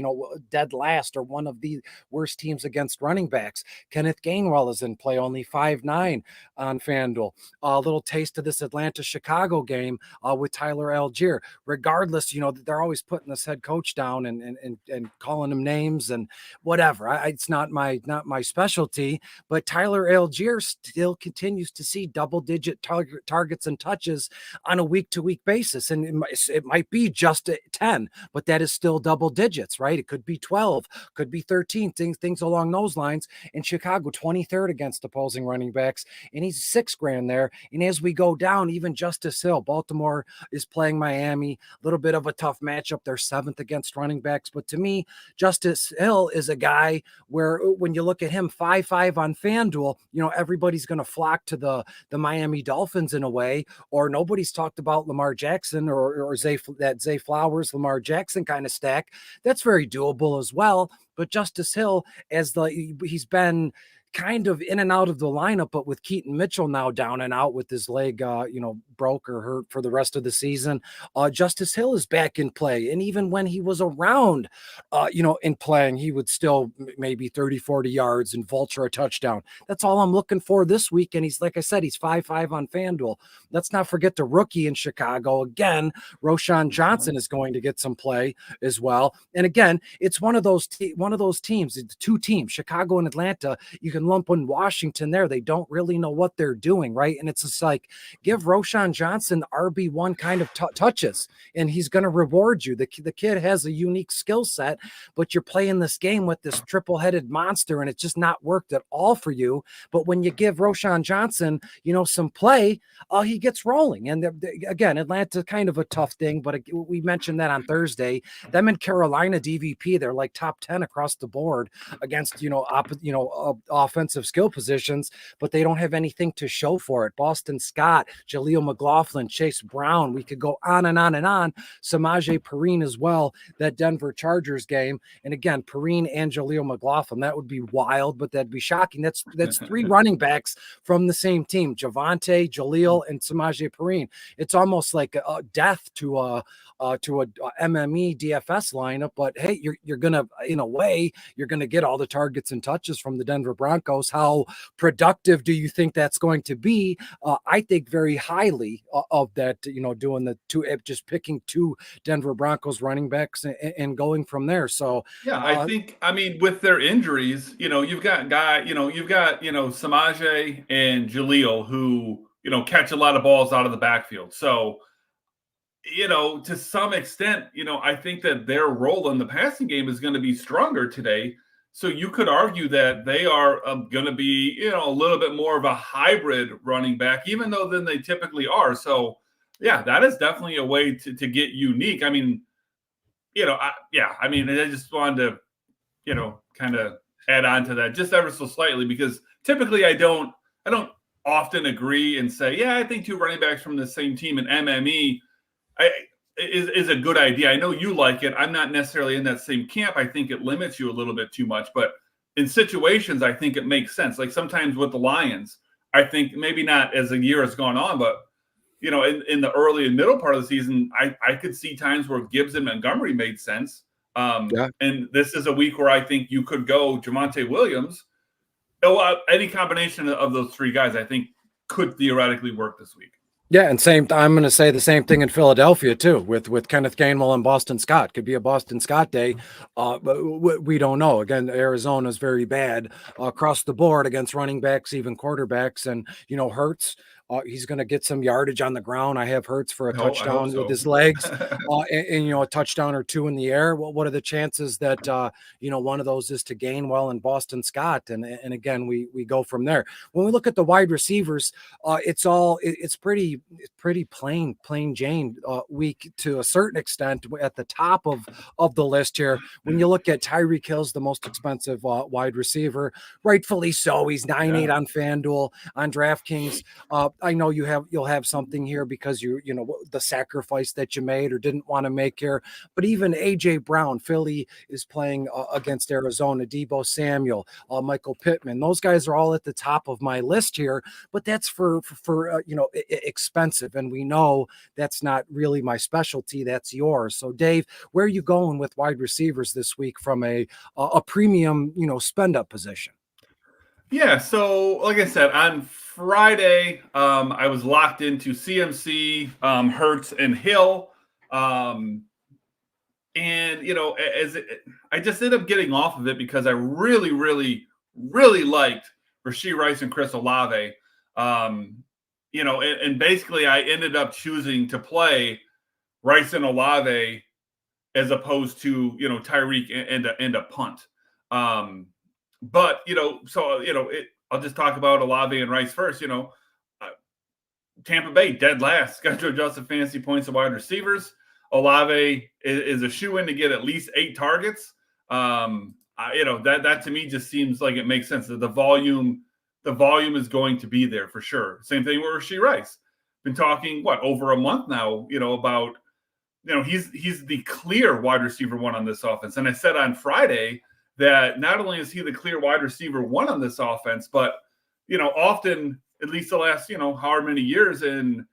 dead last or one of the worst teams against running backs. Kenneth Gainwell is in play, only 5.9 on FanDuel. A little taste of this Atlanta-Chicago game with Tyler Algier. Regardless, they're always always putting this head coach down and calling him names and whatever. It's not my specialty, but Tyler Algier still continues to see double-digit targets and touches on a week-to-week basis. And it might be just 10, but that is still double digits, right? It could be 12, could be 13, things along those lines. In Chicago, 23rd against opposing running backs, and he's $6,000 there. And as we go down, even Justice Hill, Baltimore is playing Miami, a little bit of a tough matchup. They're 7th against running backs, but to me, Justice Hill is a guy where when you look at him 5-5 on FanDuel, everybody's going to flock to the Miami Dolphins in a way, or nobody's talked about Lamar Jackson or Zay Flowers, Lamar Jackson kind of stack. That's very doable as well. But Justice Hill, he's been kind of in and out of the lineup, but with Keaton Mitchell now down and out with his leg, broke or hurt for the rest of the season, Justice Hill is back in play. And even when he was around, in playing, he would still maybe 30, 40 yards and vulture a touchdown. That's all I'm looking for this week. And he's, like I said, he's 5-5 on FanDuel. Let's not forget the rookie in Chicago. Again, Roschon Johnson is going to get some play as well. And again, it's one of those teams, the two teams, Chicago and Atlanta. You can lump in Washington there. They don't really know what they're doing, right? And it's just like, give Roschon Johnson RB1 kind of touches, and he's going to reward you. The kid has a unique skill set, but you're playing this game with this triple-headed monster, and it's just not worked at all for you. But when you give Roschon Johnson, some play, he gets rolling. And again, Atlanta kind of a tough thing, but we mentioned that on Thursday. Them in Carolina DVP, they're like top 10 across the board against offensive skill positions, but they don't have anything to show for it. Boston Scott, Jaleel McLaughlin, Chase Brown, we could go on and on and on. Samaje Perine as well, that Denver Chargers game. And again, Perine and Jaleel McLaughlin, that would be wild, but that'd be shocking. That's 3 running backs from the same team, Javonte, Jaleel, and Samaje Perine. It's almost like a death to a MME DFS lineup, but hey, you're gonna, in a way, you're gonna get all the targets and touches from the Denver Broncos. How productive do you think that's going to be? I think very highly of that, doing the two, just picking 2 Denver Broncos running backs and going from there. So yeah, I think, with their injuries, you've got Samaje and Jaleel who, catch a lot of balls out of the backfield. So, to some extent, I think that their role in the passing game is going to be stronger today. So you could argue that they are going to be, a little bit more of a hybrid running back, even though than they typically are. So, yeah, that is definitely a way to get unique. I just wanted to, kind of add on to that just ever so slightly, because typically I don't often agree and say, yeah, I think 2 running backs from the same team in MME is a good idea. I know you like it. I'm not necessarily in that same camp. I think it limits you a little bit too much, but in situations, I think it makes sense. Like sometimes with the Lions, I think maybe not as the year has gone on, but in the early and middle part of the season, I could see times where Gibbs and Montgomery made sense. And this is a week where I think you could go Javonte Williams. Any combination of those 3 guys, I think, could theoretically work this week. Yeah, and I'm going to say the same thing in Philadelphia too, with Kenneth Gainwell and Boston Scott. Could be a Boston Scott day. But we don't know. Again, Arizona is very bad across the board against running backs, even quarterbacks, and Hurts. He's going to get some yardage on the ground. I have Hurts for a touchdown with his legs, and a touchdown or 2 in the air. Well, what are the chances that one of those is to Gainwell and Boston Scott? And again, we go from there. When we look at the wide receivers, it's pretty plain Jane week to a certain extent at the top of the list here. When you look at Tyreek Hill's the most expensive wide receiver, rightfully so. He's 9.8 on FanDuel, on DraftKings. I know you'll have something here because the sacrifice that you made or didn't want to make here, but even AJ Brown, Philly is playing against Arizona, Deebo Samuel, Michael Pittman. Those guys are all at the top of my list here, but that's for expensive. And we know that's not really my specialty. That's yours. So Dave, where are you going with wide receivers this week from a premium, spend up position? Yeah, so like I said, on Friday, I was locked into CMC, Hurts, and Hill. And, I just ended up getting off of it because I really, really, really liked Rashee Rice and Chris Olave. And basically I ended up choosing to play Rice and Olave as opposed to, Tyreek and a punt. But, I'll just talk about Olave and Rice first. Tampa Bay dead last, schedule adjusted fantasy points of wide receivers. Olave is a shoe-in to get at least 8 targets. That to me just seems like it makes sense. That the volume is going to be there for sure. Same thing with Rashee Rice. Been talking over a month now, about he's the clear wide receiver 1 on this offense. And I said on Friday that not only is he the clear wide receiver 1 on this offense, but often, at least the last however many years in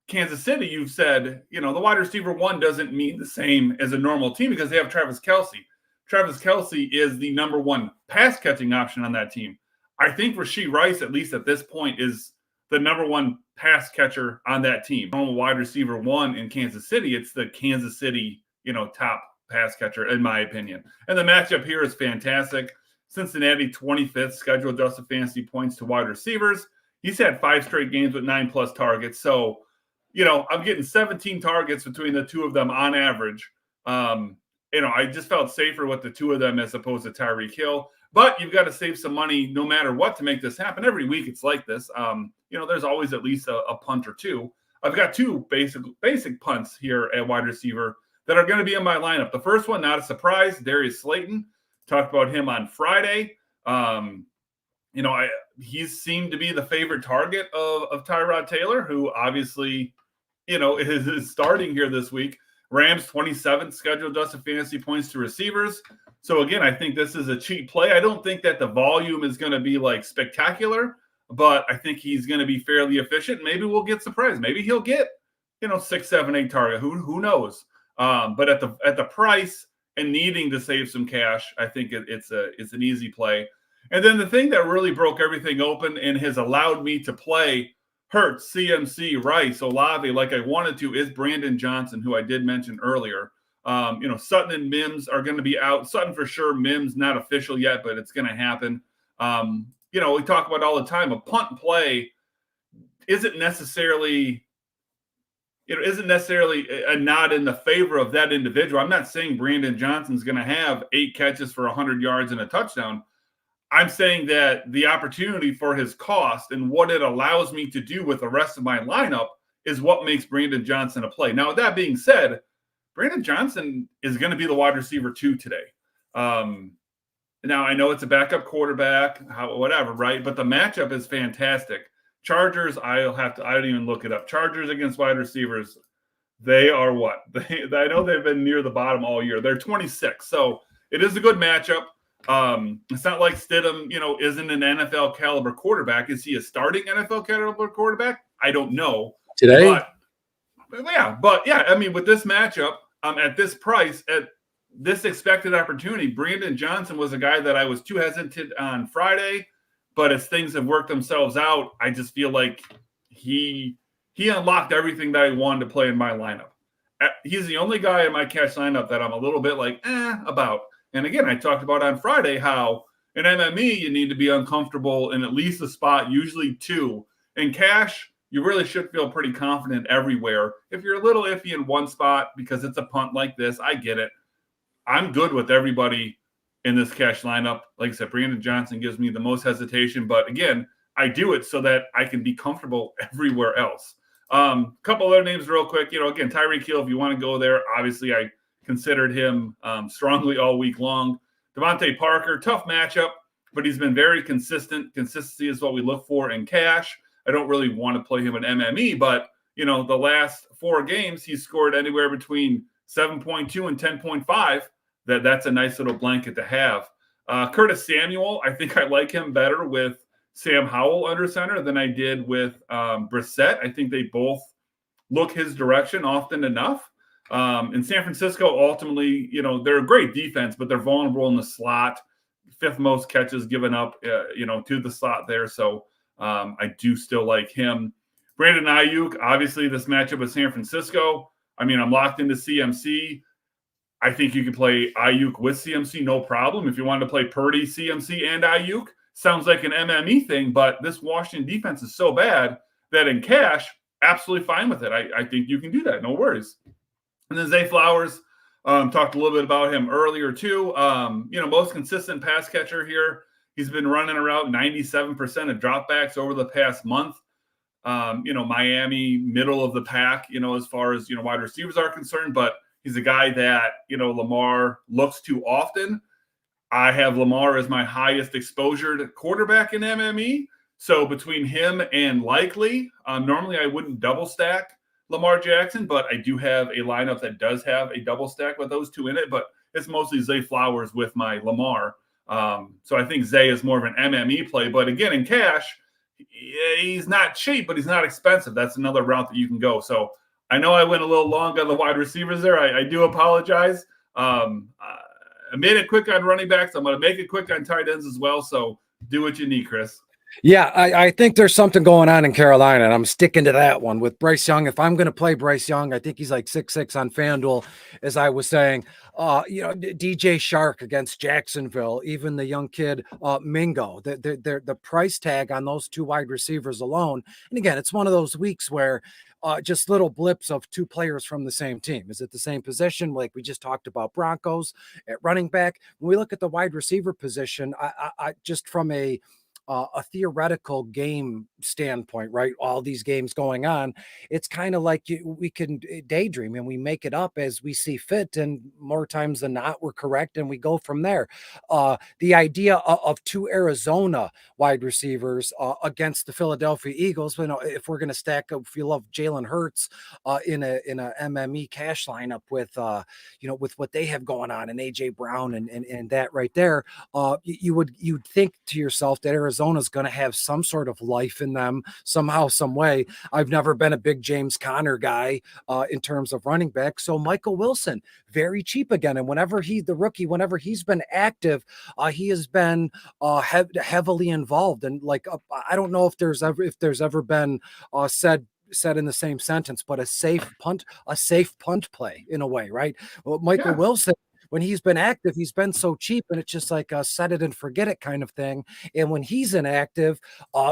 Kansas City, you've said, the wide receiver 1 doesn't mean the same as a normal team because they have Travis Kelce. Travis Kelce is the number 1 pass catching option on that team. I think Rashee Rice, at least at this point, is the number 1 pass catcher on that team. Normal wide receiver 1 in Kansas City, it's the Kansas City, top pass catcher, in my opinion. And the matchup here is fantastic. Cincinnati, 25th schedule adjusted fantasy points to wide receivers. He's had 5 straight games with 9+ targets. So, I'm getting 17 targets between the two of them on average. I just felt safer with the two of them as opposed to Tyreek Hill. But you've got to save some money no matter what to make this happen. Every week it's like this. There's always at least a punt or two. I've got 2 basic punts here at wide receiver that are going to be in my lineup. The first one, not a surprise, Darius Slayton. Talked about him on Friday. He's seemed to be the favorite target of Tyrod Taylor, who obviously, is starting here this week. Rams 27th scheduled adjusted fantasy points to receivers. So again, I think this is a cheap play. I don't think that the volume is going to be spectacular, but I think he's going to be fairly efficient. Maybe we'll get surprised. Maybe he'll get 6, 7, 8 target. Who knows? But at the price and needing to save some cash, I think it's an easy play. And then the thing that really broke everything open and has allowed me to play Hurts, CMC, Rice, Olave like I wanted to is Brandon Johnson, who I did mention earlier. Sutton and Mims are going to be out. Sutton for sure. Mims not official yet, but it's going to happen. We talk about all the time. A punt play isn't necessarily a nod in the favor of that individual. I'm not saying Brandon Johnson's going to have 8 catches for 100 yards and a touchdown. I'm saying that the opportunity for his cost and what it allows me to do with the rest of my lineup is what makes Brandon Johnson a play. Now, with that being said, Brandon Johnson is going to be the wide receiver 2 today. Now, I know it's a backup quarterback, whatever, right? But the matchup is fantastic. Chargers, I don't even look it up. Chargers against wide receivers, they are what? I know they've been near the bottom all year. They're 26. So it is a good matchup. It's not like Stidham, isn't an NFL caliber quarterback. Is he a starting NFL caliber quarterback? I don't know. Today? But I mean, with this matchup, at this price, at this expected opportunity, Brandon Johnson was a guy that I was too hesitant on Friday, but as things have worked themselves out, I just feel like he unlocked everything that I wanted to play in my lineup. He's the only guy in my cash lineup that I'm a little bit about. And again, I talked about on Friday how in MME you need to be uncomfortable in at least a spot, usually 2. In cash, you really should feel pretty confident everywhere. If you're a little iffy in one spot because it's a punt like this, I get it. I'm good with everybody in this cash lineup. Like I said, Brandon Johnson gives me the most hesitation. But again, I do it so that I can be comfortable everywhere else. Couple other names real quick. Again, Tyreek Hill, if you want to go there, obviously I considered him strongly all week long. Devontae Parker, tough matchup, but he's been very consistent. Consistency is what we look for in cash. I don't really want to play him in MME, but, the last 4 games, he's scored anywhere between 7.2 and 10.5. That's a nice little blanket to have. Curtis Samuel, I think I like him better with Sam Howell under center than I did with Brissett. I think they both look his direction often enough. In San Francisco, ultimately, they're a great defense, but they're vulnerable in the slot. 5th most catches given up, to the slot there. So I do still like him. Brandon Ayuk, obviously this matchup with San Francisco. I mean, I'm locked into CMC. I think you can play Ayuk with CMC, no problem. If you wanted to play Purdy, CMC, and Ayuk, sounds like an MME thing, but this Washington defense is so bad that in cash, absolutely fine with it. I think you can do that. No worries. And then Zay Flowers, talked a little bit about him earlier too. Most consistent pass catcher here. He's been running around 97% of dropbacks over the past month. Miami, middle of the pack, as far as, wide receivers are concerned, but he's a guy that, Lamar looks to often. I have Lamar as my highest exposure to quarterback in MME. So between him and Likely, normally I wouldn't double stack Lamar Jackson, but I do have a lineup that does have a double stack with those two in it, but it's mostly Zay Flowers with my Lamar. So I think Zay is more of an MME play, but again, in cash, he's not cheap, but he's not expensive. That's another route that you can go. So I know I went a little long on the wide receivers there. I do apologize. I made it quick on running backs. I'm going to make it quick on tight ends as well. So do what you need, Chris. Yeah, I think there's something going on in Carolina, and I'm sticking to that one with Bryce Young. If I'm going to play Bryce Young, I think he's like 6'6" on FanDuel, as I was saying. DJ Shark against Jacksonville, even the young kid Mingo. The price tag on those two wide receivers alone. And again, it's one of those weeks where just little blips of two players from the same team. Is it the same position? Like we just talked about Broncos at running back. When we look at the wide receiver position, I just from a theoretical game standpoint, right? All these games going on, it's kind of like we can daydream and we make it up as we see fit, and more times than not, we're correct, and we go from there. The idea of two Arizona wide receivers against the Philadelphia Eagles, if we're going to stack up, if you love Jalen Hurts in a MME cash lineup with with what they have going on and AJ Brown and that right there, you'd think to yourself that Arizona's going to have some sort of life in them somehow, some way. I've never been a big James Conner guy in terms of running back. So Michael Wilson, very cheap again. And whenever he's been active, he has been heavily involved. And I don't know if there's ever been said in the same sentence, but a safe punt play in a way, right? Well, Michael Wilson, when he's been active, he's been so cheap, and it's just like a set it and forget it kind of thing. And when he's inactive,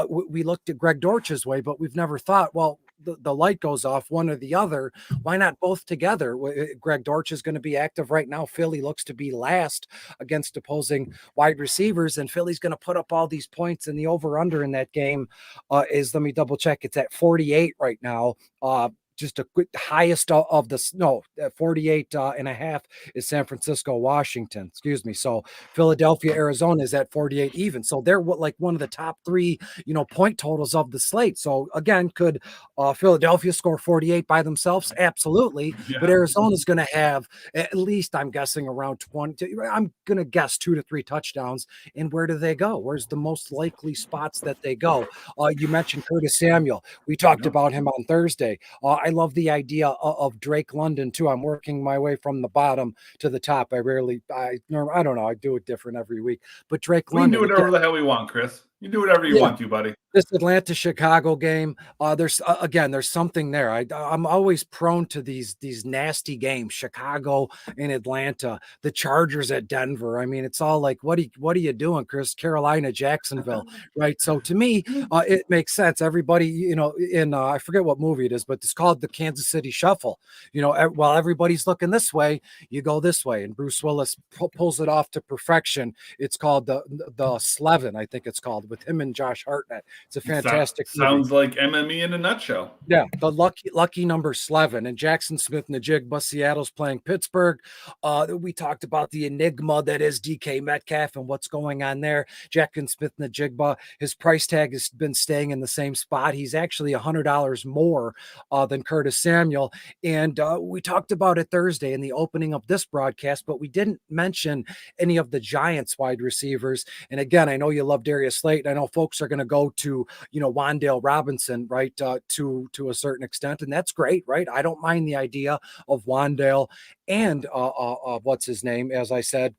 we looked at Greg Dortch's way, but we've never thought, well, the light goes off one or the other. Why not both together? Greg Dortch is going to be active right now. Philly looks to be last against opposing wide receivers, and Philly's going to put up all these points, and the over-under in that game is, let me double check, it's at 48 right now. Just a quick highest of the 48 and a half is San Francisco, Washington. Excuse me. So Philadelphia, Arizona is at 48 even. So they're like one of the top three, point totals of the slate. So again, could Philadelphia score 48 by themselves? Absolutely. Yeah. But Arizona's going to have at least, I'm guessing, around 20. I'm going to guess 2 to 3 touchdowns. And where do they go? Where's the most likely spots that they go? You mentioned Curtis Samuel. We talked about him on Thursday. I love the idea of Drake London too. I'm working my way from the bottom to the top. I don't know. I do it different every week, but Drake London. We can do whatever the hell we want, Chris. You do whatever you want to, buddy. This Atlanta-Chicago game, there's something there. I'm always prone to these nasty games, Chicago and Atlanta, the Chargers at Denver. I mean, it's all like, what are you doing, Chris? Carolina, Jacksonville, right? So to me, it makes sense. Everybody, in I forget what movie it is, but it's called the Kansas City Shuffle. While everybody's looking this way, you go this way, and Bruce Willis pulls it off to perfection. It's called the Slevin, I think it's called, with him and Josh Hartnett. It's a fantastic sounds movie. Like MME in a nutshell. Yeah, the lucky number Slevin and Jackson Smith-Njigba. Seattle's playing Pittsburgh. We talked about the enigma that is DK Metcalf and what's going on there. Jackson Smith-Njigba, his price tag has been staying in the same spot. He's actually $100 more than Curtis Samuel. And we talked about it Thursday in the opening of this broadcast, but we didn't mention any of the Giants wide receivers. And again, I know you love Darius Slayton. I know folks are going to go to to, Wan'Dale Robinson, right, to a certain extent. And that's great, right? I don't mind the idea of Wan'Dale and what's his name? As I said,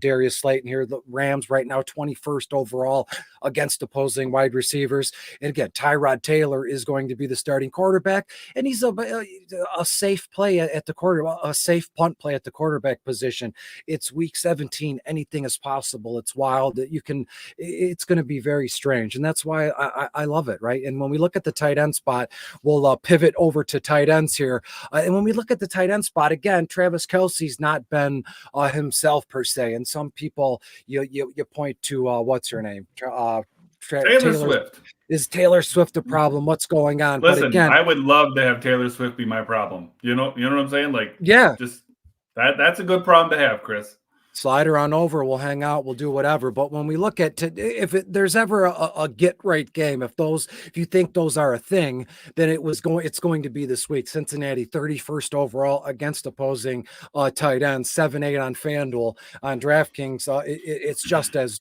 Darius Slayton here. The Rams right now 21st overall against opposing wide receivers. And again, Tyrod Taylor is going to be the starting quarterback, and he's a safe play at the a safe punt play at the quarterback position. It's week 17. Anything is possible. It's wild that it's going to be very strange. And that's why I love it. Right. And when we look at the tight end spot, we'll pivot over to tight ends here. And when we look at the tight end spot again, Travis Kelce's not been himself per se. And some people, you point to what's her name? Taylor Swift. Is Taylor Swift a problem? What's going on? Listen, but again, I would love to have Taylor Swift be my problem. You know what I'm saying? Like, yeah, just that's a good problem to have, Chris. Slide her on over. We'll hang out. We'll do whatever. But when we look at there's ever a get right game, if you think those are a thing, then it's going to be this week. Cincinnati 31st overall against opposing tight ends, 7-8 on FanDuel. On DraftKings, it's just as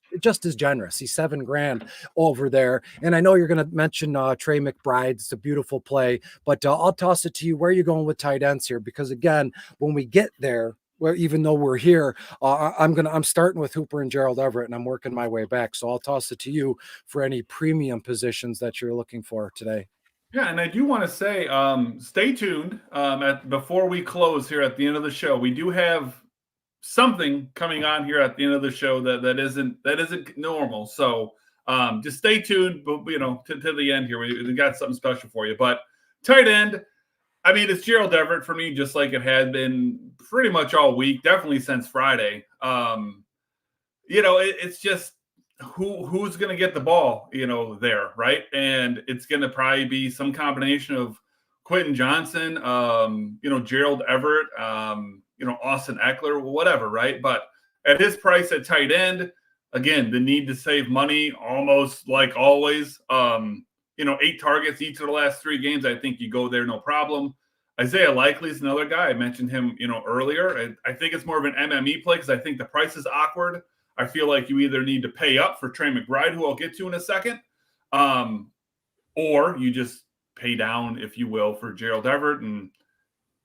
generous. He's $7,000 over there. And I know you're going to mention Trey McBride. It's a beautiful play, but I'll toss it to you. Where are you going with tight ends here? Because again, when we get there, well, even though we're here, I'm starting with Hooper and Gerald Everett, and I'm working my way back. So I'll toss it to you for any premium positions that you're looking for today. Yeah, and I do want to say, stay tuned before we close here at the end of the show. We do have something coming on here at the end of the show that isn't normal. So just stay tuned, but to the end here. We got something special for you. But tight end. I mean, it's Gerald Everett for me, just like it had been pretty much all week, definitely since Friday. It's just who's going to get the ball, there, right? And it's going to probably be some combination of Quentin Johnson, Gerald Everett, Austin Eckler, whatever, right? But at his price at tight end, again, the need to save money, almost like always. 8 targets each of the last 3 games. I think you go there, no problem. Isaiah Likely is another guy. I mentioned him, earlier. And I think it's more of an MME play because I think the price is awkward. I feel like you either need to pay up for Trey McBride, who I'll get to in a second, or you just pay down, if you will, for Gerald Everett. And,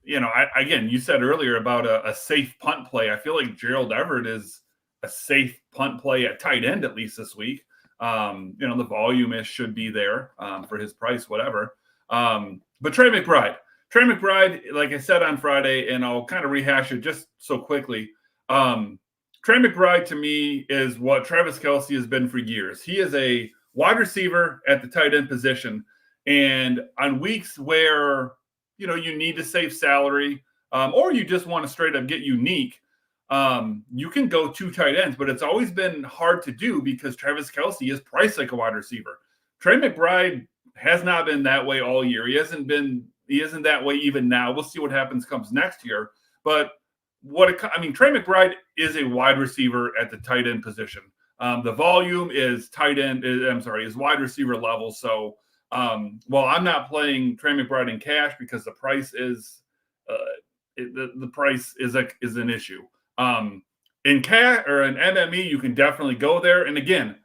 you said earlier about a safe punt play. I feel like Gerald Everett is a safe punt play at tight end, at least this week. The volume should be there for his price, whatever. But Trey McBride, like I said on Friday, and I'll kind of rehash it just so quickly. Trey McBride to me is what Travis Kelce has been for years. He is a wide receiver at the tight end position. And on weeks where, you need to save salary or you just want to straight up get unique, you can go 2 tight ends, but it's always been hard to do because Travis Kelce is priced like a wide receiver. Trey McBride has not been that way all year. He isn't that way even now. We'll see what comes next year. But Trey McBride is a wide receiver at the tight end position. The volume is is wide receiver level. So while I'm not playing Trey McBride in cash because the price is the price is an issue. In cash or in MME, you can definitely go there. And again,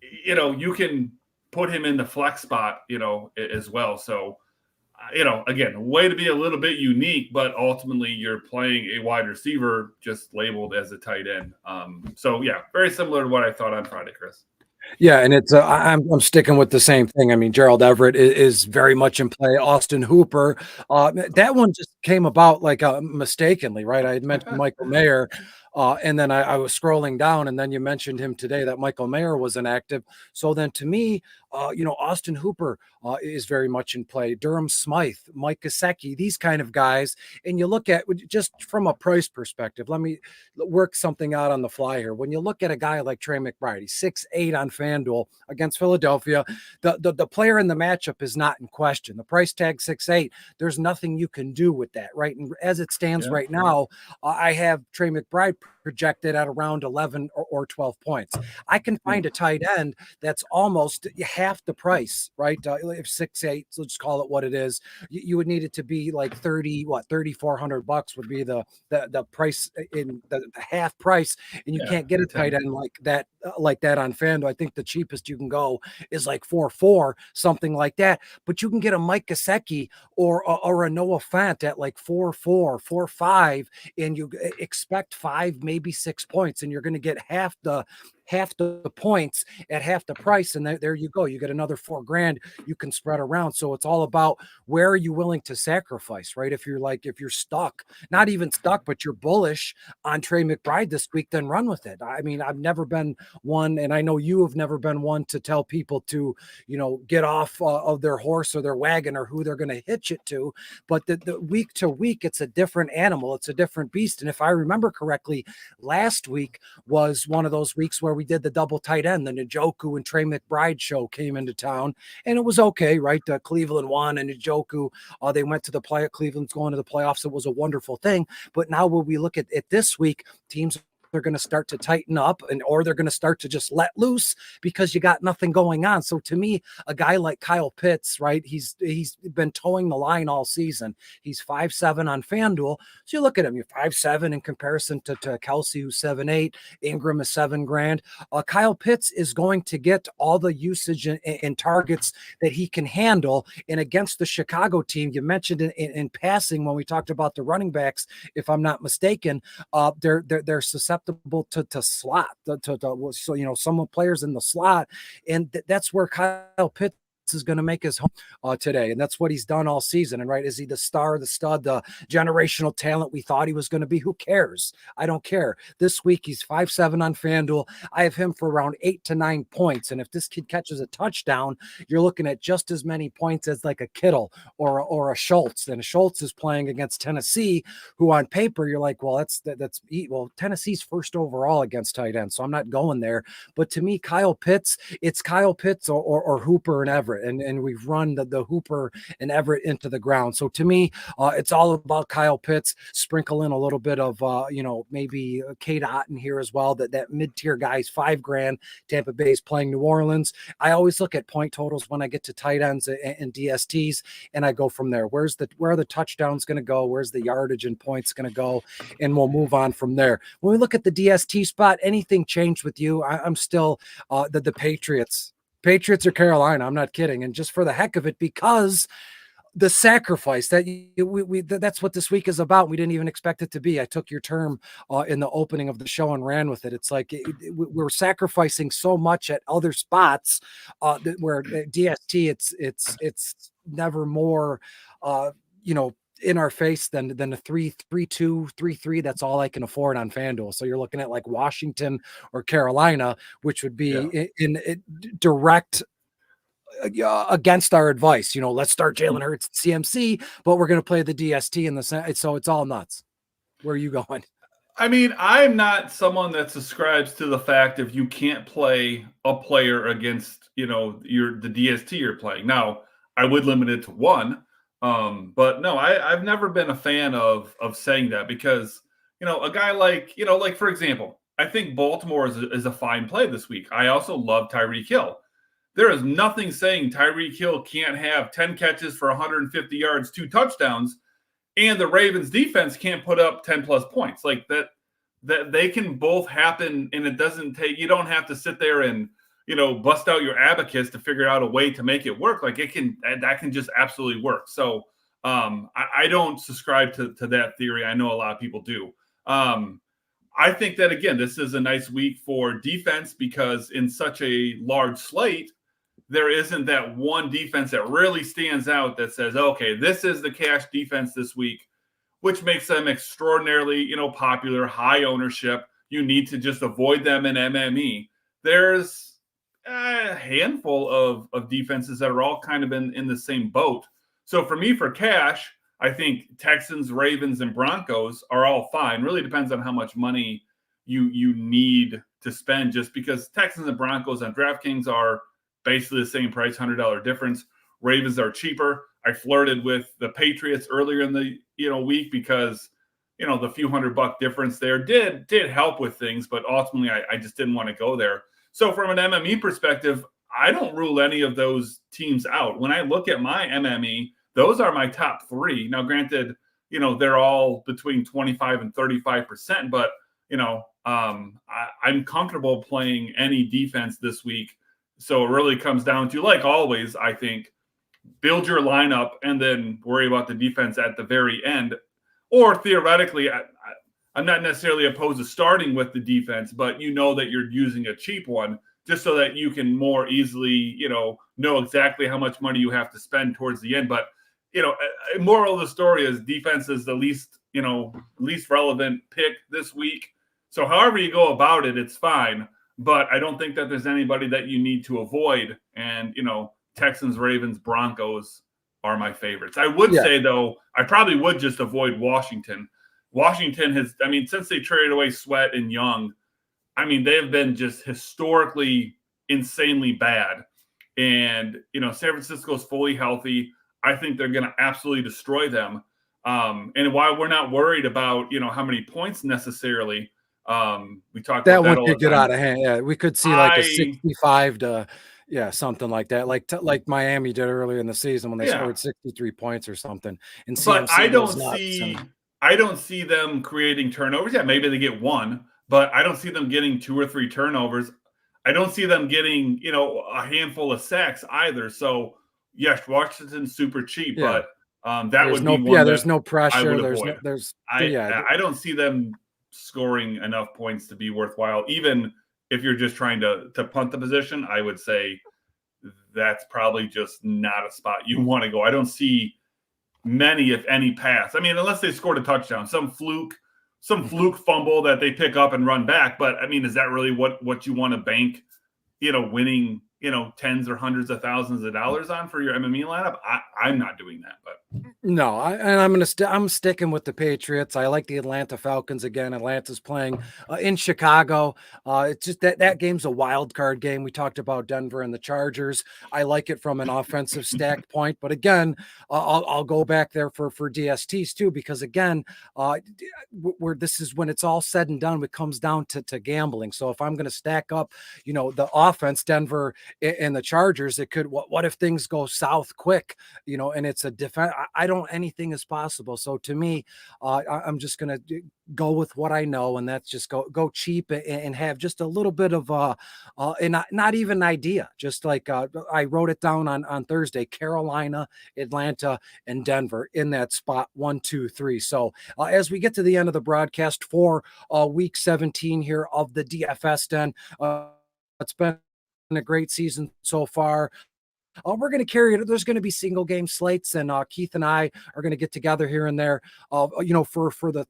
you can put him in the flex spot, as well. So, again, way to be a little bit unique, but ultimately you're playing a wide receiver just labeled as a tight end. So yeah, very similar to what I thought on Friday, Chris. Yeah, and it's I'm sticking with the same thing. I mean, Gerald Everett is very much in play. Austin Hooper, that one just came about like mistakenly, right? I had mentioned Michael Mayer, and then I was scrolling down, and then you mentioned him today that Michael Mayer was inactive. So then to me, Austin Hooper is very much in play. Durham Smythe, Mike Gesicki, these kind of guys. And you look at just from a price perspective, let me work something out on the fly here. When you look at a guy like Trey McBride, he's 6'8" on FanDuel against Philadelphia. The player in the matchup is not in question. The price tag 6'8", there's nothing you can do with that, right? And as it stands right now, I have Trey McBride projected at around 11 or 12 points. I can find a tight end that's almost half the price, right? If 6'8", so let's call it what it is, you would need it to be like $3,400 would be the price in the half price, and you can't get a tight end like that on FanDuel. I think the cheapest you can go is like 4.4, something like that. But you can get a Mike Gesicki or a Noah Fant at like 4.4, 4.5, and you expect 5, maybe 6 points, and you're going to get half the points at half the price, and there you go. You get another $4,000 you can spread around. So it's all about where are you willing to sacrifice, right? If you're stuck, not even stuck, but you're bullish on Trey McBride this week, then run with it. I mean, I've never been one, and I know you have never been one to tell people to, get off of their horse or their wagon or who they're going to hitch it to. But the week to week, it's a different animal. It's a different beast. And if I remember correctly, last week was one of those weeks where we did the double tight end. The Njoku and Trey McBride show came into town, and it was okay, right? Cleveland won, and Njoku, they went to the play. Cleveland's going to the playoffs. It was a wonderful thing. But now when we look at it this week, teams they're going to start to tighten up, or they're going to start to just let loose because you got nothing going on. So to me, a guy like Kyle Pitts, right? He's been towing the line all season. He's 5'7" on FanDuel. So you look at him, you're 5'7" in comparison to Kelsey, who's 7'8". Ingram is $7,000. Kyle Pitts is going to get all the usage and targets that he can handle. And against the Chicago team, you mentioned in passing when we talked about the running backs, if I'm not mistaken, they're susceptible to slot, so some players in the slot, and that's where Kyle Pitts is going to make his home today, and that's what he's done all season. And right, is he the star, the stud, the generational talent we thought he was going to be? Who cares? I don't care. This week he's 5'7" on FanDuel. I have him for around 8 to 9 points, and if this kid catches a touchdown, you're looking at just as many points as like a Kittle or a Schultz. And Schultz is playing against Tennessee, who on paper you're like, well, Tennessee's first overall against tight end, so I'm not going there. But to me, Kyle Pitts, it's Kyle Pitts or Hooper and Everett. And we've run the Hooper and Everett into the ground. So to me, it's all about Kyle Pitts. Sprinkle in a little bit of maybe Cade Otton here as well. That mid-tier guy's $5,000. Tampa Bay's playing New Orleans. I always look at point totals when I get to tight ends and DSTs, and I go from there. Where are the touchdowns going to go? Where's the yardage and points going to go? And we'll move on from there. When we look at the DST spot, anything changed with you? I'm still the Patriots or Carolina. I'm not kidding. And just for the heck of it, because the sacrifice that that's what this week is about. We didn't even expect it to be. I took your term in the opening of the show and ran with it. It's like we're sacrificing so much at other spots where DST, it's never more, in our face than a 3-2, 3-3. That's all I can afford on FanDuel. So you're looking at like Washington or Carolina, which would be in direct against our advice. Let's start Jalen Hurts at CMC, but we're going to play the DST in the so it's all nuts. Where are you going? I mean, I'm not someone that subscribes to the fact if you can't play a player against, the DST you're playing. Now, I would limit it to one. But no, I've never been a fan of saying that because, a guy like for example, I think Baltimore is a fine play this week. I also love Tyreek Hill. There is nothing saying Tyreek Hill can't have 10 catches for 150 yards, 2 touchdowns, and the Ravens defense can't put up 10 plus points. Like that they can both happen, and it doesn't take, you don't have to sit there and, bust out your abacus to figure out a way to make it work. Like that can just absolutely work. So I don't subscribe to that theory. I know a lot of people do. I think that, again, this is a nice week for defense because in such a large slate, there isn't that one defense that really stands out that says, okay, this is the cash defense this week, which makes them extraordinarily, popular, high ownership. You need to just avoid them in MME. There's a handful of defenses that are all kind of in the same boat. So for me, for cash, I think Texans, Ravens, and Broncos are all fine. Really depends on how much money you need to spend, just because Texans and Broncos on DraftKings are basically the same price, $100 difference. Ravens are cheaper. I flirted with the Patriots earlier in the week because the few $100 difference there did help with things, but ultimately I just didn't want to go there. So from an MME perspective, I don't rule any of those teams out. When I look at my MME, those are my top 3. Now, granted, they're all between 25 and 35%, but I'm comfortable playing any defense this week. So it really comes down to, like always, I think, build your lineup and then worry about the defense at the very end. Or theoretically, I'm not necessarily opposed to starting with the defense, but that you're using a cheap one just so that you can more easily, know exactly how much money you have to spend towards the end. But, moral of the story is defense is the least relevant pick this week. So however you go about it, it's fine. But I don't think that there's anybody that you need to avoid. And, Texans, Ravens, Broncos are my favorites. I would say, though, I probably would just avoid Washington. Washington has, since they traded away Sweat and Young, they have been just historically insanely bad. And, San Francisco's fully healthy. I think they're going to absolutely destroy them. And while we're not worried about, how many points necessarily, we talked that about that one could get out of hand. Yeah, we could see like a 65 to something like that, like Miami did earlier in the season when they scored 63 points or something. And but I don't see them creating turnovers. Yeah, maybe they get one, but I don't see them getting 2 or 3 turnovers. I don't see them getting a handful of sacks either. So yes, Washington's super cheap, but that would be one. There's no pressure. I don't see them scoring enough points to be worthwhile. Even if you're just trying to punt the position, I would say that's probably just not a spot you want to go. I don't see many, if any, pass. Unless they scored a touchdown, some fluke fumble that they pick up and run back. But is that really what you want to bank, winning, tens or hundreds of thousands of dollars on for your MME lineup? I'm not doing that, but no, I'm sticking with the Patriots. I like the Atlanta Falcons again. Atlanta's playing in Chicago. It's just that game's a wild card game. We talked about Denver and the Chargers. I like it from an offensive stack point, but again, I'll go back there for DSTs too, because again, this is when it's all said and done. It comes down to gambling. So if I'm going to stack up, the offense, Denver and the Chargers, it could. What if things go south quick? And it's a defense. Anything is possible. So to me, I'm just going to go with what I know, and that's just go cheap and have just a little bit of and not even an idea. Just like I wrote it down on Thursday: Carolina, Atlanta, and Denver in that spot 1, 2, 3. So as we get to the end of the broadcast for week 17 here of the DFS Den, it's been a great season so far. We're going to carry it. There's going to be single game slates, and Keith and I are going to get together here and there, for the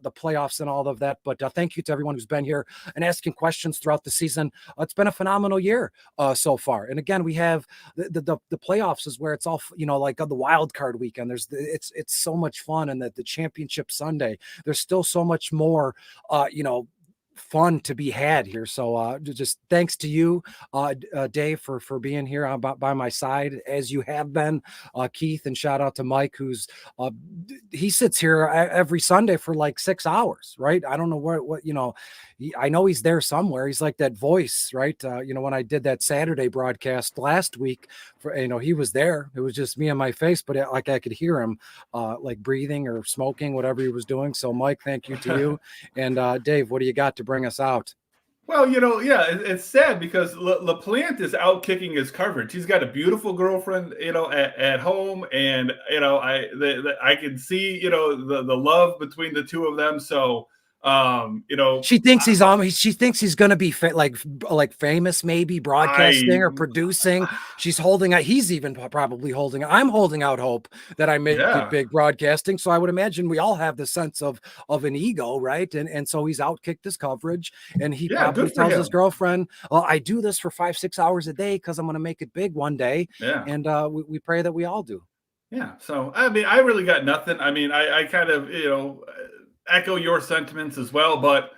playoffs and all of that. But thank you to everyone who's been here and asking questions throughout the season. It's been a phenomenal year so far. And again, we have the playoffs is where it's all, like the wild card weekend. It's so much fun, and the championship Sunday. There's still so much more, fun to be had here. So just thanks to you, Dave, for being here by my side as you have been, Keith, and shout out to Mike, who's he sits here every Sunday for like 6 hours, right? I don't know what I know he's there somewhere. He's like that voice, right? When I did that Saturday broadcast last week, he was there. It was just me and my face, but I could hear him like breathing or smoking, whatever he was doing. So Mike, thank you to you. And Dave, what do you got to bring us out? Well, it's sad because LaPlant is out kicking his coverage. He's got a beautiful girlfriend, at home, and I can see the love between the two of them. So she thinks he's on. She thinks he's going to be like famous, maybe broadcasting or producing. She's holding out. He's even probably holding. I'm holding out hope that I make it big broadcasting. So I would imagine we all have the sense of an ego, right? And so he's outkicked his coverage, and he probably tells his girlfriend, "I do this for 5-6 hours a day because I'm going to make it big one day." Yeah. And we pray that we all do. Yeah. So I really got nothing. I kind of echo your sentiments as well, but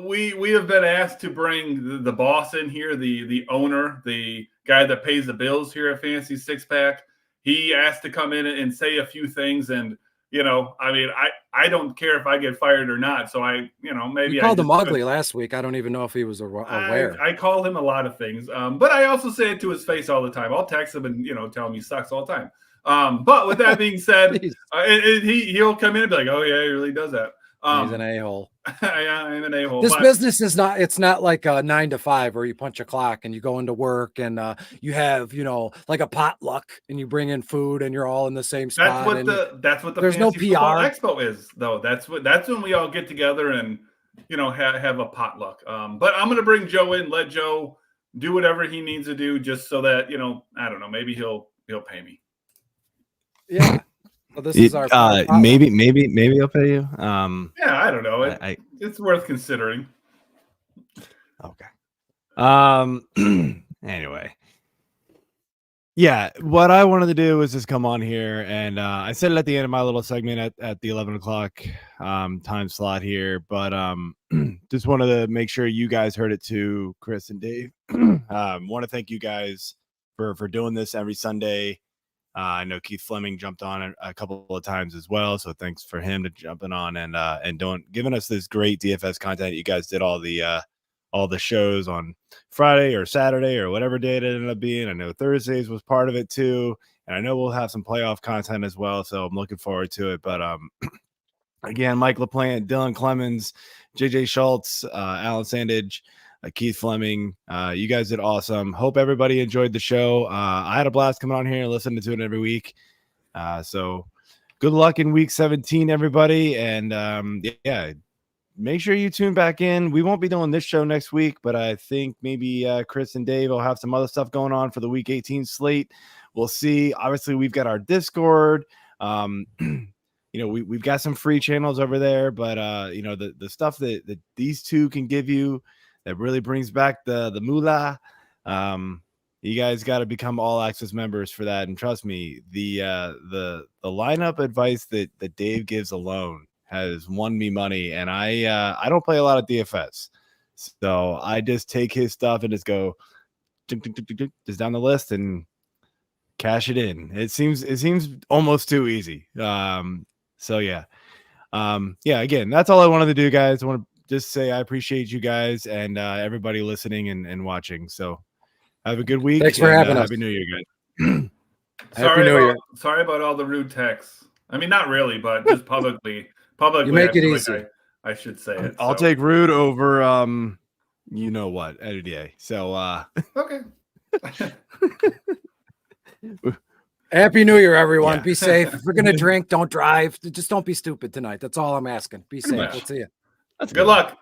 we have been asked to bring the boss in here, the owner, the guy that pays the bills here at Fantasy Six Pack. He asked to come in and say a few things, and you know, I mean, I don't care if I get fired or not. So maybe you called him ugly last week. I don't even know if he was aware. I called him a lot of things, but I also say it to his face all the time. I'll text him and tell him he sucks all the time. But with that being said, he'll come in and be like, "Oh yeah, he really does that." He's an a-hole. I'm an a-hole. This business is not. It's not like a 9 to 5 where you punch a clock and you go into work and you have like a potluck and you bring in food and you're all in the same spot. That's what the there's no Fantasy PR Expo is, though. That's when we all get together and have a potluck. But I'm gonna bring Joe in, let Joe do whatever he needs to do, just so that I don't know, maybe he'll pay me. Yeah. Well, this is our maybe I'll pay you. Yeah, I don't know. It's worth considering. Okay. Anyway. Yeah, what I wanted to do was just come on here and I said it at the end of my little segment at the 11 o'clock time slot here, but just wanted to make sure you guys heard it too, Chris and Dave. Want to thank you guys for doing this every Sunday. I know Keith Fleming jumped on a couple of times as well, so thanks for him to jumping on and giving us this great DFS content. You guys did all the shows on Friday or Saturday or whatever day it ended up being. I know Thursdays was part of it too, and I know we'll have some playoff content as well, so I'm looking forward to it. But again, Mike LaPlant, Dylan Clemons, JJ Schultz, Alan Sandage, Keith Fleming, you guys did awesome. Hope everybody enjoyed the show. I had a blast coming on here and listening to it every week. So good luck in week 17, everybody. And yeah, make sure you tune back in. We won't be doing this show next week, but I think maybe Chris and Dave will have some other stuff going on for the week 18 slate. We'll see. Obviously, we've got our Discord. We've got some free channels over there, but the stuff that these two can give you that really brings back the moolah. You guys got to become all access members for that. And trust me, the lineup advice that Dave gives alone has won me money. And I don't play a lot of DFS, so I just take his stuff and just go just down the list and cash it in. It seems almost too easy. So yeah. Again, that's all I wanted to do, guys. I want to just say I appreciate you guys and everybody listening and watching. So have a good week. Thanks for having us. Happy New Year, guys. Sorry about all the rude texts. I mean, not really, but just publicly. You make it easy. I should say it. I'll take rude over you know what, Eddy. So okay. Happy New Year, everyone. Yeah. Be safe. If we're gonna drink, don't drive. Just don't be stupid tonight. That's all I'm asking. Be safe. We'll see you. Good luck.